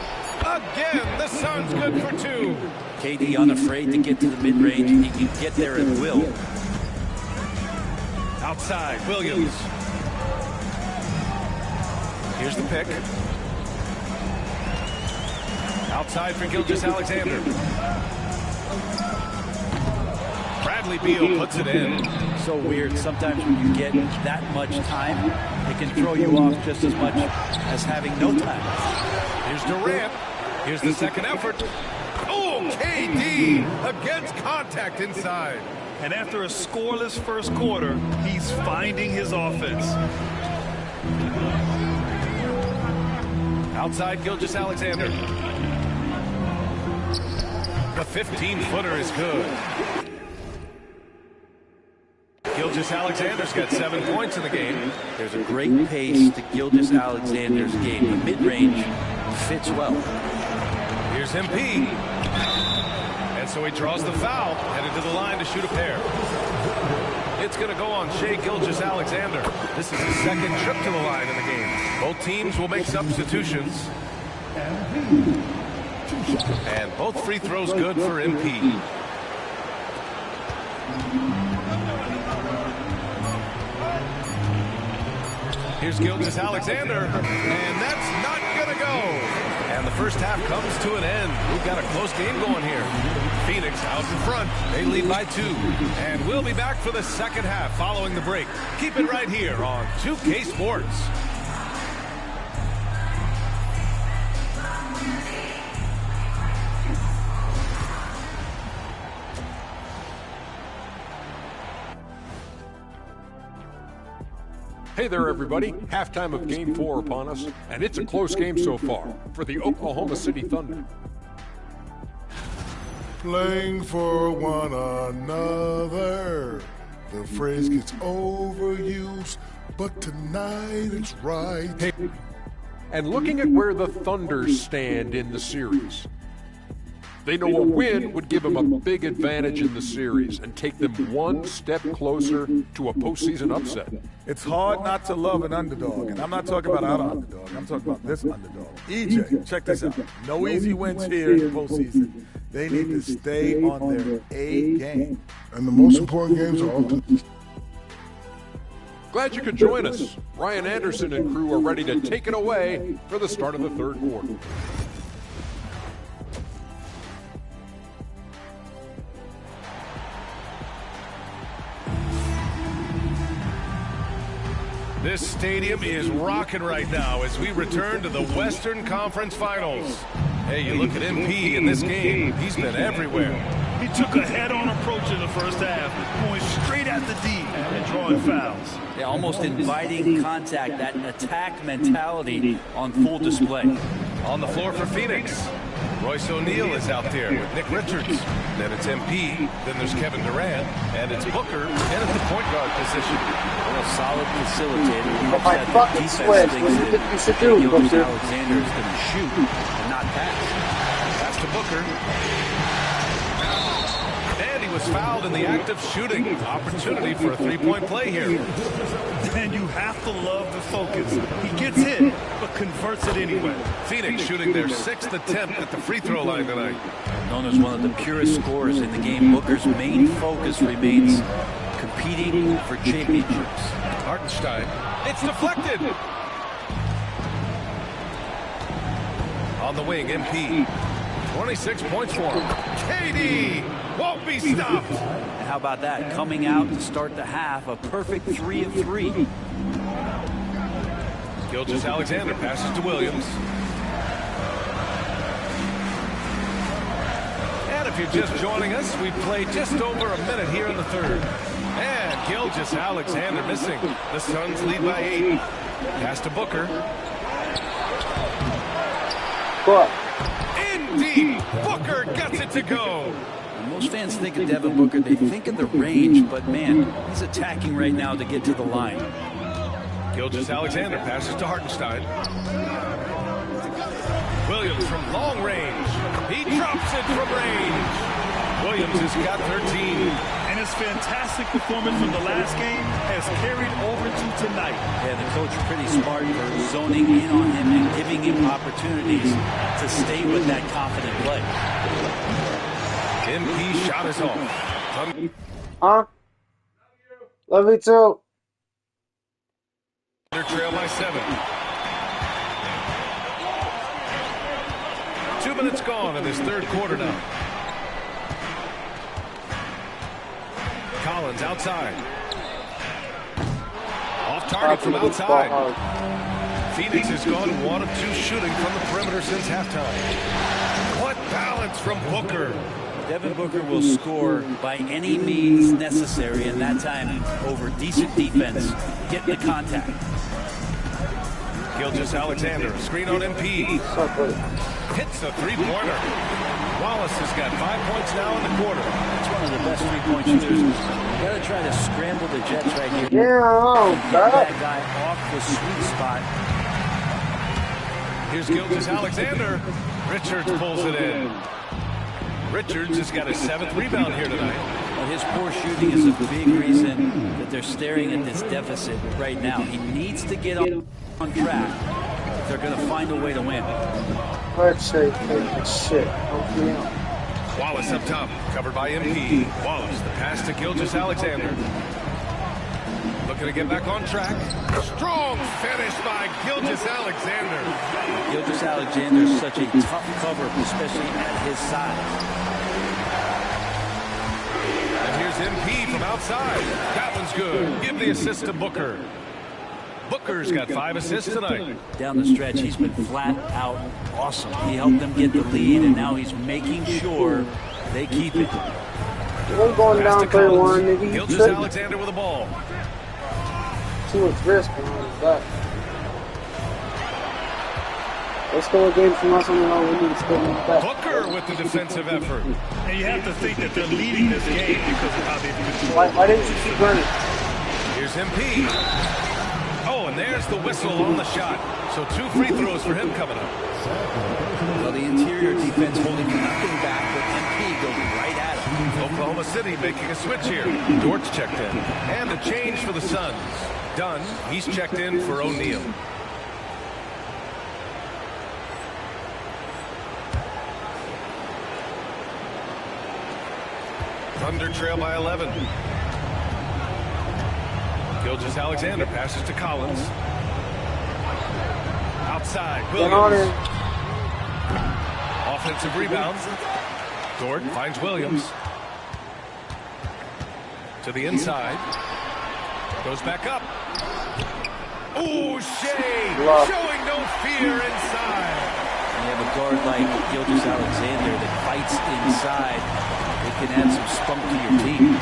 Again, the Suns good for 2. KD unafraid to get to the mid-range. He can get there at will. Outside, Williams. Here's the pick. Outside for Gilgeous-Alexander. Bradley Beal puts it in. So weird. Sometimes when you get that much time, it can throw you off just as much as having no time. Here's Durant. Here's the second effort. Oh, KD against contact inside. And after a scoreless first quarter, he's finding his offense. Outside Gilgeous-Alexander. The 15-footer is good. Gilgeous-Alexander's got 7 points in the game. There's a great pace to Gilgeous-Alexander's game. The mid-range fits well. Here's MP. And so he draws the foul, headed to the line to shoot a pair. It's going to go on Shai Gilgeous-Alexander. This is his second trip to the line in the game. Both teams will make substitutions. And both free throws good for MP. Here's Gilgeous-Alexander, and that's not going to go. And the first half comes to an end. We've got a close game going here. Phoenix out in front. They lead by 2. And we'll be back for the second half following the break. Keep it right here on 2K Sports. Hey there, everybody. Halftime of Game 4 upon us, and it's a close game so far for the Oklahoma City Thunder. Playing for one another. The phrase gets overused, but tonight it's right. Hey, and looking at where the Thunder stand in the series. They know a win would give them a big advantage in the series and take them one step closer to a postseason upset. It's hard not to love an underdog, and I'm not talking about our underdog. I'm talking about this underdog. EJ, check this out. No easy wins here in the postseason. They need to stay on their A game. And the most important games are all. Glad you could join us. Ryan Anderson and crew are ready to take it away for the start of the third quarter. This stadium is rocking right now as we return to the Western Conference Finals. Hey, you look at MP in this game, he's been everywhere. He took a head-on approach in the first half, going straight at the D and drawing fouls. Yeah, almost inviting contact, that attack mentality on full display. On the floor for Phoenix, Royce O'Neal is out there with Nick Richards. Then it's MP, then there's Kevin Durant, and it's Booker in at the point guard position. Well, a solid facilitator. He Oh my fucking sweat. What do you think you should do, Booker? Alexander is going to shoot and not pass. Pass to Booker. And he was fouled in the act of shooting. Opportunity for a three-point play here. And you have to love the focus. He gets hit, but converts it anyway. Phoenix shooting their 6th attempt at the free throw line tonight. Known as one of the purest scorers in the game, Booker's main focus remains competing for championships. Hartenstein. It's deflected. On the wing, MP. 26 points for him. KD won't be stopped. And how about that? Coming out to start the half, a perfect 3 of 3. Gilgeous-Alexander passes to Williams. And if you're just joining us, we've played just over a minute here in the third. And Gilgeous-Alexander missing. The Suns lead by 8. Pass to Booker. What? Indeed, Booker gets it to go. Most fans think of Devin Booker, they think of the range, but man, he's attacking right now to get to the line. Gilgeous-Alexander passes to Hartenstein. Williams from long range. He drops it from range. Williams has got 13. And his fantastic performance from the last game has carried over to tonight. Yeah, the coach pretty smart for zoning in on him and giving him opportunities to stay with that confident play. MP shot is off. Huh? Love you too. Trail by 7. 2 minutes gone in this third quarter now. Collins outside. Off target from outside. Phoenix has gone 1 of 2 shooting from the perimeter since halftime. What balance from Booker. Devin Booker will score by any means necessary, and that time over decent defense, getting the contact. Gilgeous-Alexander, screen on MP. Hits a three-pointer. Wallace has got 5 points now in the quarter. That's one of the best three-point shooters. You got to try to scramble the Jets right here. Yeah, get that guy off the sweet spot. Here's Gilgeous-Alexander. Richards pulls it in. Richards has got his 7th rebound here tonight. Well, his poor shooting is a big reason that they're staring at this deficit right now. He needs to get on track if they're going to find a way to win. Let's say shit. Wallace up top, covered by MP. Wallace, the pass to Gilgeous-Alexander. Looking to get back on track. Strong finish by Gilgeous-Alexander. Gilgeous-Alexander is such a tough cover, especially at his size. And here's MP from outside. That one's good. Give the assist to Booker. Booker's got 5 assists tonight. Down the stretch, he's been flat out awesome. He helped them get the lead, and now he's making sure they keep it. We're going down 3-1. Gilgeous-Alexander with the ball. Too much risk behind that. Let's go a game from us on the road. We need to still move back. Booker with the defensive effort. And you have to think that they're leading this game because of how they've controlled. Why didn't you keep running? Here's MP. Oh, and there's there's the whistle on the shot. So 2 free throws for him coming up. Well, the interior defense holding nothing back, but MP goes right at him. Oklahoma City making a switch here. Dort's checked in. And a change for the Suns. Dunn, he's checked in for O'Neal. Thunder trail by 11. Gilgeous-Alexander passes to Collins. Outside, Williams. Offensive rebound. Dort finds Williams. To the inside. Goes back up. Oh, Shea showing no fear inside. When you have a guard like Gilgeous-Alexander that fights inside, it can add some spunk to your team.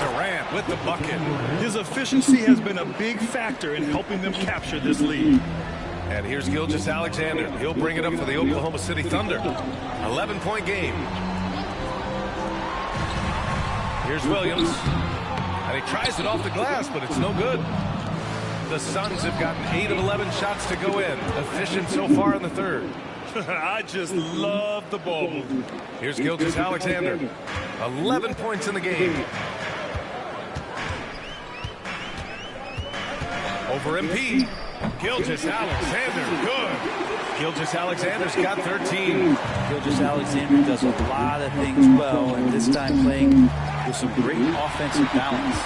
Durant with the bucket. His efficiency has been a big factor in helping them capture this lead. And here's Gilgeous-Alexander. He'll bring it up for the Oklahoma City Thunder. 11-point game. Here's Williams. And he tries it off the glass, but it's no good. The Suns have gotten 8 of 11 shots to go in. Efficient so far in the third. I just love the ball movement. Here's Gilgeous-Alexander. 11 points in the game. Over MP. Gilgeous-Alexander, good. Gilgeous-Alexander's got 13. Gilgeous-Alexander does a lot of things well, and this time playing with some great offensive balance.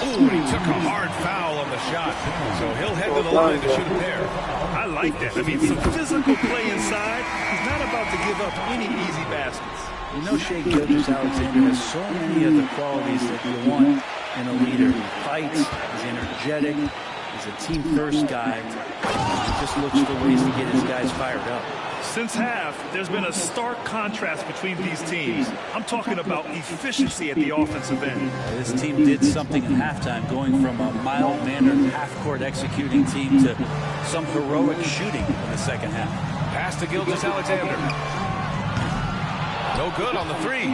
Ooh, he took a hard foul on the shot, so he'll head to the line to shoot a pair. I like that. I mean, some physical play inside. He's not about to give up any easy baskets. You know, Shea Gilgeous-Alexander has so many of the qualities that you want in a leader. He fights, he's energetic, he's a team-first guy. He just looks for ways to get his guys fired up. Since half, there's been a stark contrast between these teams. I'm talking about efficiency at the offensive end. This team did something at halftime, going from a mild-mannered half-court executing team to some heroic shooting in the second half. Pass to Gilgeous-Alexander. No good on the three.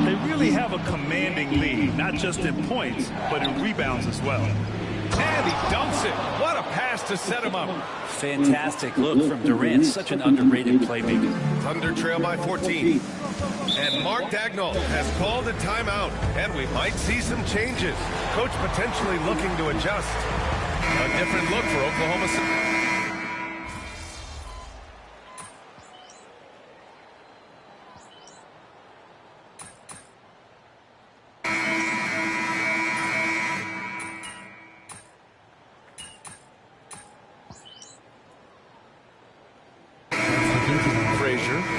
They really have a commanding lead, not just in points, but in rebounds as well. And he dunks it. What a pass to set him up. Fantastic look from Durant. Such an underrated playmaker. Thunder trail by 14. And Mark Dagnall has called a timeout. And we might see some changes. Coach potentially looking to adjust. A different look for Oklahoma City.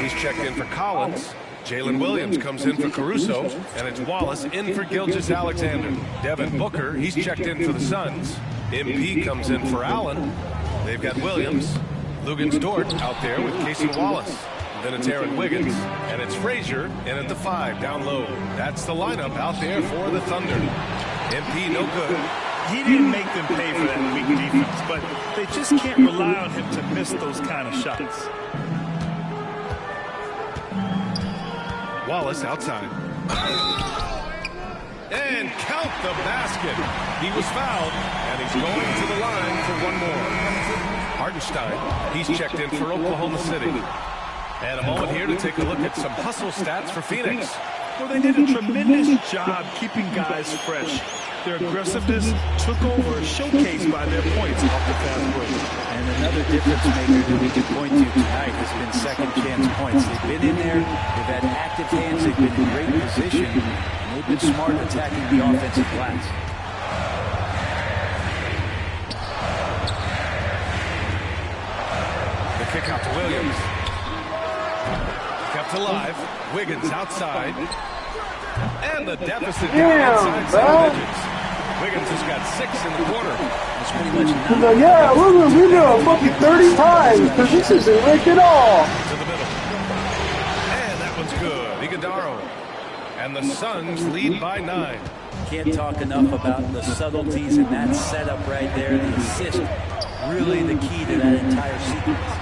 He's checked in for Collins. Jalen Williams comes in for Caruso, and it's Wallace in for Gilgeous-Alexander. Devin Booker, he's checked in for the Suns. MP comes in for Allen. They've got Williams. Lugens Dort out there with Casey Wallace. Then it's Aaron Wiggins, and it's Frazier in at the 5 down low. That's the lineup out there for the Thunder. MP no good. He didn't make them pay for that weak defense, but they just can't rely on him to miss those kind of shots. Wallace outside. And count the basket. He was fouled, and he's going to the line for one more. Hartenstein, he's checked in for Oklahoma City. And a moment here to take a look at some hustle stats for Phoenix. Well, they did a tremendous job keeping guys fresh. Their aggressiveness took over, showcased by their points off the fast break. And another difference maker that we can point to tonight has been second chance points. They've been in there, they've had active hands, they've been in great position, and they've been smart attacking the offensive glass. The kick out to Williams. Kept alive. Wiggins outside. And the deficit down inside single digits. Wiggins has got 6 in the quarter. That's pretty much like, yeah, we're doing fucking 30 times because this isn't rigged at all. To the middle. And that one's good. Iguodaro. And the Suns lead by 9. Can't talk enough about the subtleties in that setup right there. The assist, really the key to that entire sequence.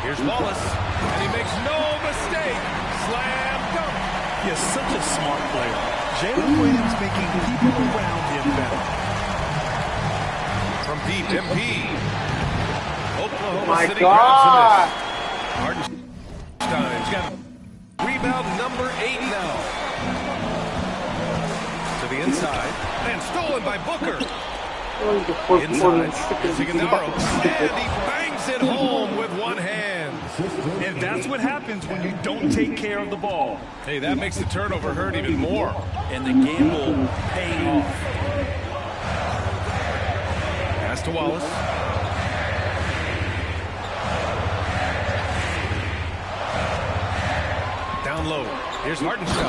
Here's Wallace, and he makes no mistake. Slam dunk. He is such a smart player. Jalen Williams making people around him better. From deep, MP. Oklahoma My City God. grabs the miss. Hartenstein's got rebound number 8 now. To the inside. And stolen by Booker. Inside. Zigandaro. And he bangs it home with one hand. And that's what happens when you don't take care of the ball. Hey, that makes the turnover hurt even more. And the gamble paying off. Pass to Wallace. Down low. Here's Hartenstein.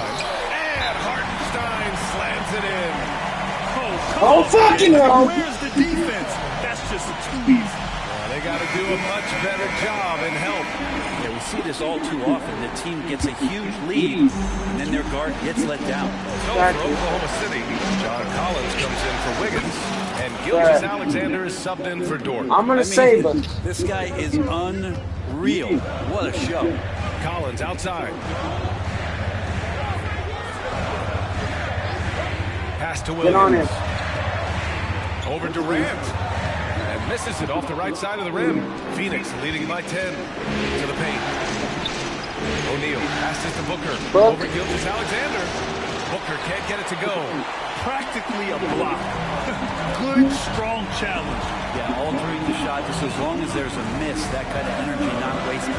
And Hartenstein slams it in. Oh, fucking hell. Where's the defense? That's just too easy. They got to do a much better job and help. Yeah, we see this all too often. The team gets a huge lead, and then their guard gets let down. So for Oklahoma City, John Collins comes in for Wiggins, and Gilgeous Alexander is subbed in for Dort. I'm going to save him. This guy is unreal. What a show. Collins outside. Pass to Williams. Get on it. Over Durant. And misses it off the right side of the rim. Phoenix leading by 10 to the paint. O'Neal passes to Booker. Over Gilgeous Alexander. Booker can't get it to go. Practically a block. Good, strong challenge. Yeah, altering the shot just as long as there's a miss. That kind of energy not wasted.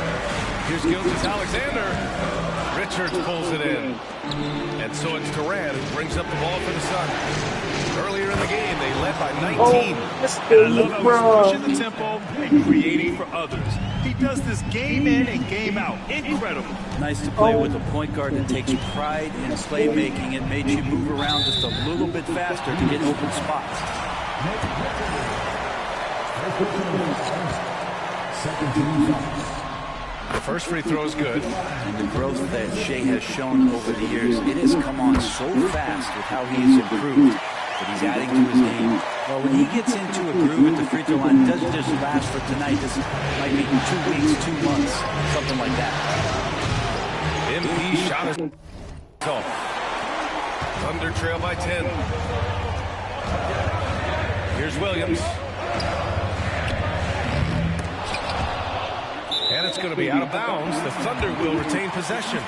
Here's Gilgeous Alexander. Richards pulls it in. And so it's Durant who brings up the ball for the Suns. Earlier in the game, they led by 19. I love how he's pushing the tempo and creating for others. He does this game in and game out. Incredible. Nice to play with a point guard that takes pride in playmaking. It made you move around just a little bit faster to get open spots. The first free throw is good. And the growth that Shea has shown over the years, it has come on so fast with how he's improved. That he's adding to his game. Well, when he gets into a groove at the free throw line, it doesn't just last for tonight. This might be 2 weeks, 2 months, something like that. MP shot is off. Thunder trail by 10. Here's Williams. And it's going to be out of bounds. The Thunder will retain possession.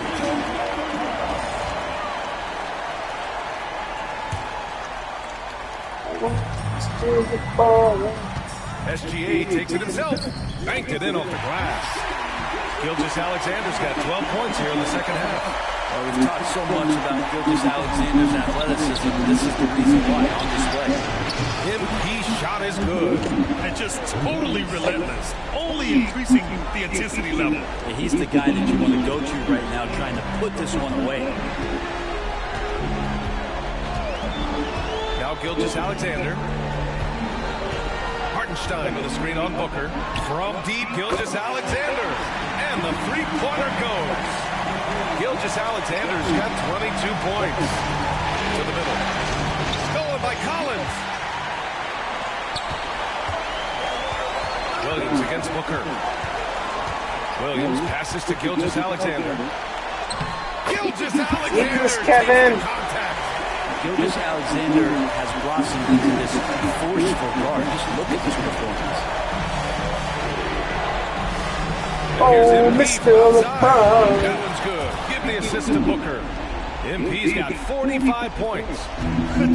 SGA takes it himself. Banked it in off the glass. Gilgeous Alexander's got 12 points here in the second half. Well, we've talked so much about Gilgeous Alexander's athleticism. This is the reason why on display. MP shot is good. And just totally relentless. Only increasing the intensity level. Yeah, he's the guy that you want to go to right now trying to put this one away. Now Gilgeous Alexander. Hartenstein with a screen on Booker. From deep, Gilgeous Alexander. And the three-pointer goes. Gilgeous Alexander's got 22 points. To the middle. Stolen by Collins. Williams against Booker. Williams passes to Gilgeous Alexander. Gilgeous Alexander Kevin. Contact. Gilgeous Alexander has blossomed into this forceful guard. Just look at this performance. Oh, Mr. LeBron. That one's good. Give the assist to Booker. MP's got 45 points.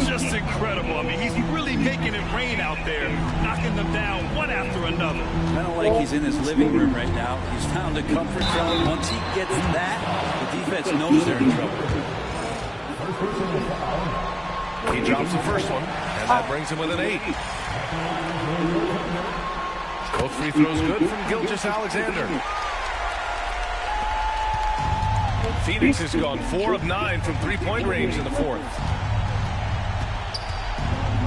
Just incredible. I mean, he's really making it rain out there, knocking them down one after another. Kind of like he's in his living room right now. He's found a comfort zone. Once he gets that, the defense knows they're in trouble. He drops the first one, and that brings him with an 8. Both free throws good from Gilgeous Alexander. Phoenix has gone 4 of 9 from three-point range in the fourth.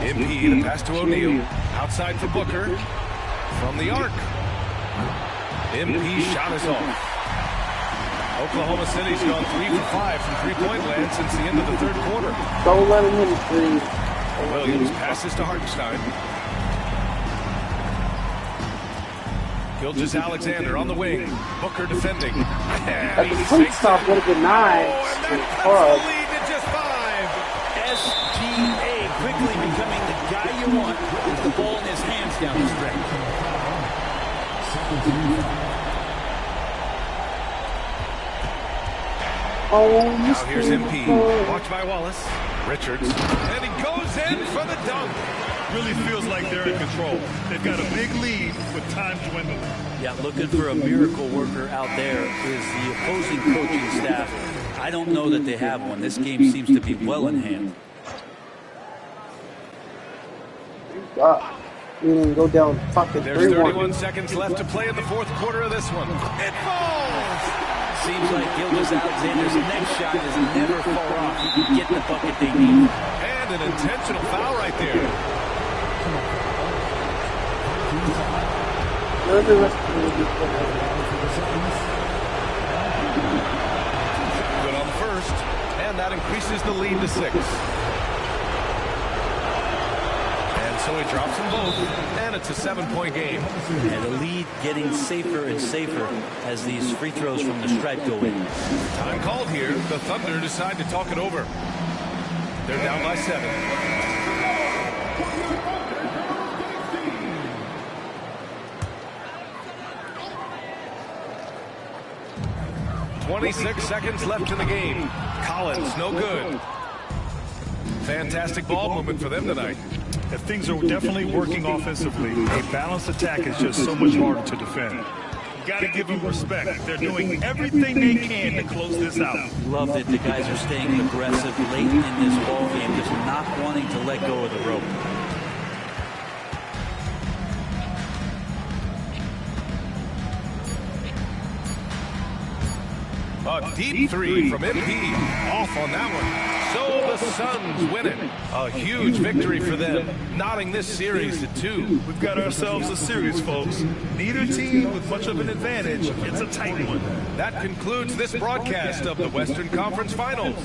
MP to pass to O'Neal. Outside for Booker. From the arc. MP shot is off. Oklahoma City's gone 3 for 5 from three-point land since the end of the third quarter. Don't let him in, please. Williams passes to Hartenstein. Gilgeous Alexander on the wing. Booker defending. At the front stop would have been nice. the lead to just 5. SGA quickly becoming the guy you want with the ball in his hands down the stretch. Now here's MP. Watched by Wallace. Richards. And he goes in for the dunk. Really feels like they're in control. They've got a big lead with time dwindling. Yeah, looking for a miracle worker out there is the opposing coaching staff. I don't know that they have one. This game seems to be well in hand. Go down fucking 3-1. There's 31 seconds left to play in the fourth quarter of this one. It falls! Seems like Gilgeous-Alexander's next shot is never far off. He can get the bucket they need. And an intentional foul right there. Good on the first, and that increases the lead to 6. And so he drops them both, and it's a 7-point game. And the lead getting safer and safer as these free throws from the stripe go in. Time called here. The Thunder decide to talk it over. They're down by 7. 26 seconds left in the game. Collins, no good. Fantastic ball movement for them tonight. And things are definitely working offensively. A balanced attack is just so much harder to defend. You got to give them respect. They're doing everything they can to close this out. Love that the guys are staying aggressive late in this ball game, just not wanting to let go of the rope. A deep three from MP. Off on that one. So the Suns win it. A huge victory for them, knotting this series to 2. We've got ourselves a series, folks. Neither team with much of an advantage. It's a tight one. That concludes this broadcast of the Western Conference Finals.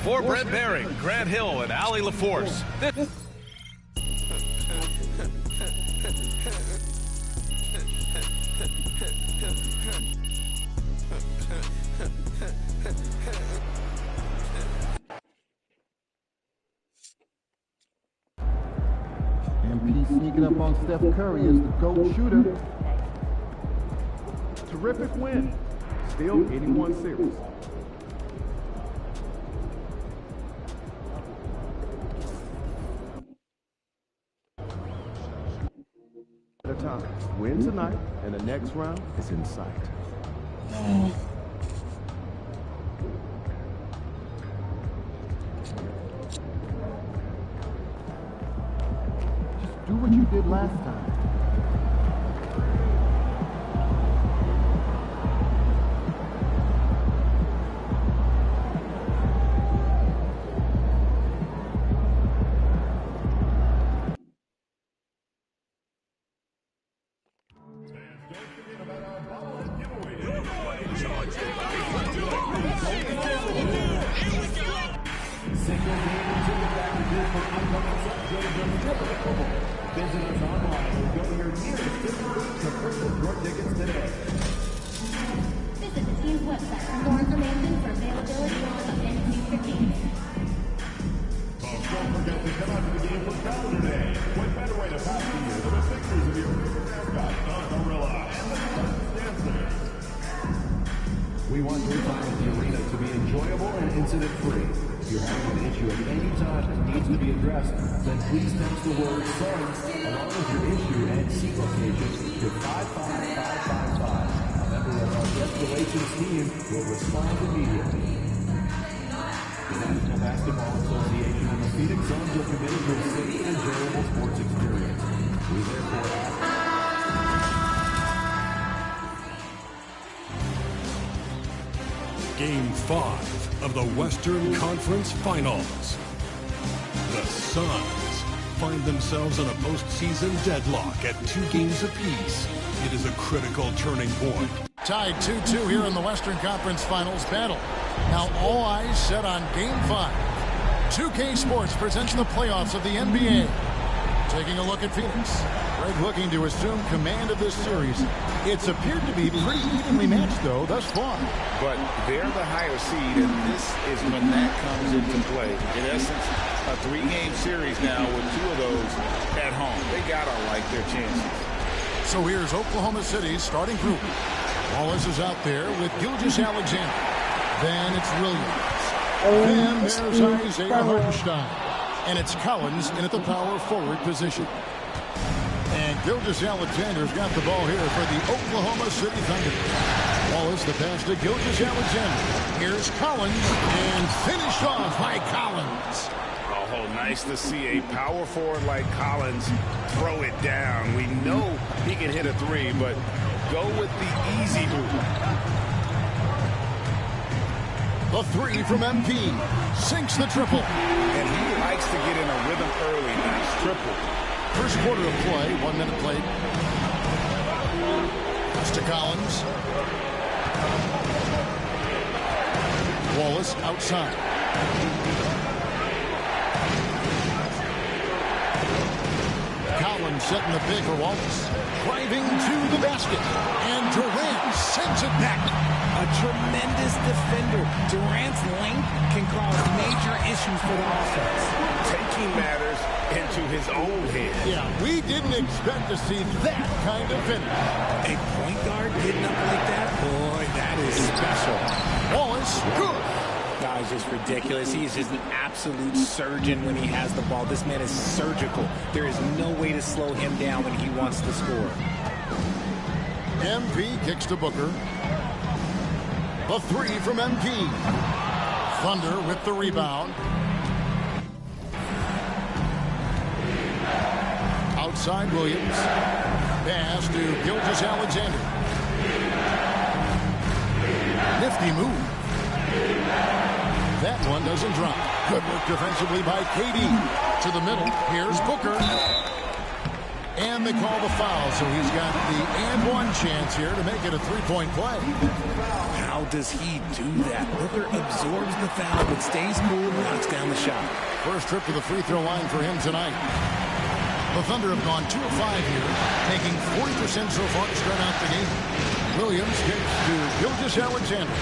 For Brent Barry, Grant Hill, and Allie LaForce. MP sneaking up on Steph Curry as the GOAT shooter. Terrific win. Still 81 series. At a time. Win tonight, and the next round is in sight. Do what you did last time. Visitors online will go to your nearest distributor to purchase your tickets today. Visit the team's website for more information for availability on the venues for games. Folks, don't forget to come out to the game for Saturday. What better way to pass the year than the pictures of your favorite mascot, Don Gorilla, and the dancers. We want your time at the arena to be enjoyable and incident-free. If you're having an issue at any time that needs to be addressed, then please text the word SUNS along with your issue and seat location to 55555. A member of our guest relations team will respond immediately. The National Basketball Association and the Phoenix Suns are committed to a safe and enjoyable sports experience. We therefore ask... Game 5 of the Western Conference Finals. The Suns find themselves in a postseason deadlock at 2 games apiece. It is a critical turning point. Tied 2-2 here in the Western Conference Finals battle. Now all eyes set on Game 5. 2K Sports presents the playoffs of the NBA. Taking a look at Phoenix. Greg looking to assume command of this series. It's appeared to be pretty evenly matched, though, thus far. But they're the higher seed, and this is when that comes into play. In essence, a 3-game series now with 2 of those at home. They got to like their chances. So here's Oklahoma City's starting group. Wallace is out there with Gilgeous-Alexander. Then it's Williams. Then there's Isaiah Hartenstein. And it's Collins in at the power forward position. And Gilgeous-Alexander's got the ball here for the Oklahoma City Thunder. Wallace the pass to Gilgeous-Alexander. Here's Collins, and finished off by Collins. Oh, nice to see a power forward like Collins throw it down. We know he can hit a 3, but go with the easy route. The 3 from MP. Sinks the triple. And he likes to get in a rhythm early. Nice triple. First quarter of play, 1 minute played. Pass to Collins. Wallace outside. Collins setting the pick for Wallace. Driving to the basket. And Durant sends it back. A tremendous defender. Durant's length can cause major issues for the offense. Taking matters into his own hands. Yeah, we didn't expect to see that kind of finish. A point guard getting up like that, boy, that is special. Wallace, good. Guy's just ridiculous. He is just an absolute surgeon when he has the ball. This man is surgical. There is no way to slow him down when he wants to score. MP kicks to Booker. The 3 from MP. Thunder with the rebound. Outside Williams. Pass to Gilgeous-Alexander. Nifty move. That one doesn't drop. Good work defensively by KD. To the middle. Here's Booker. And they call the foul, so he's got the and 1 chance here to make it a 3-point play. How does he do that? Booker absorbs the foul, but stays cool and knocks down the shot. First trip to the free throw line for him tonight. The Thunder have gone 2 of 5 here, taking 40% so far to start out the game. Williams kicks to Gilgeous-Alexander.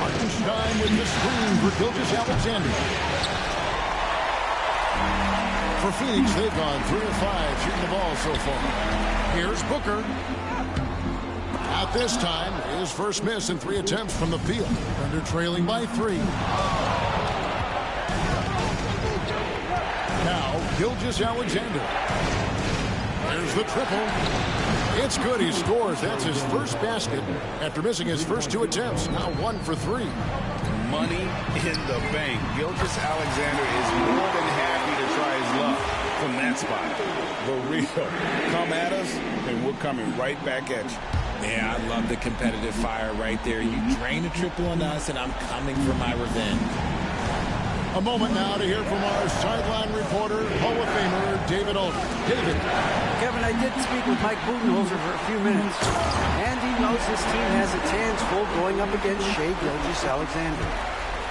Hartenstein with the screen for Gilgeous-Alexander. For Phoenix, they've gone 3 of 5 shooting the ball so far. Here's Booker. At this time, his first miss in 3 attempts from the field. Thunder trailing by 3. Now, Gilgeous-Alexander. There's the triple. It's good. He scores. That's his first basket after missing his first 2 attempts. Now 1 for 3. Money in the bank. Gilgeous-Alexander is more than happy to try his luck from that spot. The real. Come at us, and we're coming right back at you. Yeah, I love the competitive fire right there. You drain a triple on us, and I'm coming for my revenge. A moment now to hear from our sideline reporter, Hall of Famer David Aldridge. David. Kevin, I did speak with Mike Budenholzer for a few minutes, and he knows his team has its hands full going up against Shai Gilgeous-Alexander.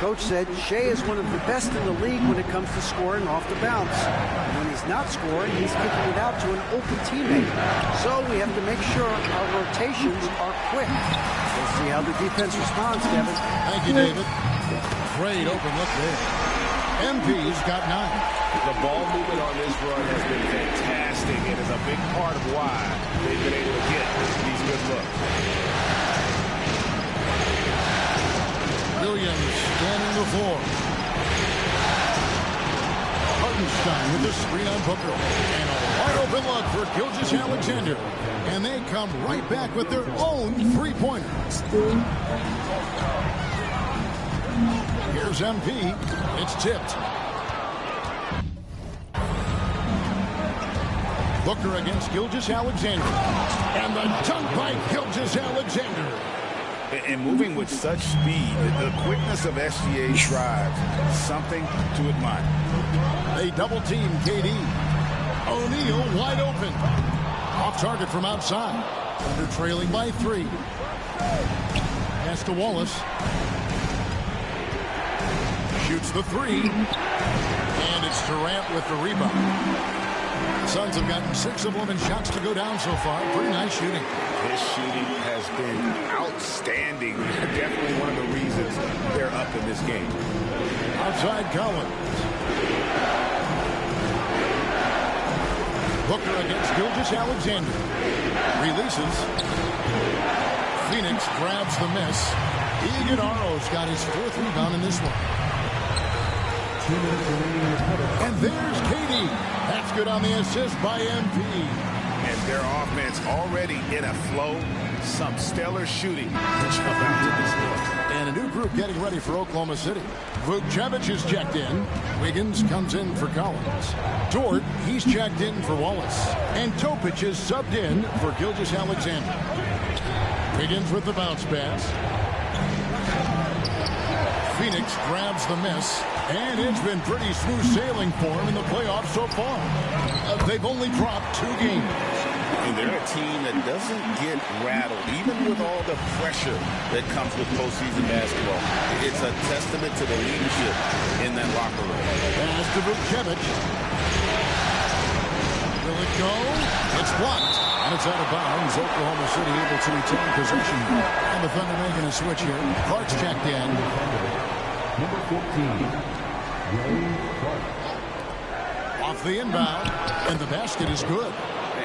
Coach said Shai is one of the best in the league when it comes to scoring off the bounce. And when he's not scoring, he's kicking it out to an open teammate. So we have to make sure our rotations are quick. We'll see how the defense responds, Kevin. Thank you, David. Great open look there. MP's got 9. The ball movement on this run has been fantastic. It is a big part of why they've been able to get these good looks. Williams scanning the floor. Hartenstein with the screen on Booker. And a wide open look for Gilgeous-Alexander. And they come right back with their own 3-pointer. Here's MP. It's tipped. Booker against Gilgeous-Alexander. And the dunk by Gilgeous-Alexander. And moving with such speed, the quickness of SGA's drive, something to admire. They double team KD. O'Neal wide open. Off target from outside. Thunder trailing by 3. Pass to Wallace. Shoots the 3. And it's Durant with the rebound. The Suns have gotten 6 of 11 shots to go down so far. Pretty nice shooting. His shooting has been outstanding. Definitely one of the reasons they're up in this game. Outside Collins. Booker against Gilgeous-Alexander. Releases. Phoenix grabs the miss. Iguodala's got his 4th rebound in this one. 2 minutes remaining in the quarter. And there's Katie. That's good on the assist by MP. And their offense already in a flow. Some stellar shooting to jump out to this look. And a new group getting ready for Oklahoma City. Vukcevic is checked in. Wiggins comes in for Collins. Dort, he's checked in for Wallace. And Topic is subbed in for Gilgeous-Alexander. Wiggins with the bounce pass. Phoenix grabs the miss. And it's been pretty smooth sailing for him in the playoffs so far. They've only dropped 2 games. And they're a team that doesn't get rattled, even with all the pressure that comes with postseason basketball. It's a testament to the leadership in that locker room. Pass to Vukcevic. Will it go? It's blocked. And it's out of bounds. Oklahoma City able to retain possession. And the Thunder making a switch here. Clark's checked in. Number 14, Ray Clark. Off the inbound. And the basket is good.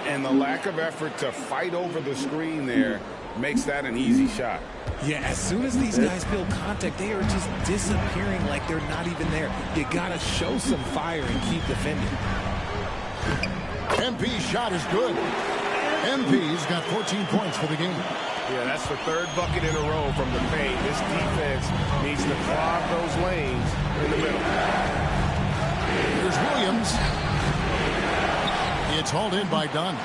And the lack of effort to fight over the screen there makes that an easy shot. Yeah, as soon as these guys feel contact, they are just disappearing like they're not even there. You got to show some fire and keep defending. MP's shot is good. MP's got 14 points for the game. Yeah, that's the 3rd bucket in a row from the paint. This defense needs to clog those lanes in the middle. Here's Williams. It's hauled in by Dunn.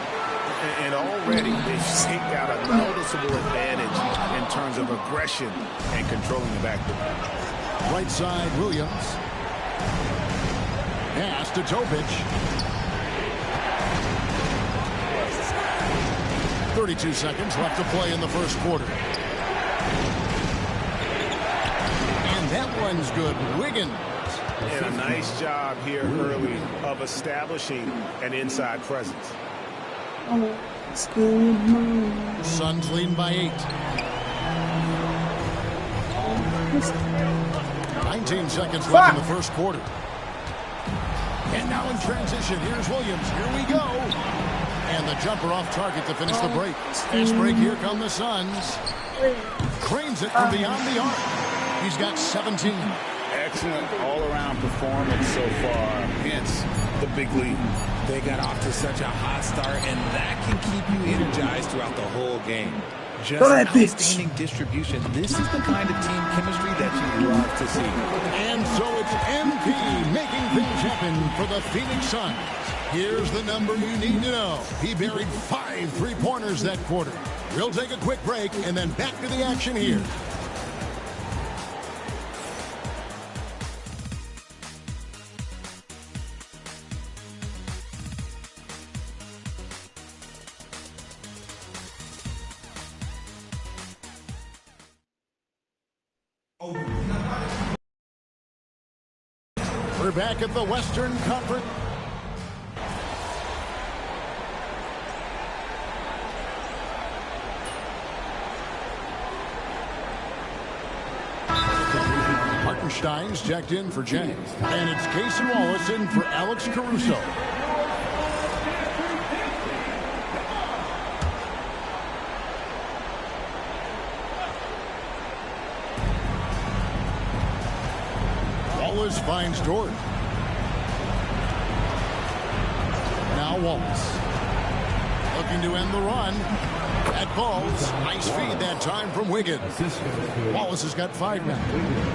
And already they've got a noticeable advantage in terms of aggression and controlling the backcourt. Right side, Williams. Pass to Topic. 32 seconds left to play in the first quarter. And that one's good. Wiggins. And a nice job here early of establishing an inside presence. Suns leading by 8. 19 seconds left in the first quarter. And now in transition, here's Williams. Here we go. And the jumper off target to finish the break. Fast break, here come the Suns. Cranes it from beyond the arc. He's got 17. Excellent all-around performance so far, hence the big lead. They got off to such a hot start, and that can keep you energized throughout the whole game. Just outstanding distribution. This is the kind of team chemistry that you love to see. And so it's MP making things happen for the Phoenix Suns. Here's the number you need to know. He buried 5 3-pointers that quarter. We'll take a quick break and then back to the action here. We're back at the Western Conference. Hartenstein's checked in for James. And it's Casey Wallace in for Alex Caruso. Wallace finds Dort. Now Wallace. Looking to end the run. That ball's nice feed that time from Wiggins. Wallace has got 5 now.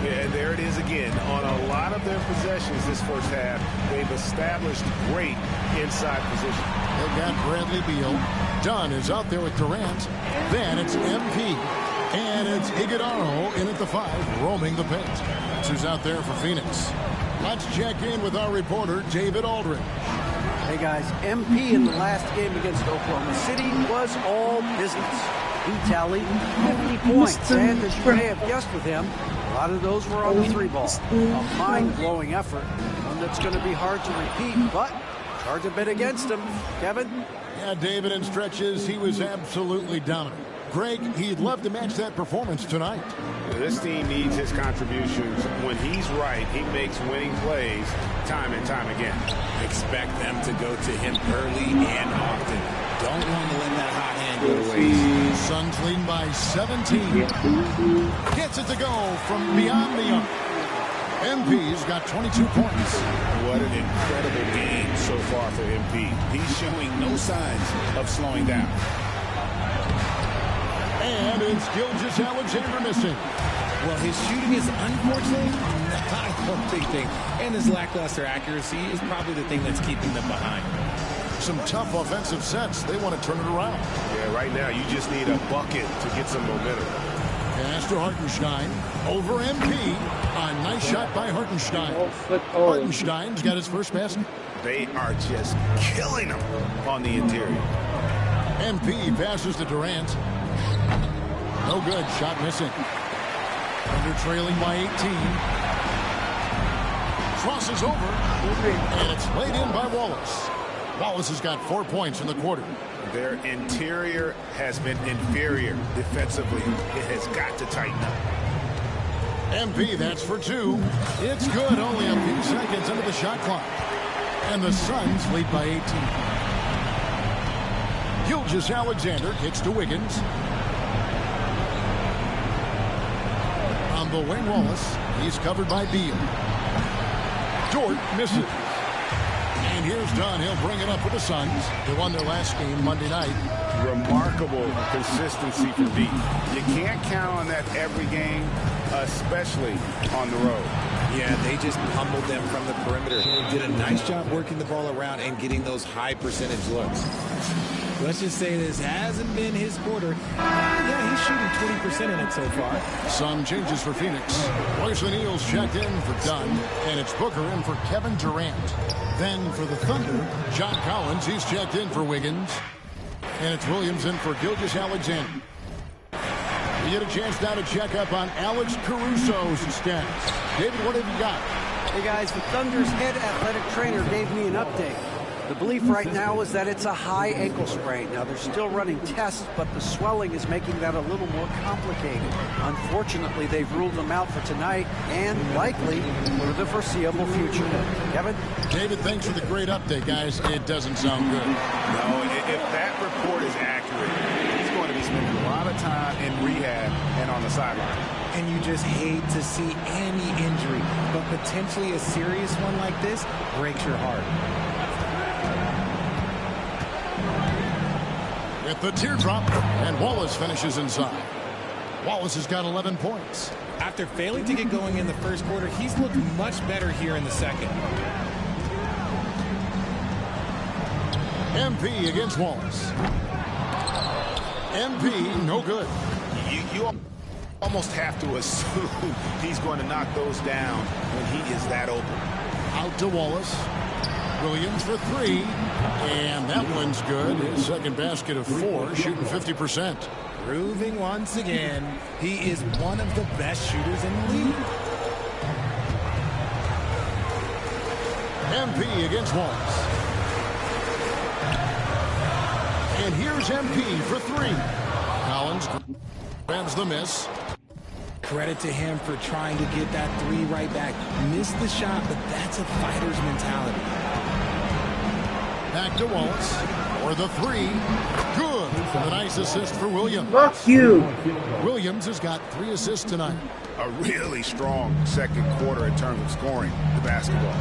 Yeah, there it is again. On a lot of their possessions this first half, they've established great inside position. They've got Bradley Beal. Dunn is out there with Durant. Then it's MP. And it's Iguodala in at the 5, roaming the paint. That's who's out there for Phoenix. Let's check in with our reporter, David Aldridge. Hey guys, MP in the last game against Oklahoma City was all business. He tallied 50 points, and as you may have guessed with him, a lot of those were on the 3-ball. A mind-blowing effort. One that's going to be hard to repeat, but cards a bit against him. Kevin? Yeah, David, in stretches, he was absolutely dominant. Greg, he'd love to match that performance tonight. This team needs his contributions. When he's right, he makes winning plays time and time again. Expect them to go to him early and often. Don't want to let that hot hand go to waste. Suns leading by 17. Gets it to go from beyond the arc. MP's got 22 points. What an incredible game so far for MP. He's showing no signs of slowing down. And it's Gilgeous-Alexander missing. Well, his shooting is unfortunately not a big thing. And his lackluster accuracy is probably the thing that's keeping them behind. Some tough offensive sets. They want to turn it around. Yeah, right now you just need a bucket to get some momentum. Pass to Hartenstein. Over MP. A nice shot by Hartenstein. Hartenstein's got his first basket. They are just killing him on the interior. MP passes to Durant. No good. Shot missing. Thunder trailing by 18. Crosses over. And it's laid in by Wallace. Wallace has got 4 points in the quarter. Their interior has been inferior defensively. It has got to tighten up. MP, that's for 2. It's good. Only a few seconds into the shot clock. And the Suns lead by 18. Gilgeous-Alexander kicks to Wiggins. On the wing, Wallace. He's covered by Beal. Dort misses. And here's Dunn. He'll bring it up for the Suns. They won their last game Monday night. Remarkable consistency for D. You can't count on that every game, especially on the road. Yeah, they just pummeled them from the perimeter. Did a nice job working the ball around and getting those high percentage looks. Let's just say this hasn't been his quarter. Yeah, he's shooting 20% in it so far. Some changes for Phoenix. Royce O'Neal's checked in for Dunn, and it's Booker in for Kevin Durant. Then for the Thunder, John Collins, he's checked in for Wiggins. And it's Williams in for Gilgeous-Alexander. We get a chance now to check up on Alex Caruso's stats. David, what have you got? Hey guys, the Thunder's head athletic trainer gave me an update. The belief right now is that it's a high ankle sprain. Now, they're still running tests, but the swelling is making that a little more complicated. Unfortunately, they've ruled him out for tonight and likely for the foreseeable future. Kevin? David, thanks for the great update, guys. It doesn't sound good. No, if that report is accurate, he's going to be spending a lot of time in rehab and on the sideline. And you just hate to see any injury, but potentially a serious one like this breaks your heart. With the teardrop, and Wallace finishes inside. Wallace has got 11 points. After failing to get going in the first quarter, he's looked much better here in the second. MP against Wallace. MP, no good. You almost have to assume he's going to knock those down when he is that open. Out to Wallace. Williams for 3. And that one's good. His second basket of 4, shooting 50%. Proving once again, he is one of the best shooters in the league. MP against Wallace. And here's MP for 3. Collins grabs the miss. Credit to him for trying to get that 3 right back. Missed the shot, but that's a fighter's mentality. Back to Wallace for the 3. Good. A nice assist for Williams. Fuck you. Williams has got 3 assists tonight. A really strong second quarter in terms of scoring the basketball.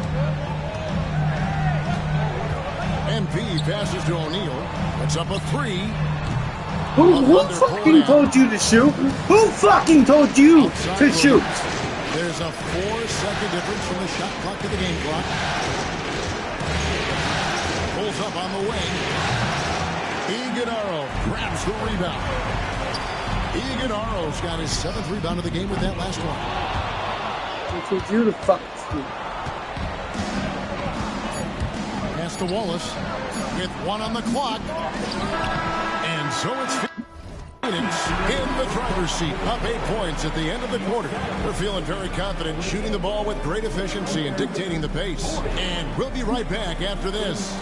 MP passes to O'Neal. It's up a 3. Who fucking told you to shoot? Who fucking told you to shoot? There's a 4-second difference from the shot clock to the game clock. Pulls up on the wing. Iguodaro grabs the rebound. Iguodaro's got his 7th rebound of the game with that last one. I told you to fuck shoot. Pass to Wallace with 1 on the clock. And so it's Phoenix in the driver's seat, up 8 points at the end of the quarter. They're feeling very confident, shooting the ball with great efficiency and dictating the pace. And we'll be right back after this.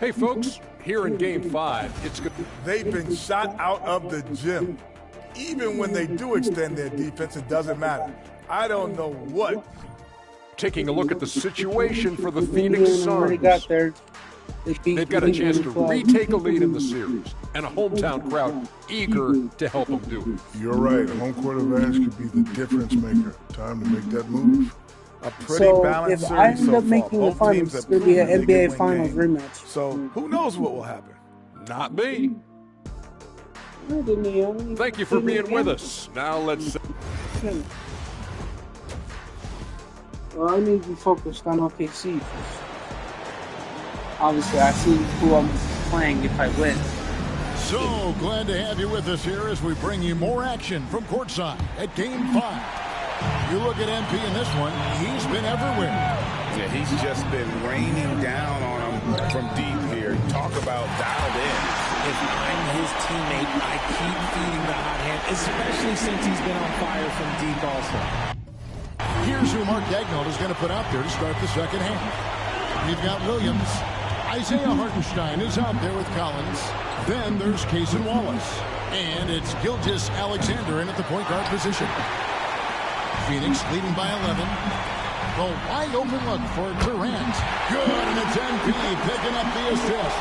Hey, folks, here in Game 5, it's good. They've been shot out of the gym. Even when they do extend their defense, it doesn't matter. I don't know what. Taking a look at the situation for the Phoenix Suns. Already got there. They've got a chance to retake a lead in the series, and a hometown crowd eager to help them do it. You're right. Home court advantage could be the difference maker. Time to make that move. A pretty balanced if I series end so up far. making the Both finals, teams it's have going to be an proven they NBA can Finals win rematch. So who knows what will happen? Not me. Thank you for being with us. Now let's... Well, I need to be focused on OKC. Obviously, I see who I'm playing if I win. So glad to have you with us here as we bring you more action from courtside at Game 5. You look at MP in this one, he's been everywhere. Yeah, he's just been raining down on him from deep here. Talk about dialed in. If I'm his teammate, I keep feeding the hot hand, especially since he's been on fire from deep also. Here's who Mark Daigneault is going to put out there to start the second half. You've got Williams. Isaiah Hartenstein is out there with Collins. Then there's Cason Wallace. And it's Gilgeous Alexander in at the point guard position. Phoenix leading by 11. The wide open look for Durant. Good, and it's MP picking up the assist.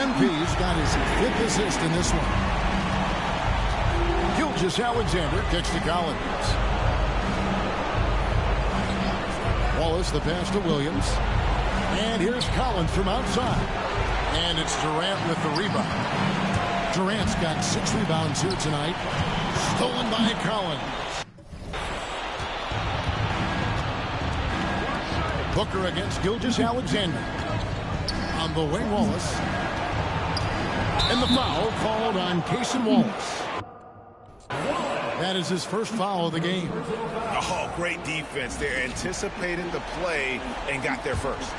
MP's got his 5th assist in this one. Gilgeous Alexander kicks to Collins. Wallace the pass to Williams. And here's Collins from outside. And it's Durant with the rebound. Durant's got 6 rebounds here tonight. Stolen by Collins. Booker against Gilgeous Alexander. On the wing, Wallace. And the foul called on Cason Wallace. That is his first foul of the game. Oh, great defense. They anticipated the play and got there first.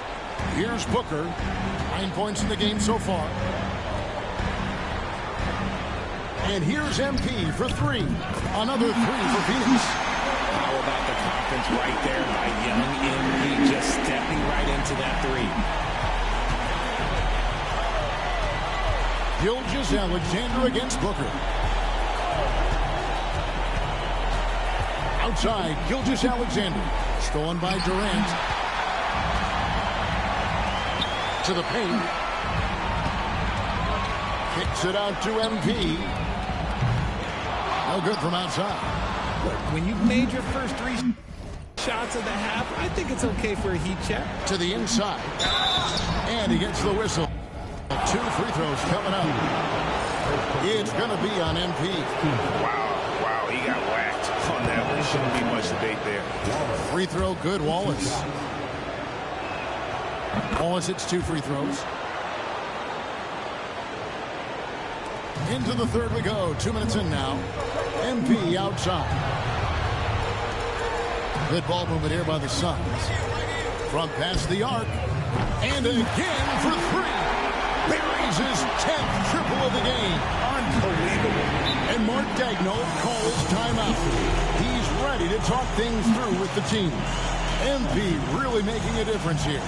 Here's Booker. 9 points in the game so far. And here's MP for 3. Another 3 for Phoenix. How about the confidence right there by young MP, just stepping right into that 3. Gilgeous Alexander against Booker. Outside, Gilgeous Alexander. Stolen by Durant. To the paint. Kicks it out to MP. No good from outside. When you've made your first 3 shots of the half, I think it's okay for a heat check. To the inside. And he gets the whistle. 2 free throws coming up. It's going to be on MP. Wow, he got whacked on that one. Shouldn't be much debate there. Free throw good, Wallace. Wallace hits 2 free throws. Into the third we go. 2 minutes in now. MP outside. Good ball movement here by the Suns. Front past the arc. And again for 3. Buries his 10th triple of the game. Unbelievable. And Mark Daigneault calls timeout. He's ready to talk things through with the team. MP really making a difference here.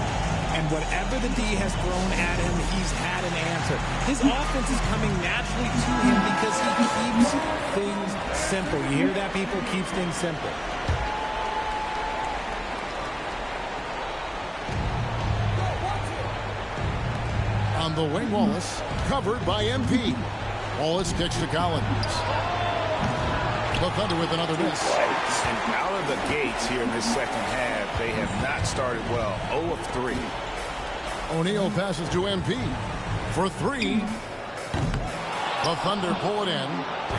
And whatever the D has thrown at him, he's had an answer. His offense is coming naturally to him because he keeps things simple. You hear that, people? Keeps things simple. On the wing, Wallace, covered by MP. Wallace kicks to Collins. The Thunder with another miss. And out of the gates here in this second half, they have not started well. 0 of 3. O'Neal passes to MP for 3. The Thunder pull it in.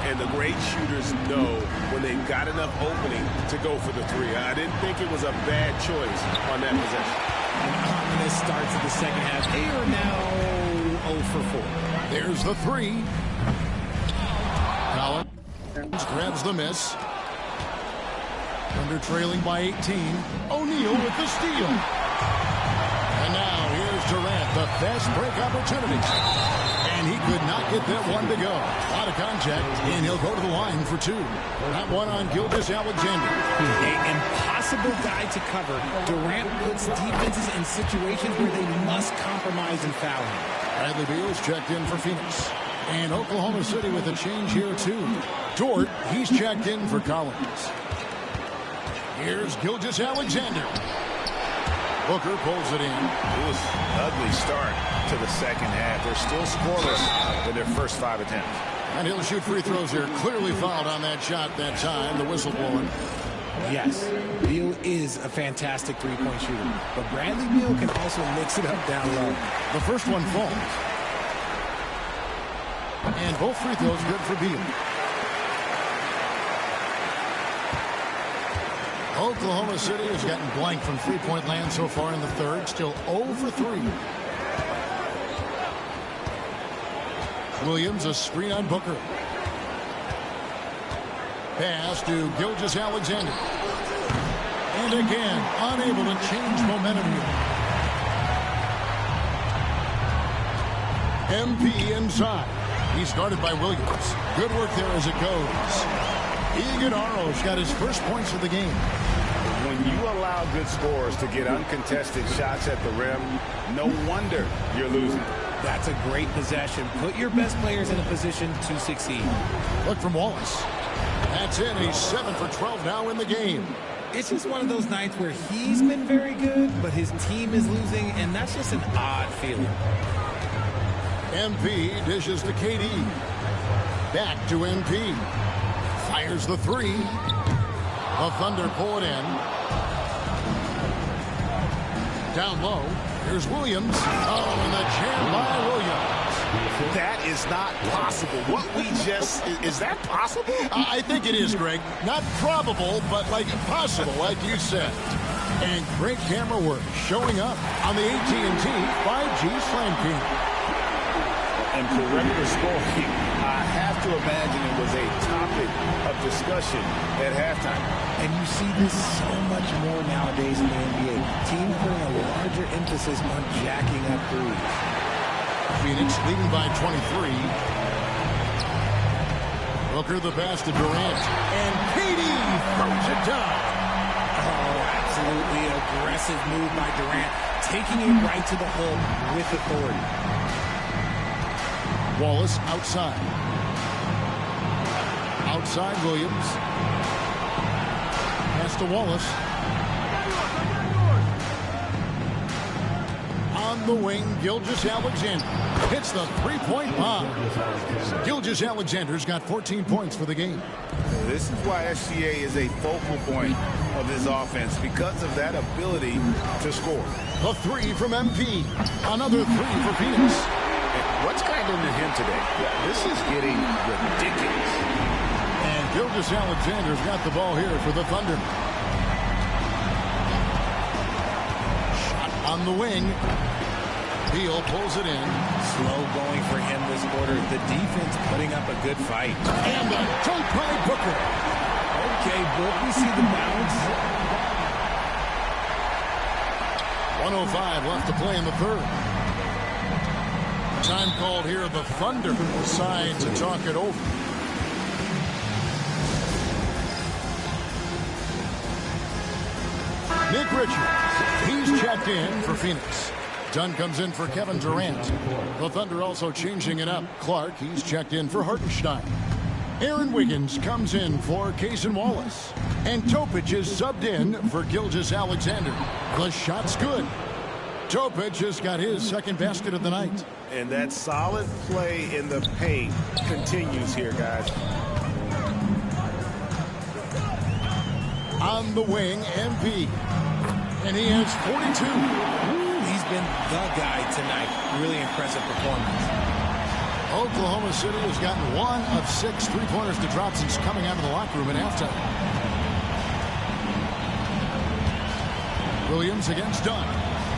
And the great shooters know when they've got enough opening to go for the 3. I didn't think it was a bad choice on that possession. An ominous start to the second half. They are now 0 for 4. There's the 3. Collins grabs the miss. Thunder trailing by 18. O'Neal with the steal. Durant, the fast break opportunity. And he could not get that one to go. Out of contact, and he'll go to the line for two. That one on Gilgeous-Alexander. An impossible guy to cover. Durant puts defenses in situations where they must compromise and foul him. Bradley Beal's checked in for Phoenix. And Oklahoma City with a change here, too. Dort, he's checked in for Collins. Here's Gilgeous-Alexander. Booker pulls it in. It was an ugly start to the second half. They're still scoreless in their first 5 attempts. And he'll shoot free throws here. Clearly fouled on that shot that time. The whistle blowing. Yes, Beal is a fantastic three-point shooter. But Bradley Beal can also mix it up down low. The first one falls. And both free throws good for Beal. Oklahoma City has gotten blank from three-point land so far in the third. Still 0 for 3. Williams, a screen on Booker. Pass to Gilgeous-Alexander. And again, unable to change momentum here. MP inside. He's guarded by Williams. Good work there as it goes. Iguodala's got his first points of the game. When you allow good scorers to get uncontested shots at the rim, no wonder you're losing. That's a great possession. Put your best players in a position to succeed. Look from Wallace. That's in. He's 7 for 12 now in the game. It's just one of those nights where he's been very good, but his team is losing, and that's just an odd feeling. MP dishes to KD. Back to MP. Fires the three. The Thunder pull it in. Down low. Here's Williams. Oh, and the jam by Williams. That is not possible. What we just, is that possible? I think it is, Greg. Not probable, but like possible, like you said. And great camera work showing up on the AT&T 5G Slam King. And perimeter scoring, I have to imagine it was a topic of discussion at halftime. And you see this so much more nowadays in the NBA. Teams putting a larger emphasis on jacking up threes. Phoenix leading by 23. Booker the pass to Durant. And KD throws it down. Oh, absolutely aggressive move by Durant. Taking it right to the hole with authority. Wallace outside. Outside Williams. Pass to Wallace. On the wing, Gilgeous-Alexander hits the three-point bomb. Gilgeous-Alexander's got 14 points for the game. This is why SGA is a focal point of this offense, because of that ability to score. The three from MP. Another three for Phoenix. What's kind of into him today? This is getting ridiculous. And Gilgeous-Alexander's got the ball here for the Thunder. Shot on the wing. Beal pulls it in. Slow going for him this quarter. The defense putting up a good fight. And a dunk by Booker. Okay, Book, we see the balance. 1:05 left to play in the third. Time called here. The Thunder decide to talk it over. Nick Richards, he's checked in for Phoenix. Dunn comes in for Kevin Durant. The Thunder also changing it up. Clark, he's checked in for Hartenstein. Aaron Wiggins comes in for Cason Wallace. And Topic is subbed in for Gilgeous-Alexander. The shot's good. Topic just got his second basket of the night. And that solid play in the paint continues here, guys. On the wing, MP. And he has 42. He's been the guy tonight. Really impressive performance. Oklahoma City has gotten 1 of 6 three-pointers to drop since coming out of the locker room at halftime. Williams against Dunn.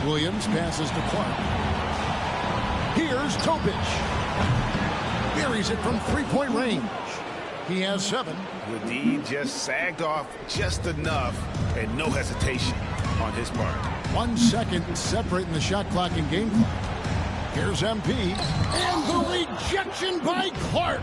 Williams passes to Clark. Here's Topic. Buries it from three-point range. He has 7. The D just sagged off just enough, and no hesitation on his part. 1 second separating the shot clock and game clock. Here's MP. And the rejection by Clark.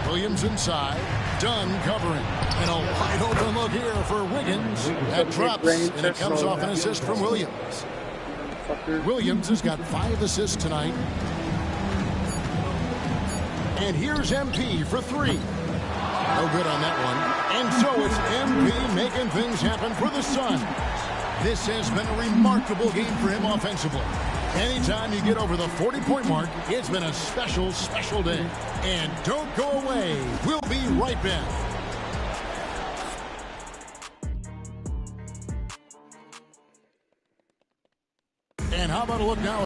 Williams inside. Dunn covering. And a wide open look here for Wiggins. That drops, and it comes off an assist from Williams. Williams has got 5 assists tonight. And here's MP for 3. No good on that one. And so it's MP making things happen for the Suns. This has been a remarkable game for him offensively. Anytime you get over the 40-point mark, it's been a special, special day. And don't go away. We'll be right back. And how about a look now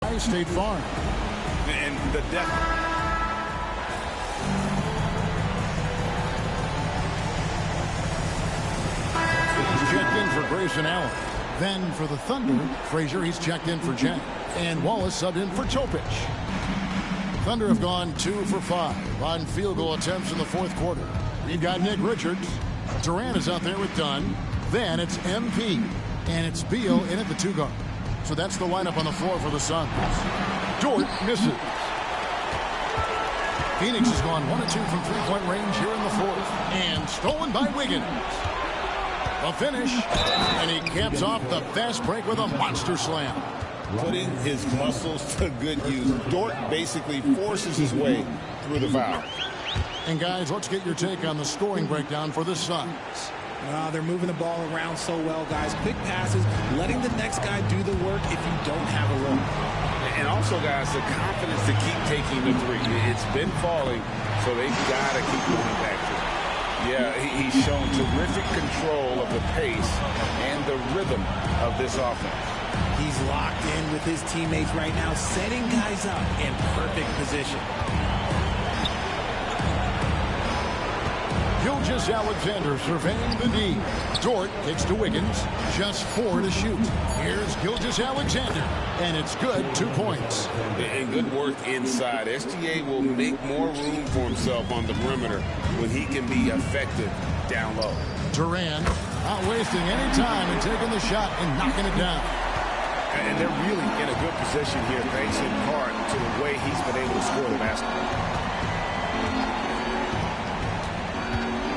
at State Farm? And the depth. He's checked in for Grayson Allen. Then for the Thunder, Frazier, he's checked in for Jack. And Wallace subbed in for Topic. Thunder have gone 2 for 5 on field goal attempts in the fourth quarter. We've got Nick Richards. Durant is out there with Dunn. Then it's MP. And it's Beal in at the 2 guard. So that's the lineup on the floor for the Suns. Dort misses. Phoenix has gone 1 of 2 from three-point range here in the fourth. And stolen by Wiggins. A finish. And he caps off the fast break with a monster slam. Putting his muscles to good use. Dort basically forces his way through the foul. And guys, let's get your take on the scoring breakdown for the Suns. They're moving the ball around so well, guys. Quick passes, letting the next guy do the work if you don't have a look. And also, guys, the confidence to keep taking the three. It's been falling, so they've got to keep moving back to it. Yeah, he's shown terrific control of the pace and the rhythm of this offense. He's locked in with his teammates right now, setting guys up in perfect position. Gilgeous-Alexander surveying the D. Dort kicks to Wiggins. Just 4 to shoot. Here's Gilgeous-Alexander. And it's good. 2 points. And good work inside. SGA will make more room for himself on the perimeter when he can be effective down low. Durant not wasting any time in taking the shot and knocking it down. And they're really in a good position here, thanks in part to the way he's been able to score the basketball.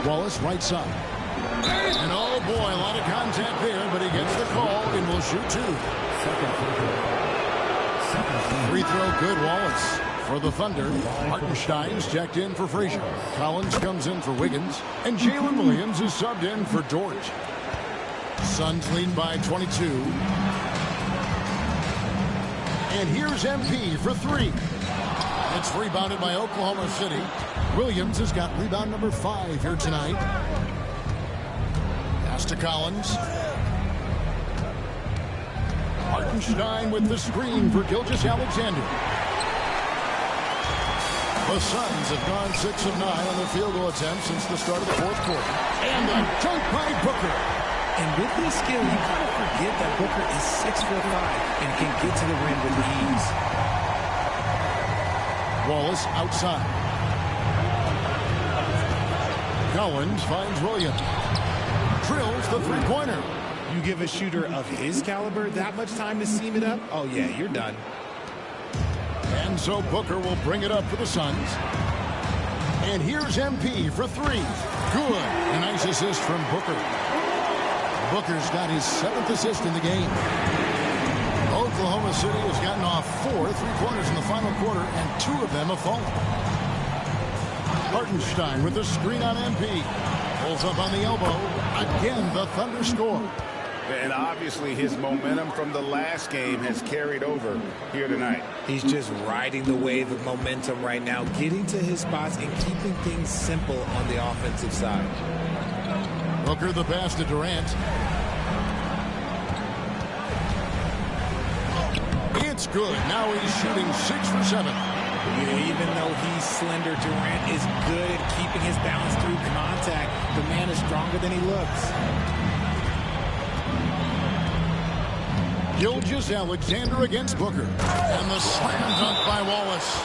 Wallace right side. And oh boy, a lot of contact there, but he gets the call and will shoot 2. Free throw good, Wallace. For the Thunder, Hartenstein's checked in for Frazier. Collins comes in for Wiggins. And Jalen Williams is subbed in for Dort. Suns lead by 22. And here's MP for 3. It's rebounded by Oklahoma City. Williams has got rebound number 5 here tonight. Pass to Collins. Hartenstein with the screen for Gilgeous-Alexander. The Suns have gone 6 of 9 on their field goal attempts since the start of the fourth quarter. And a dunk by Booker. And with his skill, you kind of forget that Booker is 6'5" and can get to the rim with ease. Wallace outside. Collins finds Williams. Drills the three-pointer. You give a shooter of his caliber that much time to seam it up, oh yeah, you're done. And so Booker will bring it up for the Suns. And here's MP for 3. Good. A nice assist from Booker. Booker's got his 7th assist in the game. Oklahoma City has gotten off 4 three-pointers in the final quarter, and 2 of them have fallen. Hartenstein with the screen on MP. Pulls up on the elbow. Again, the Thunder score. And obviously his momentum from the last game has carried over here tonight. He's just riding the wave of momentum right now, getting to his spots and keeping things simple on the offensive side. Booker the pass to Durant. It's good. Now he's shooting 6 for 7. Yeah, even though he's slender, Durant is good at keeping his balance through contact. The man is stronger than he looks. Gilgeous-Alexander against Booker. And the slam dunk by Wallace.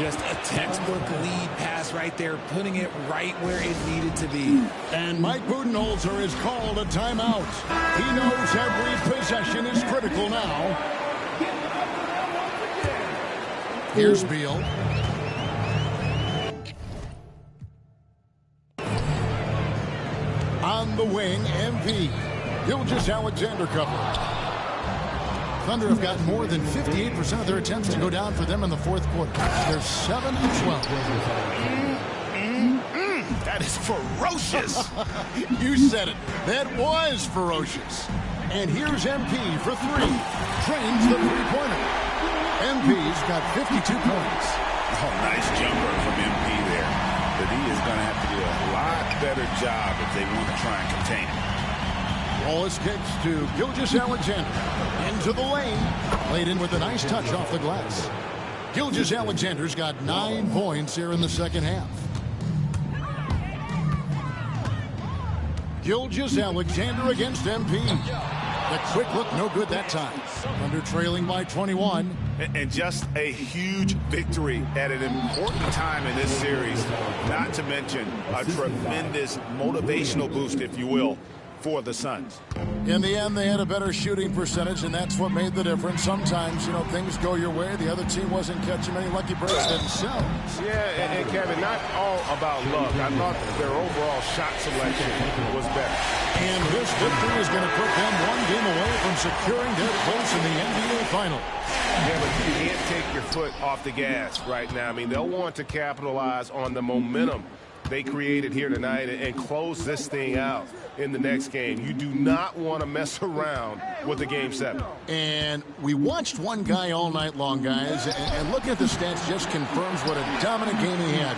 Just a textbook lead pass right there, putting it right where it needed to be. And Mike Budenholzer has called a timeout. He knows every possession is critical now. Here's Beal. On the wing, MP. Gilgeous-Alexander cover. Thunder have gotten more than 58% of their attempts to go down for them in the fourth quarter. They're 7-12. That is ferocious. You said it. That was ferocious. And here's MP for three. Trains the three-pointer. MP's got 52 points. Oh, nice jumper from MP there. But he is going to have to do a lot better job if they want to try and contain him. Wallace kicks to Gilgeous-Alexander. Into the lane. Played in with a nice touch off the glass. Gilgeous-Alexander's got 9 points here in the second half. Gilgeous-Alexander against MP. The quick look, no good that time. Thunder trailing by 21. And just a huge victory at an important time in this series. Not to mention a tremendous motivational boost, if you will, for the Suns. In the end, they had a better shooting percentage, and that's what made the difference. Sometimes, you know, things go your way. The other team wasn't catching many lucky breaks themselves. Yeah, and Kevin, not all about luck. I thought their overall shot selection was better. And this victory is going to put them one game away from securing their place in the NBA Finals. Yeah, but you can't take your foot off the gas right now. I mean, they'll want to capitalize on the momentum they created here tonight and close this thing out in the next game. You do not want to mess around with the Game 7. And we watched one guy all night long, guys, and looking at the stats just confirms what a dominant game he had.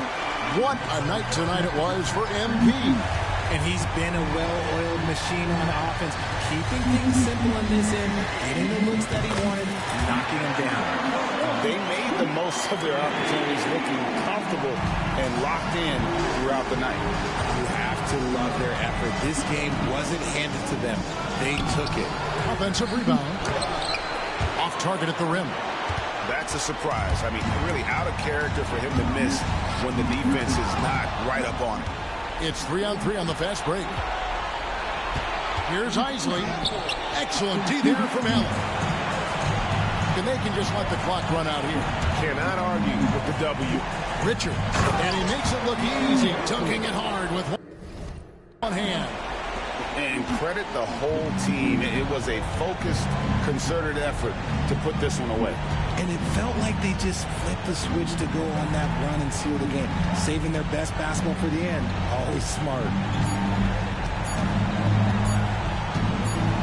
What a night tonight it was for MP. And he's been a well-oiled machine on offense, keeping things simple in this end, getting the looks that he wanted, knocking them down. They made the most of their opportunities, looking comfortable and locked in throughout the night. You have to love their effort. This game wasn't handed to them. They took it. Offensive rebound. Off target at the rim. That's a surprise. I mean, really out of character for him to miss when the defense is not right up on him. It's 3-on-3 on the fast break. Here's Isley. Excellent D there from Allen. And they can just let the clock run out here. Cannot argue with the W. Richards. And he makes it look easy, dunking it hard with one hand. And credit the whole team. It was a focused, concerted effort to put this one away. And it felt like they just flipped the switch to go on that run and seal the game. Saving their best basketball for the end. Always smart.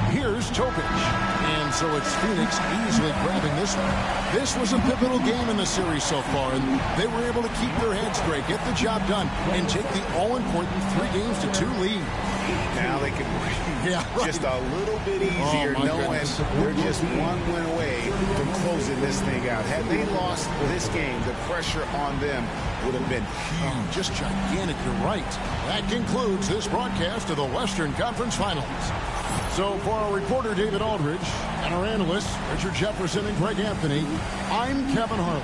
Here's Topic. And so it's Phoenix easily grabbing this one. This was a pivotal game in the series so far, and they were able to keep their heads straight, get the job done, and take the all-important 3-2 lead. Now they can breathe just a little bit easier, knowing they're just one win away from closing this thing out. Had they lost this game, the pressure on them would have been huge. Just gigantic, you're right. That concludes this broadcast of the Western Conference Finals. So for our reporter, David Aldridge, and our analysts, Richard Jefferson and Greg Anthony, I'm Kevin Harlan.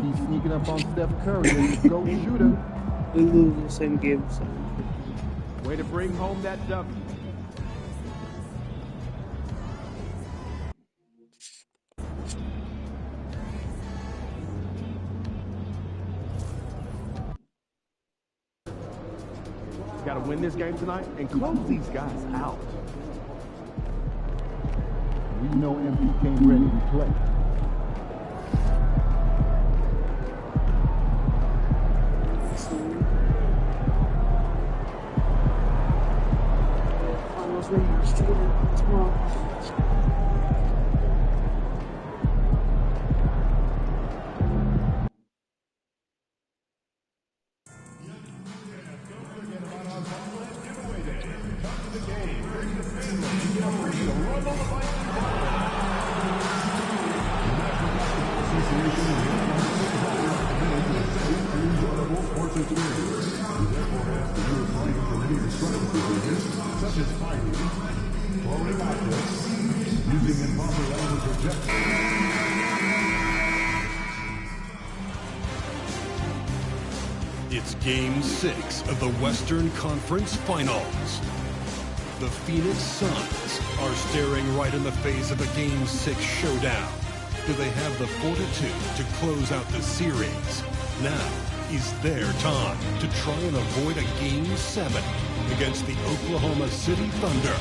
He's sneaking up on Steph Curry. Go shooter. We lose the same game. Way to bring home that W. Got to win this game tonight and close these guys out. We know MP came ready to play. It's Game 6 of the Western Conference Finals. The Phoenix Suns are staring right in the face of a Game 6 showdown. Do they have the fortitude to close out the series? Now is their time to try and avoid a Game 7 against the Oklahoma City Thunder.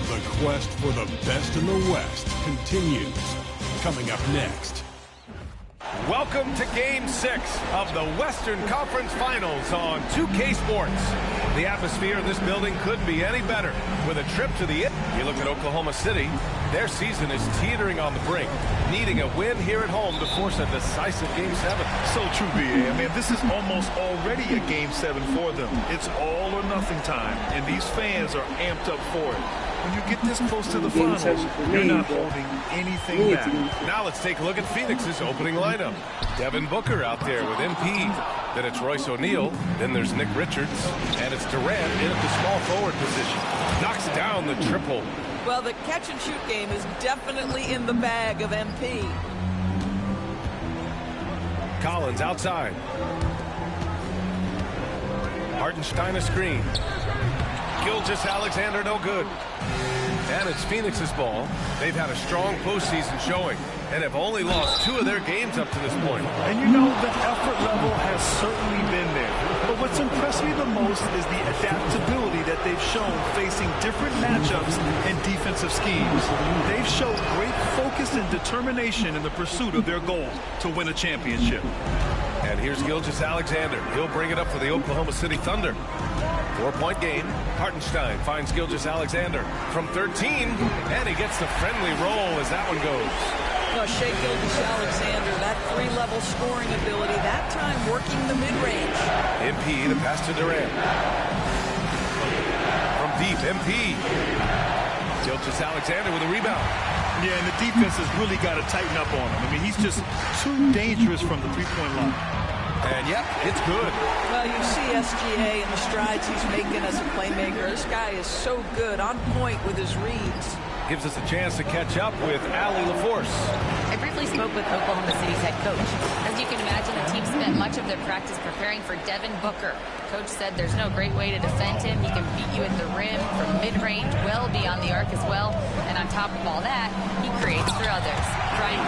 The quest for the best in the West continues. Coming up next. Welcome to Game 6 of the Western Conference Finals on 2K Sports. The atmosphere in this building couldn't be any better. With a trip to the you look at Oklahoma City, their season is teetering on the brink, needing a win here at home to force a decisive Game 7. So true, B.A. I mean, this is almost already a Game 7 for them. It's all or nothing time, and these fans are amped up for it. When you get this close to the finals, you're not holding anything back. Now let's take a look at Phoenix's opening lineup. Devin Booker out there with MP. Then it's Royce O'Neal. Then there's Nick Richards. And it's Durant in at the small forward position. Knocks down the triple. Well, the catch-and-shoot game is definitely in the bag of MP. Collins outside. Hartenstein a screen. Gilgeous-Alexander no good. And it's Phoenix's ball. They've had a strong postseason showing and have only lost 2 of their games up to this point. And you know, the effort level has certainly been there. But what's impressed me the most is the adaptability that they've shown facing different matchups and defensive schemes. They've shown great focus and determination in the pursuit of their goal to win a championship. And here's Gilgeous-Alexander. He'll bring it up for the Oklahoma City Thunder. 4-point game. Hartenstein finds Gilgeous-Alexander from 13, and he gets the friendly roll as that one goes. No, Shai Gilgeous-Alexander, that 3-level scoring ability, that time working the mid-range. MP, the pass to Durant. From deep, MP. Gilgeous-Alexander with a rebound. Yeah, and the defense has really got to tighten up on him. I mean, he's just too dangerous from the three-point line. And yep, it's good. Well, you see SGA and the strides he's making as a playmaker. This guy is so good, on point with his reads. Gives us a chance to catch up with Allie LaForce. I briefly spoke with Oklahoma City's head coach. As you can imagine, the team spent much of their practice preparing for Devin Booker. Coach said there's no great way to defend him. He can beat you at the rim, from mid-range, well beyond the arc as well. And on top of all that, he creates for others. Brian?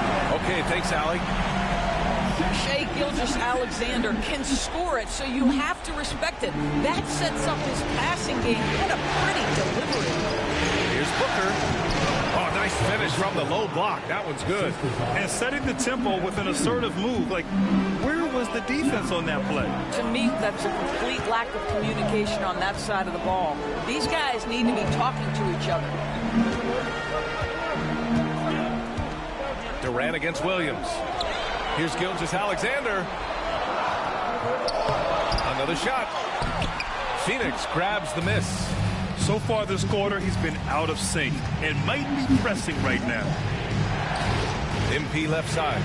Okay, thanks, Allie. Shai Gilgeous-Alexander can score it, so you have to respect it. That sets up his passing game. What a pretty delivery. Here's Booker. Oh, nice finish from the low block. That one's good. And setting the tempo with an assertive move. Like, where was the defense on that play? To me, that's a complete lack of communication on that side of the ball. These guys need to be talking to each other. Durant against Williams. Here's Gilgeous-Alexander. Another shot. Phoenix grabs the miss. So far this quarter, he's been out of sync and might be pressing right now. MP left side.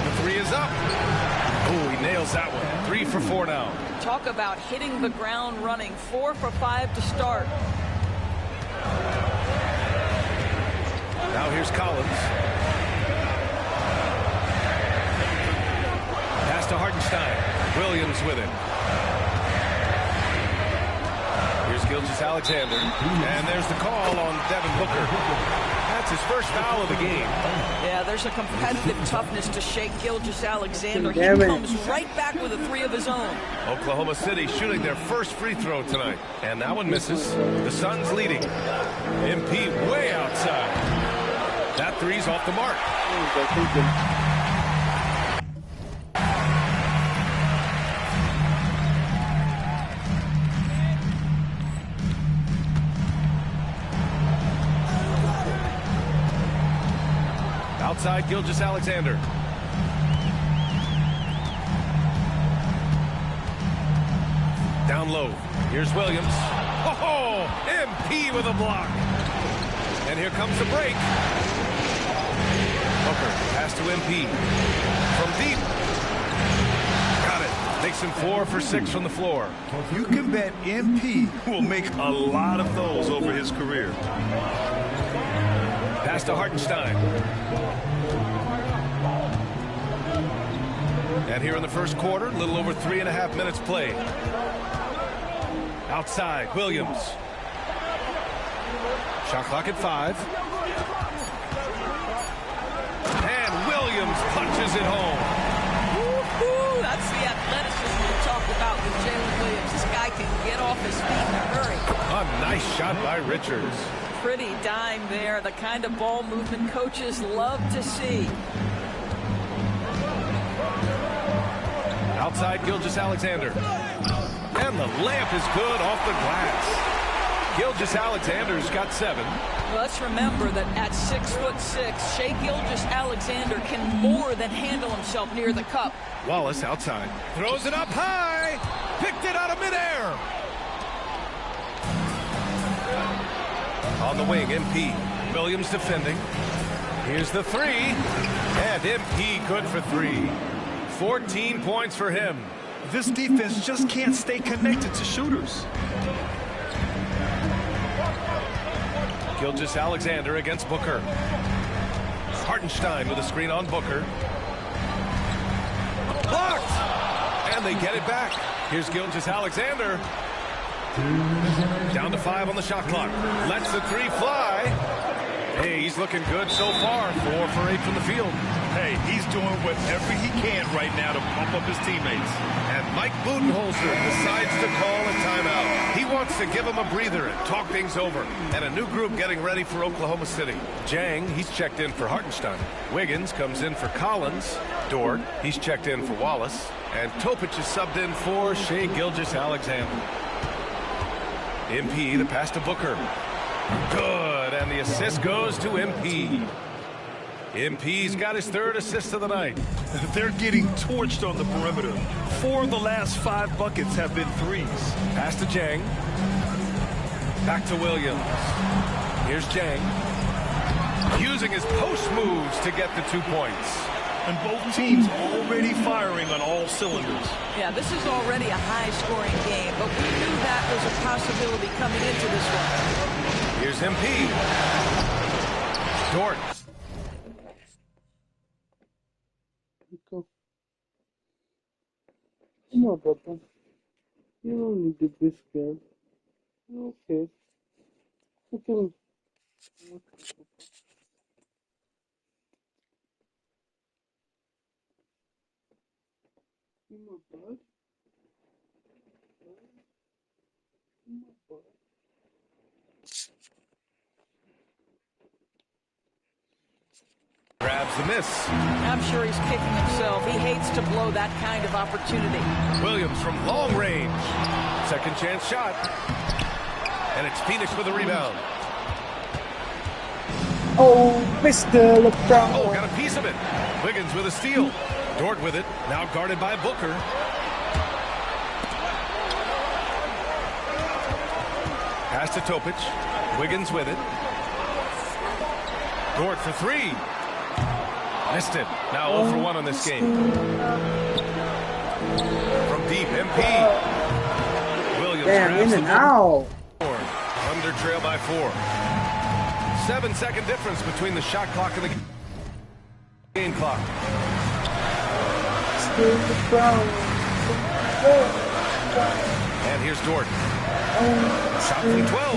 The 3 is up. Oh, he nails that one. 3 for 4 now. Talk about hitting the ground running. 4 for 5 to start. Now here's Collins. Pass to Hartenstein. Williams with it. Here's Gilgeous-Alexander. And there's the call on Devin Booker. That's his first foul of the game. Yeah, there's a competitive toughness to Shai Gilgeous-Alexander. He comes right back with a 3 of his own. Oklahoma City shooting their first free throw tonight. And that one misses. The Suns leading. MP way outside. That 3's off the mark. Outside Gilgeous-Alexander. Down low. Here's Williams. Oh, MP with a block. And here comes the break. Booker, pass to MP. From deep. Got it. Makes him 4 for 6 from the floor. You can bet MP will make a lot of those over his career. Pass to Hartenstein. And here in the first quarter, a little over 3.5 minutes played. Outside, Williams. Shot clock at 5. And Williams punches it home. Woo-hoo, that's the athleticism we talked about with Jalen Williams. This guy can get off his feet in a hurry. A nice shot by Richards. Pretty dime there, the kind of ball movement coaches love to see. Outside, Gilgeous-Alexander. And the layup is good off the glass. Gilgeous-Alexander's got 7. Well, let's remember that at 6'6", Shai Gilgeous-Alexander can more than handle himself near the cup. Wallace outside. Throws it up high. Picked it out of midair. On the wing, MP. Williams defending. Here's the 3. And MP good for 3. 14 points for him. This defense just can't stay connected to shooters. Gilgeous-Alexander against Booker. Hartenstein with a screen on Booker. Blocked! And they get it back. Here's Gilgeous-Alexander. Down to 5 on the shot clock. Lets the 3 fly. Hey, he's looking good so far. 4 for 8 from the field. Hey, he's doing whatever he can right now to pump up his teammates. And Mike Budenholzer decides to call a timeout. He wants to give him a breather and talk things over. And a new group getting ready for Oklahoma City. Jang, he's checked in for Hartenstein. Wiggins comes in for Collins. Dort, he's checked in for Wallace. And Topic is subbed in for Shai Gilgeous-Alexander. MP, the pass to Booker. Good, and the assist goes to MP. MP's got his 3rd assist of the night. They're getting torched on the perimeter. 4 of the last 5 buckets have been 3s. Pass to Jang. Back to Williams. Here's Jang. Using his post moves to get the 2 points. And both teams already firing on all cylinders. Yeah, this is already a high-scoring game, but we knew that was a possibility coming into this one. Here's MP. Dort. Come on, Papa. You don't need to be scared. Okay. Okay. Come on, bud. Come on, bud. Grabs the miss. I'm sure he's kicking himself. He hates to blow that kind of opportunity. Williams from long range. Second chance shot. And it's Phoenix with a rebound. Oh, Mr. LeBron. Oh, got a piece of it. Wiggins with a steal. Dort with it. Now guarded by Booker. Pass to Topic. Wiggins with it. Dort for 3. Missed it. Now 0 for 1 on this game. From deep, MP. Williams Damn, in and out. Under trail by 4. 7-second difference between the shot clock and the game clock. And here's Dort. Shot from 12.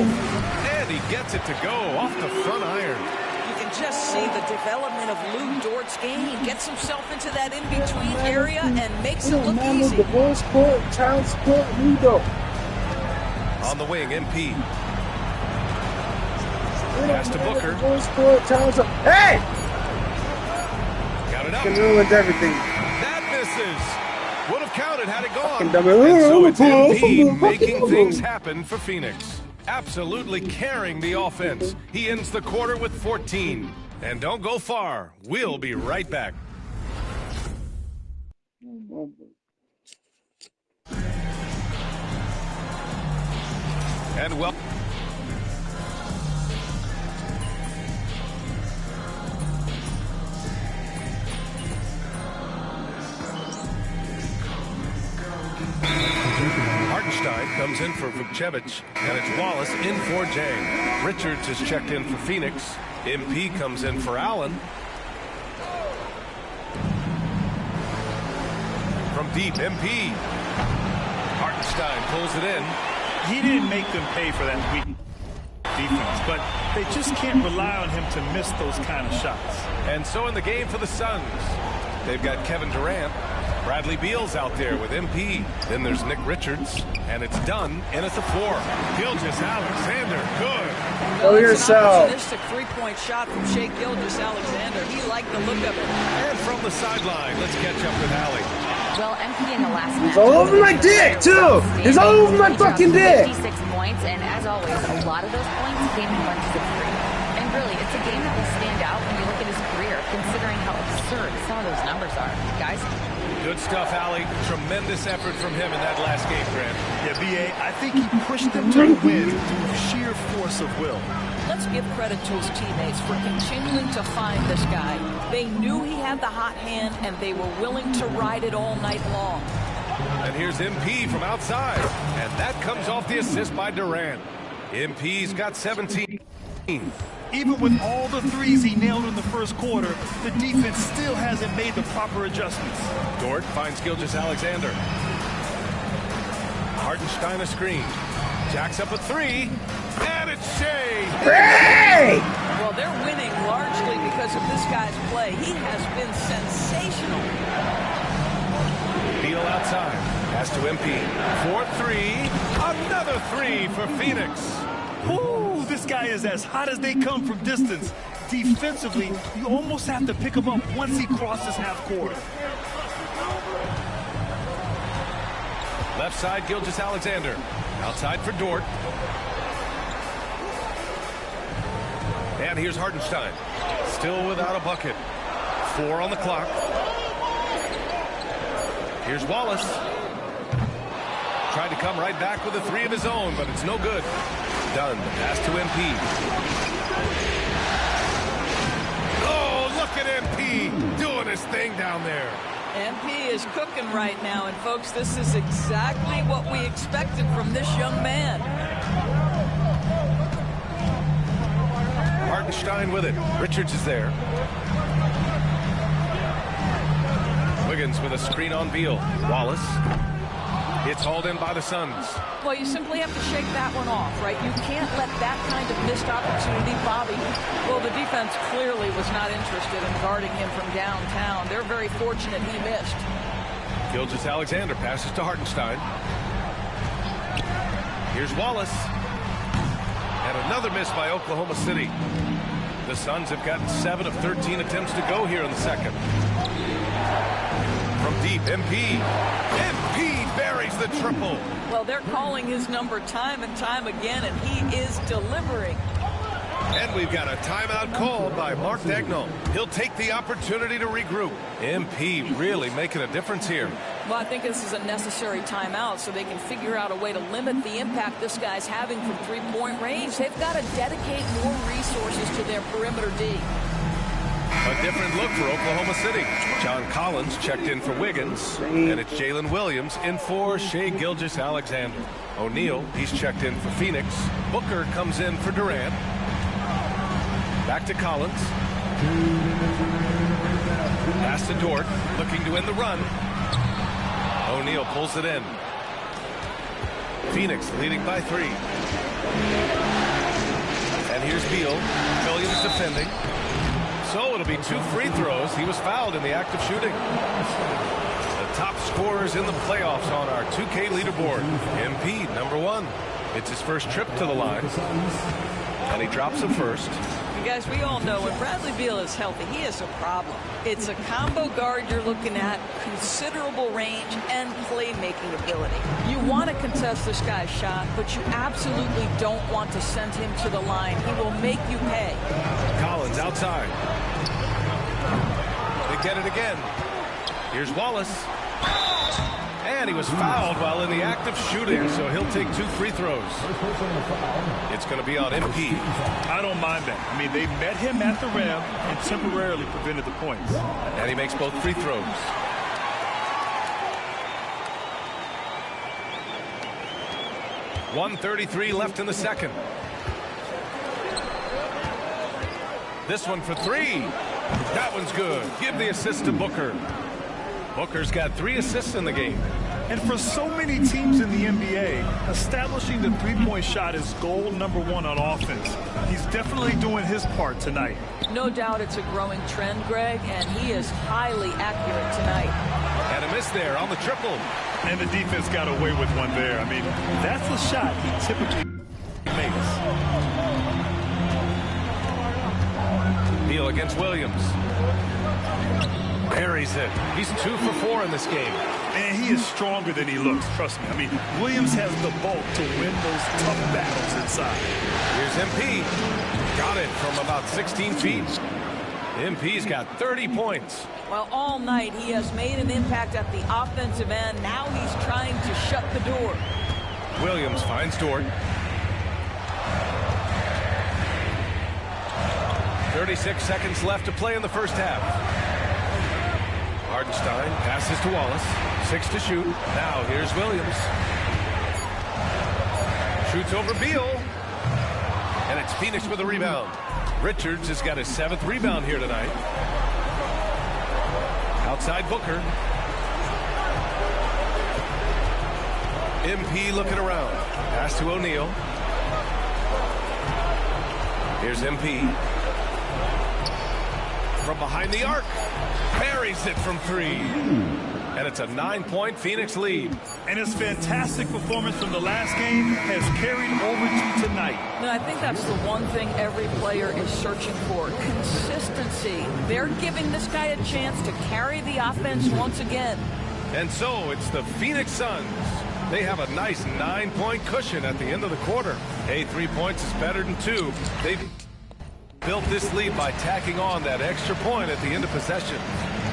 And he gets it to go off the front iron. You can just see the development of Lou Dort's game. He gets himself into that in-between area and makes it look easy. Divorce court, child support, Ludo. On the wing, MP. Pass to Booker. Divorce court, child support. Hey! Got it up. Can ruin everything. That misses. Would have counted had it gone. And so it's MP making things happen for Phoenix. Absolutely carrying the offense. He ends the quarter with 14. And don't go far. We'll be right back. And well. Hartenstein. comes in for Vukcevic, and it's Wallace in for Jang. Richards is checked in for Phoenix. MP comes in for Allen. From deep, MP. Hartenstein pulls it in. He didn't make them pay for that weak defense, but they just can't rely on him to miss those kind of shots. And so in the game for the Suns, they've got Kevin Durant. Bradley Beal's out there with MP. Then there's Nick Richards, and it's done in at the 4. Gilgeous-Alexander, good. Go yourself. It's an opportunistic three-point shot from Shai Gilgeous-Alexander. He liked the look of it. And from the sideline, let's catch up with Allie. Well, MP in the last match. He's all over my dick, too. He's all over my fucking dick. 56 points, and as always, a lot of those points came in bunches of 3. And really, it's a game that will stand out when you look at his career, considering how absurd some of those numbers are. Guys? Good stuff, Allie. Tremendous effort from him in that last game, Grant. Yeah, B.A., I think he pushed them to the win through sheer force of will. Let's give credit to his teammates for continuing to find this guy. They knew he had the hot hand, and they were willing to ride it all night long. And here's MP from outside, and that comes off the assist by Durant. MP's got 17. Even with all the threes he nailed in the first quarter, the defense still hasn't made the proper adjustments. Dort finds Gilgeous-Alexander. Hartenstein a screen. Jacks up a 3, and it's Shai. Hey! Well, they're winning largely because of this guy's play. He has been sensational. Beal outside. Pass to MP. 4-3. Another 3 for Phoenix. Ooh, this guy is as hot as they come from distance. Defensively, you almost have to pick him up once he crosses half court. Left side, Gilgeous-Alexander. Outside for Dort. And here's Hartenstein. Still without a bucket. 4 on the clock. Here's Wallace. Tried to come right back with a 3 of his own, but it's no good. Done. Pass to MP. Oh, look at MP doing his thing down there. MP is cooking right now, and folks, this is exactly what we expected from this young man. Hartenstein with it. Richards is there. Wiggins with a screen on Beal. Wallace. It's hauled in by the Suns. Well, you simply have to shake that one off, right? You can't let that kind of missed opportunity bother you. Well, the defense clearly was not interested in guarding him from downtown. They're very fortunate he missed. Gilgeous-Alexander passes to Hartenstein. Here's Wallace. And another miss by Oklahoma City. The Suns have gotten 7 of 13 attempts to go here in the second. From deep, MP. MP buries the triple. Well, they're calling his number time and time again, and he is delivering. And we've got a timeout called by Mark Daigneault. He'll take the opportunity to regroup. MP really making a difference here. Well, I think this is a necessary timeout so they can figure out a way to limit the impact this guy's having from three-point range. They've got to dedicate more resources to their perimeter D. A different look for Oklahoma City. John Collins checked in for Wiggins, and it's Jalen Williams in for Shai Gilgeous-Alexander. O'Neal, he's checked in for Phoenix. Booker comes in for Durant. Back to Collins. Pass to Dort, looking to end the run. O'Neal pulls it in. Phoenix leading by 3. And here's Beal. Williams defending. So it'll be 2 free throws. He was fouled in the act of shooting. The top scorers in the playoffs on our 2K leaderboard. MP, number 1. It's his first trip to the line. And he drops it first. You guys, we all know when Bradley Beal is healthy, he is a problem. It's a combo guard you're looking at, considerable range and playmaking ability. You want to contest this guy's shot, but you absolutely don't want to send him to the line. He will make you pay. Collins outside. They get it again. Here's Wallace. And he was fouled while in the act of shooting, so he'll take 2 free throws. It's going to be on MP. I don't mind that. I mean, they met him at the rim and temporarily prevented the points. And he makes both free throws. 1:33 left in the second. This one for three. That one's good. Give the assist to Booker. Booker's got 3 assists in the game. And for so many teams in the NBA, establishing the three-point shot is goal number 1 on offense. He's definitely doing his part tonight. No doubt it's a growing trend, Greg, and he is highly accurate tonight. And a miss there on the triple. And the defense got away with one there. I mean, that's the shot he typically makes. Beal against Williams. Buries it. He's 2 for 4 in this game. And he is stronger than he looks, trust me. I mean, Williams has the bulk to win those tough battles inside. Here's MP. Got it from about 16 feet. MP's got 30 points. Well, all night he has made an impact at the offensive end. Now he's trying to shut the door. Williams finds Dort. 36 seconds left to play in the first half. Hardenstein passes to Wallace. 6 to shoot. Now here's Williams. Shoots over Beal. And it's Phoenix with a rebound. Richards has got his 7th rebound here tonight. Outside Booker. MP looking around. Pass to O'Neal. Here's MP. From behind the arc. Buries it from 3. And it's a 9-point Phoenix lead. And his fantastic performance from the last game has carried over to tonight. And I think that's the one thing every player is searching for. Consistency. They're giving this guy a chance to carry the offense once again. And so it's the Phoenix Suns. They have a nice 9-point cushion at the end of the quarter. Hey, 3 points is better than 2. They've built this lead by tacking on that extra point at the end of possession.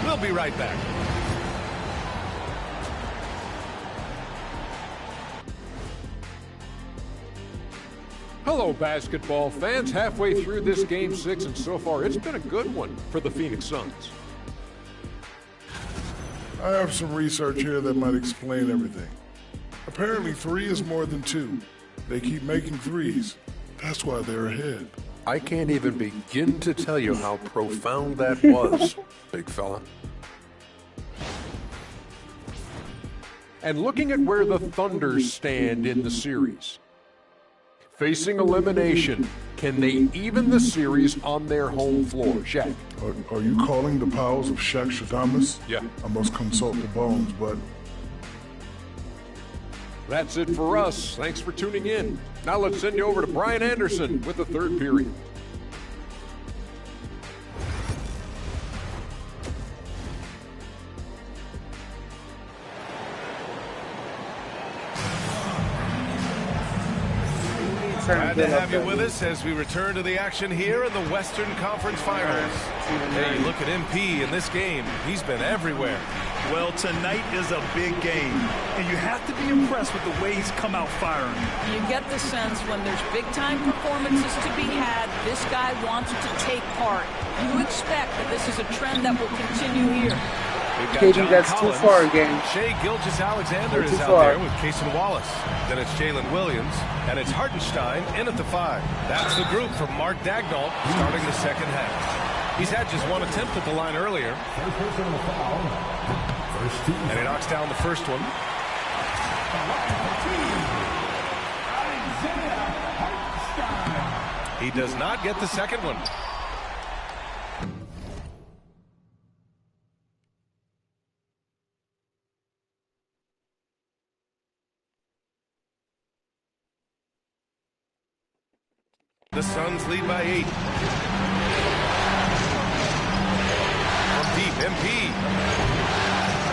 We'll be right back. Hello, basketball fans. Halfway through this Game 6, and so far it's been a good one for the Phoenix Suns. I have some research here that might explain everything. Apparently 3 is more than 2. They keep making threes. That's why they're ahead. I can't even begin to tell you how profound that was, big fella. And looking at where the Thunder stand in the series. Facing elimination, can they even the series on their home floor? Shaq. Are you calling the powers of Shaq Stradamus? Yeah. I must consult the bones, but... That's it for us. Thanks for tuning in. Now let's send you over to Brian Anderson with the third period. Glad to have you with us as we return to the action here in the Western Conference Finals. Hey, look at MP in this game. He's been everywhere. Well, tonight is a big game, and you have to be impressed with the way he's come out firing. You get the sense when there's big-time performances to be had, this guy wants to take part. You expect that this is a trend that will continue here. KD, that's too far again. Shai Gilgeous-Alexander is out there with Cason Wallace. Then it's Jalen Williams, and it's Hardenstein in at the 5. That's the group from Mark Daigneault starting the second half. He's had just one attempt at the line earlier. And he knocks down the first one. He does not get the second one. The Suns lead by 8. From deep, MP.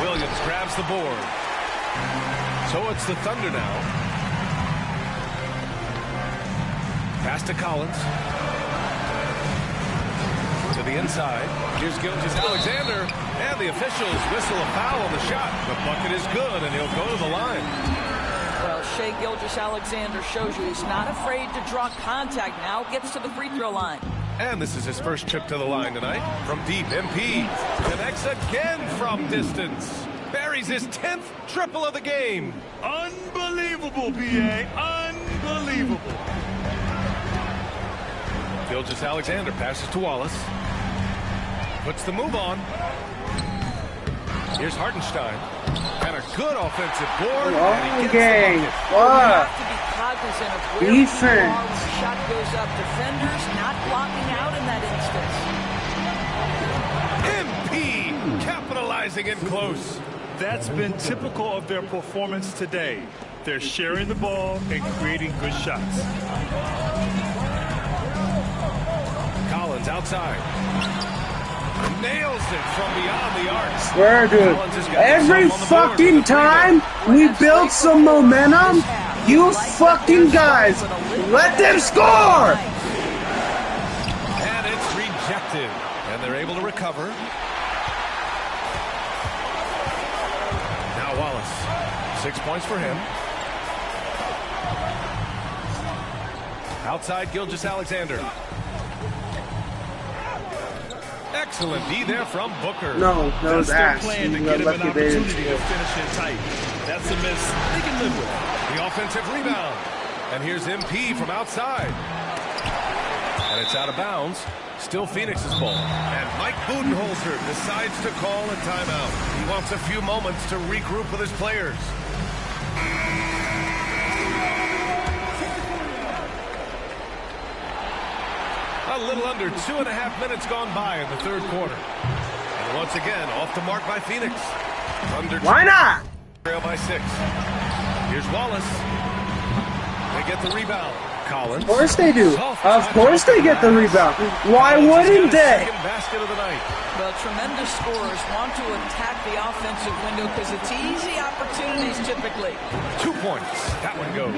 Williams grabs the board. So it's the Thunder now. Pass to Collins. To the inside. Here's Gilgeous-Alexander. And the officials whistle a foul on the shot. The bucket is good, and he'll go to the line. Well, Shai Gilgeous-Alexander shows you he's not afraid to draw contact. Now gets to the free throw line. And this is his first trip to the line tonight. From deep, MP connects again from distance. Buries his 10th triple of the game. Unbelievable, B.A. Unbelievable. Gilgeous-Alexander passes to Wallace. Puts the move on. Here's Hartenstein. And a good offensive board. And he gets the bucket. You have to be cognizant of where you are when the shot goes up. Defenders not blocking out in that instance. MP capitalizing in close. That's been typical of their performance today. They're sharing the ball and creating good shots. Collins outside. Nails it from beyond the arc. Swear, dude. Every fucking time we build some momentum, you fucking guys, let them score! And it's rejected. And they're able to recover. Now Wallace. 6 points for him. Outside Gilgeous-Alexander. Excellent D there from Booker. No, that was ass. Plan to get him an opportunity to finish it tight. That's a miss they can live with. The offensive rebound. And here's MP from outside. And it's out of bounds. Still Phoenix's ball. And Mike Budenholzer decides to call a timeout. He wants a few moments to regroup with his players. A little under 2.5 minutes gone by in the third quarter. And once again, off the mark by Phoenix. Why not? Trail by 6. Here's Wallace. They get the rebound. Collins. Of course they do. Of course they get the rebound. Why wouldn't they? Second basket of the night. Well, tremendous scorers want to attack the offensive window because it's easy opportunities typically. 2 points. That one goes.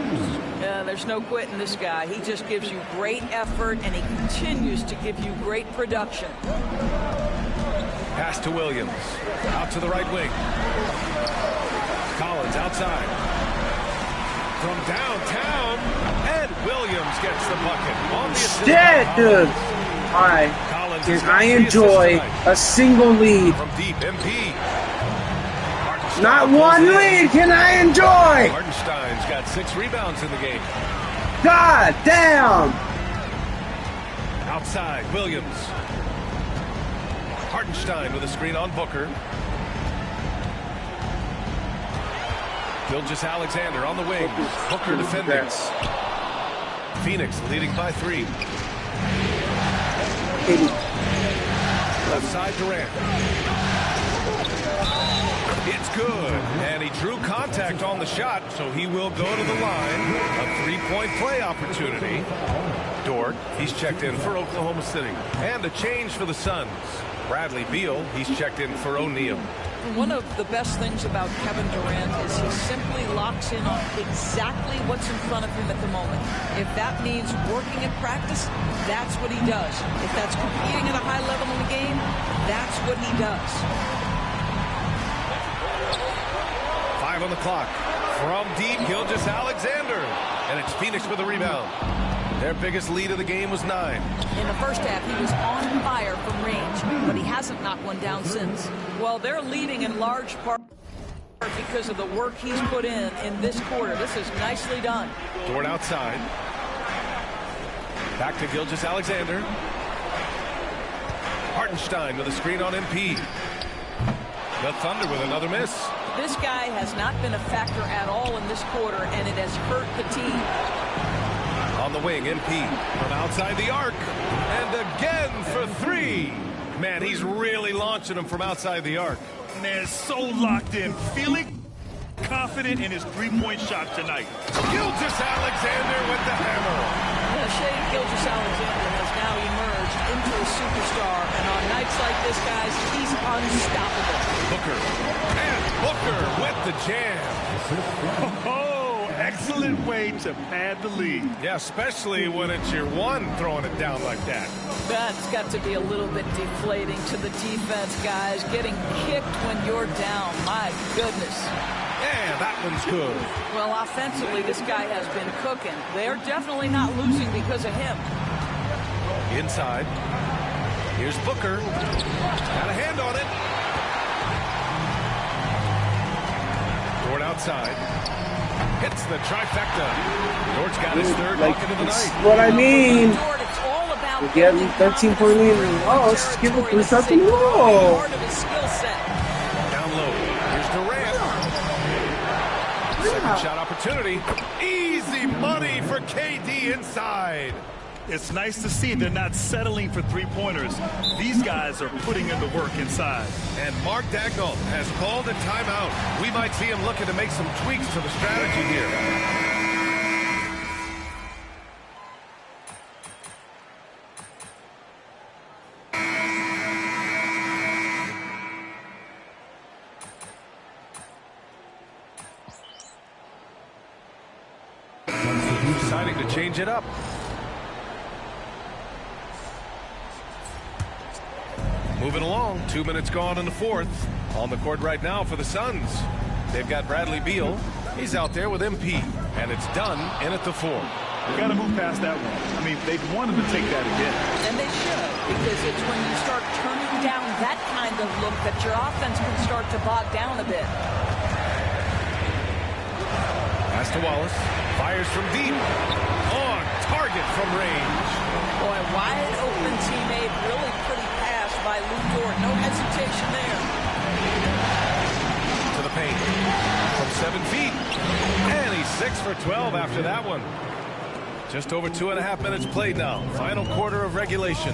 There's no quitting this guy. He just gives you great effort, and he continues to give you great production. Pass to Williams. Out to the right wing. Collins outside. From downtown, and Williams gets the bucket. On the assist. Dead, dude. Alright. I enjoy a single lead. From deep, MP. Not one lead can I enjoy. Hartenstein's got 6 rebounds in the game. God damn. Outside, Williams. Hartenstein with a screen on Booker. Gilgeous-Alexander on the wing. Booker defending. Phoenix leading by 3. Left side, Durant. It's good. And he drew contact on the shot, so he will go to the line. A 3-point play opportunity. Dort, he's checked in for Oklahoma City. And a change for the Suns. Bradley Beal, he's checked in for O'Neal. One of the best things about Kevin Durant is he simply locks in on exactly what's in front of him at the moment. If that means working at practice, that's what he does. If that's competing at a high level in the game, that's what he does. 5 on the clock. From deep, Gilgeous-Alexander. And it's Phoenix with a rebound. Their biggest lead of the game was 9. In the first half, he was on fire from range, but he hasn't knocked one down since. Well, they're leading in large part because of the work he's put in this quarter. This is nicely done. Dort outside. Back to Gilgeous-Alexander. Hartenstein with a screen on MP. The Thunder with another miss. This guy has not been a factor at all in this quarter, and it has hurt the team. On the wing, MP from outside the arc. And again for 3. Man, he's really launching him from outside the arc. Man, so locked in, feeling confident in his three-point shot tonight. Gilgeous-Alexander with the hammer. Shea Gilgeous-Alexander has now emerged into a superstar, and on nights like this, guys, he's unstoppable. Booker. And Booker with the jam. Oh, excellent way to pad the lead. Yeah, especially when it's your one throwing it down like that. That's got to be a little bit deflating to the defense, guys. Getting kicked when you're down. My goodness. Yeah, that one's good. Well, offensively, this guy has been cooking. They're definitely not losing because of him. Inside. Here's Booker. Got a hand on it. Dort outside. Hits the trifecta. Dort's got his third Like, bucket of the it's night. what I mean. It's all about We're getting 13-point lead in a row. Let's give it 3 sets in a row. part of his skill set. Down low. Here's Durant. Second shot opportunity. Easy money for KD inside. It's nice to see they're not settling for three-pointers. These guys are putting in the work inside. And Mark Dagnall has called a timeout. We might see him looking to make some tweaks to the strategy here. Deciding to change it up. Moving along, 2 minutes gone in the fourth. On the court right now for the Suns. They've got Bradley Beal. He's out there with MP. And it's done in at the 4. We got to move past that one. I mean, they wanted to take that again. And they should, because it's when you start turning down that kind of look that your offense can start to bog down a bit. Pass to Wallace. Fires from deep. On target from range. Boy, wide open teammate. Really pretty pass by Lou Dort. No hesitation there. To the paint. From 7 feet. And he's 6 for 12 after that one. Just over 2.5 minutes played now. Final quarter of regulation.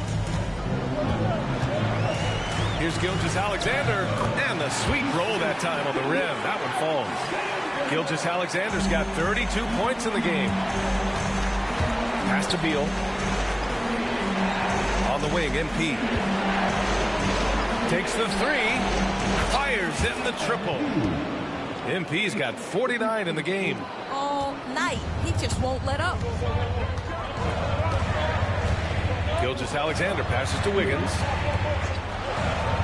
Here's Gilgeous-Alexander. And the sweet roll that time on the rim. That one falls. Gilgeous-Alexander's got 32 points in the game. Pass to Beal. On the wing, MP. Takes the 3. Fires in the triple. MP's got 49 in the game. All night. He just won't let up. Gilgeous-Alexander passes to Wiggins.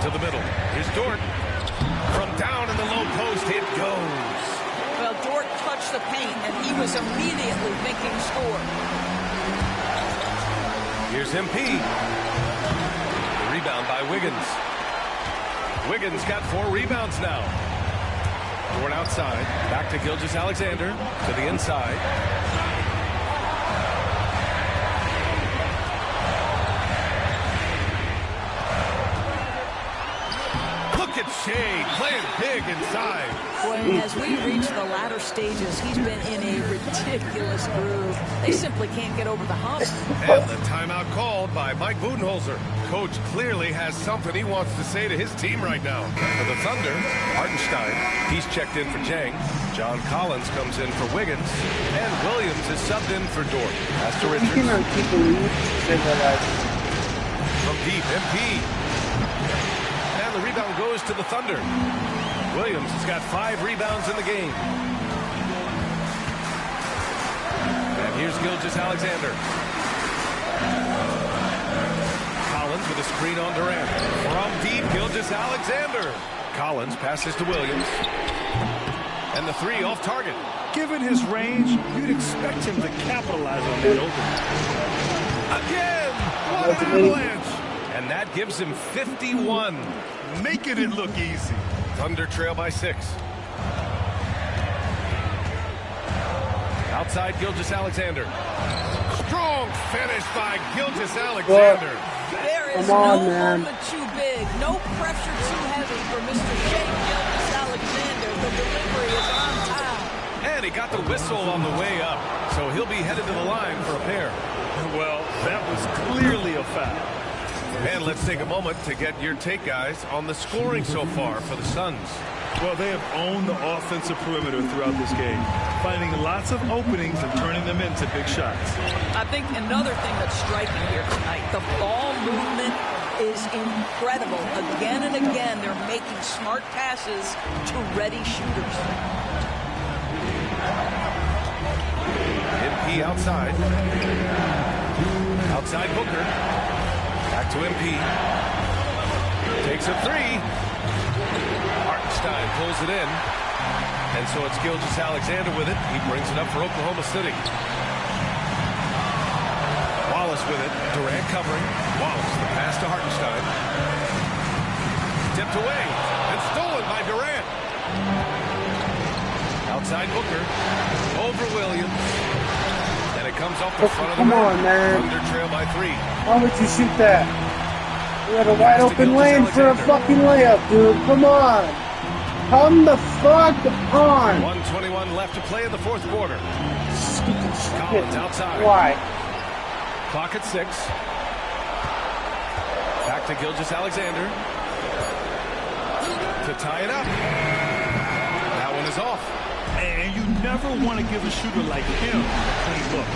To the middle. Here's Dort. From down in the low post, it goes. Well, Dort touched the paint, and he was immediately thinking score. Here's MP. The rebound by Wiggins. Wiggins got 4 rebounds now. Dort outside. Back to Gilgeous-Alexander. To the inside. Look at Shea playing big inside. Boy, as we reach the latter stages, he's been in a ridiculous groove. They simply can't get over the hump. And the timeout called by Mike Budenholzer. Coach clearly has something he wants to say to his team right now. For the Thunder, Hartenstein, he's checked in for Jang. John Collins comes in for Wiggins. And Williams is subbed in for Dort. Pass to Richards. From deep, MP. And the rebound goes to the Thunder. Williams has got 5 rebounds in the game. And here's Gilgeous-Alexander. Collins with a screen on Durant. From deep, Gilgeous-Alexander. Collins passes to Williams. And the 3 off target. Given his range, you'd expect him to capitalize on that opening. Again! What an avalanche! And that gives him 51. Making it look easy. Thunder trail by 6. Outside Gilgeous-Alexander. Strong finish by Gilgeous-Alexander. There is no moment too big, no pressure too heavy for Mr. Shea Gilgeous-Alexander. The delivery is on time. And he got the whistle on the way up, so he'll be headed to the line for a pair. Well, that was clearly a foul. And let's take a moment to get your take, guys, on the scoring so far for the Suns. Well, they have owned the offensive perimeter throughout this game, finding lots of openings and turning them into big shots. I think another thing that's striking here tonight, the ball movement is incredible. Again and again, they're making smart passes to ready shooters. MP outside. Outside Booker. Back to MP. Takes a 3. Hartenstein pulls it in. And so it's Gilgeous-Alexander with it. He brings it up for Oklahoma City. Wallace with it. Durant covering. Wallace, the pass to Hartenstein. Tipped away and stolen by Durant. Outside Booker. Over Williams. And it comes off the front of the Come rim. on, man. Thunder trail by 3. Why would you shoot that? You had a wide open lane for a fucking layup, dude. Come on. Come the fuck on. 1:21 left to play in the fourth quarter. Collins outside. Why? Clock at 6. Back to Gilgeous-Alexander. To tie it up. That one is off. And you never want to give a shooter like him a clean look.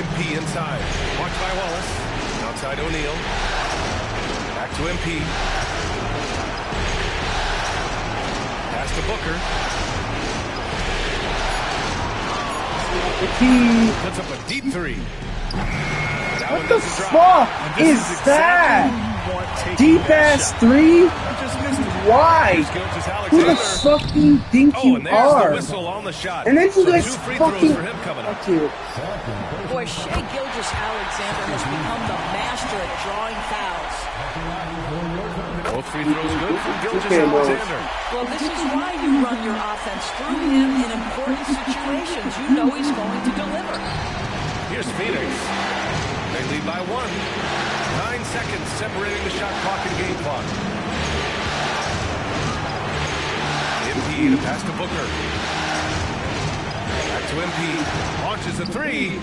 MP inside. Watched by Wallace. Outside O'Neal. Back to MP. Pass to Booker. Puts up a deep 3. What the fuck is that? Deep ass 3? Why? Who the fuck do you think you are? And then you guys fucking. Fuck you. Boy, Shai Gilgeous-Alexander has become the master at drawing fouls. Both free throws good from Gilgeous-Alexander. Well, this is why you run your offense through him in important situations. You know he's going to deliver. Here's Phoenix. They lead by 1. 9 seconds separating the shot clock and game clock. MP to pass to Booker. Back to MP. Launches a 3.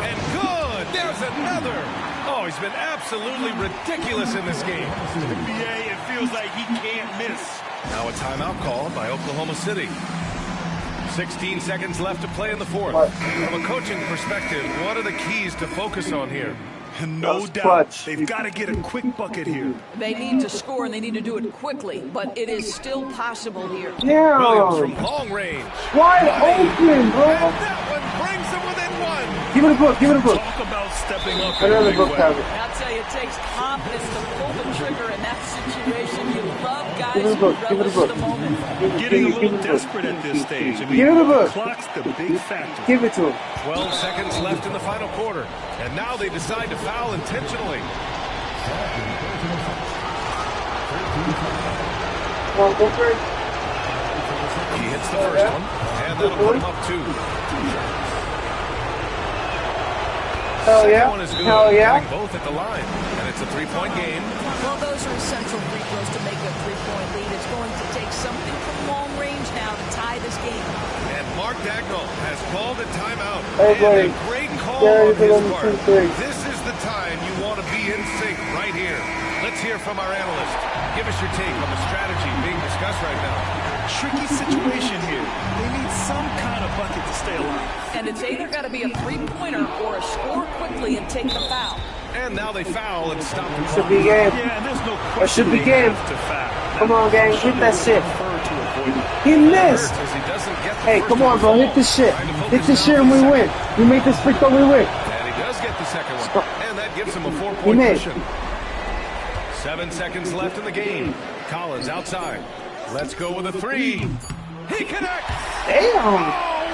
And good! There's another! Oh, he's been absolutely ridiculous in this game. NBA, it feels like he can't miss. Now a timeout called by Oklahoma City. 16 seconds left to play in the fourth. From a coaching perspective, what are the keys to focus on here? No doubt. They've got to get a quick bucket here. They need to score, and they need to do it quickly, but it is still possible here. Yeah. Williams from long range. Wide open, bro. And that one brings them within 1. Give it a book. Give it a book. Talk about stepping up. Another book, Kevin. I'll tell you, it takes confidence to pull the trigger in that situation. You love guys Give it a who book. Give it a relish book. the moment. Getting a little desperate at this stage. I mean, Give it a book. Clock's the big factor. Give it to him. 12 seconds left in the final quarter. And now they decide to foul intentionally. Come on, Booker. He hits the first one. And that'll put him up 2. Hell yeah. Second one is good. Hell yeah. Hitting both at the line. And it's a 3-point game. Well, those are essential free throws to make a 3-point lead. It's going to take something from long range now to tie this game. And Mark Dagnall has called a timeout. Hey, and a great call on his part. This is the time you want to be in sync right here. Let's hear from our analyst. Give us your take on the strategy being discussed right now. Tricky situation here. They need some kind of bucket to stay alive. And it's either got to be a 3-pointer or a score quickly and take the foul. And now they foul and stop the Should be game. Yeah, and there's no That question should be they game. have to foul. Come on, gang. Hit that shit. He missed. Hey, come on, bro. Hit this shit. Hit this shit and we win. We make this free throw, we win. And he does get the second one. And that gives him a 4-point He made. cushion. 7 seconds left in the game. Collins outside. Let's go with a 3. He connects. Damn. Oh,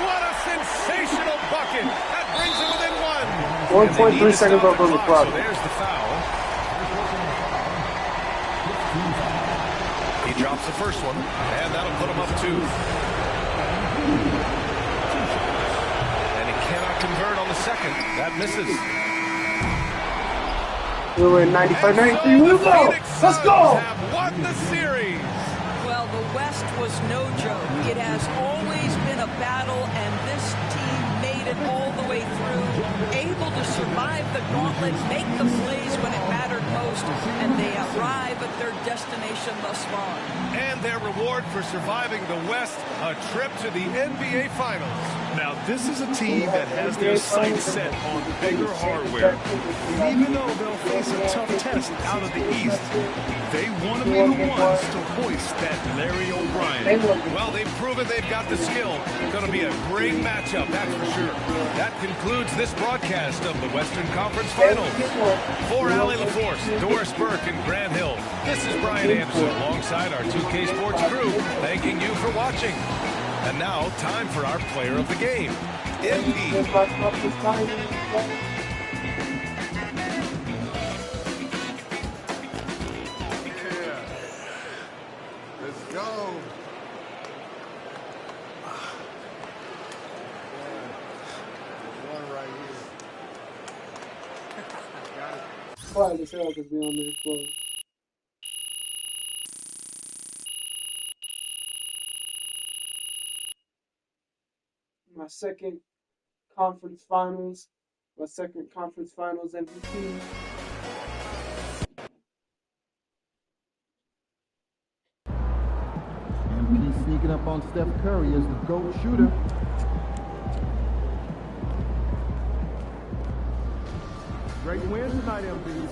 what a sensational bucket. That brings him within 1. 1.3 seconds left on the clock. So there's the foul. He drops the first one, and that'll put him up 2. And he cannot convert on the second. That misses. We win 95-93. We go. Let's go. Have won the series. Well, the West was no joke. It has always been a battle, and this team made it all the way through, able to survive the gauntlet, make the plays when it mattered most, and they arrive at their destination thus far. And their reward for surviving the West, a trip to the NBA Finals. Now, this is a team that has their sights set on bigger hardware. Even though they'll face a tough test out of the East, they want to be the ones to hoist that Larry O'Brien. Well, they've proven they've got the skill. Going to be a great matchup, that's for sure. That concludes this broadcast of the Western Conference Finals. For Allie LaForce, Doris Burke, and Grant Hill, this is Brian Anderson alongside our 2K Sports crew, thanking you for watching. And now, time for our player of the game, MP. Let's quiet as hell because we on their floor. My second conference finals MVP. MP sneaking up on Steph Curry as the GOAT shooter. Great win tonight, MP.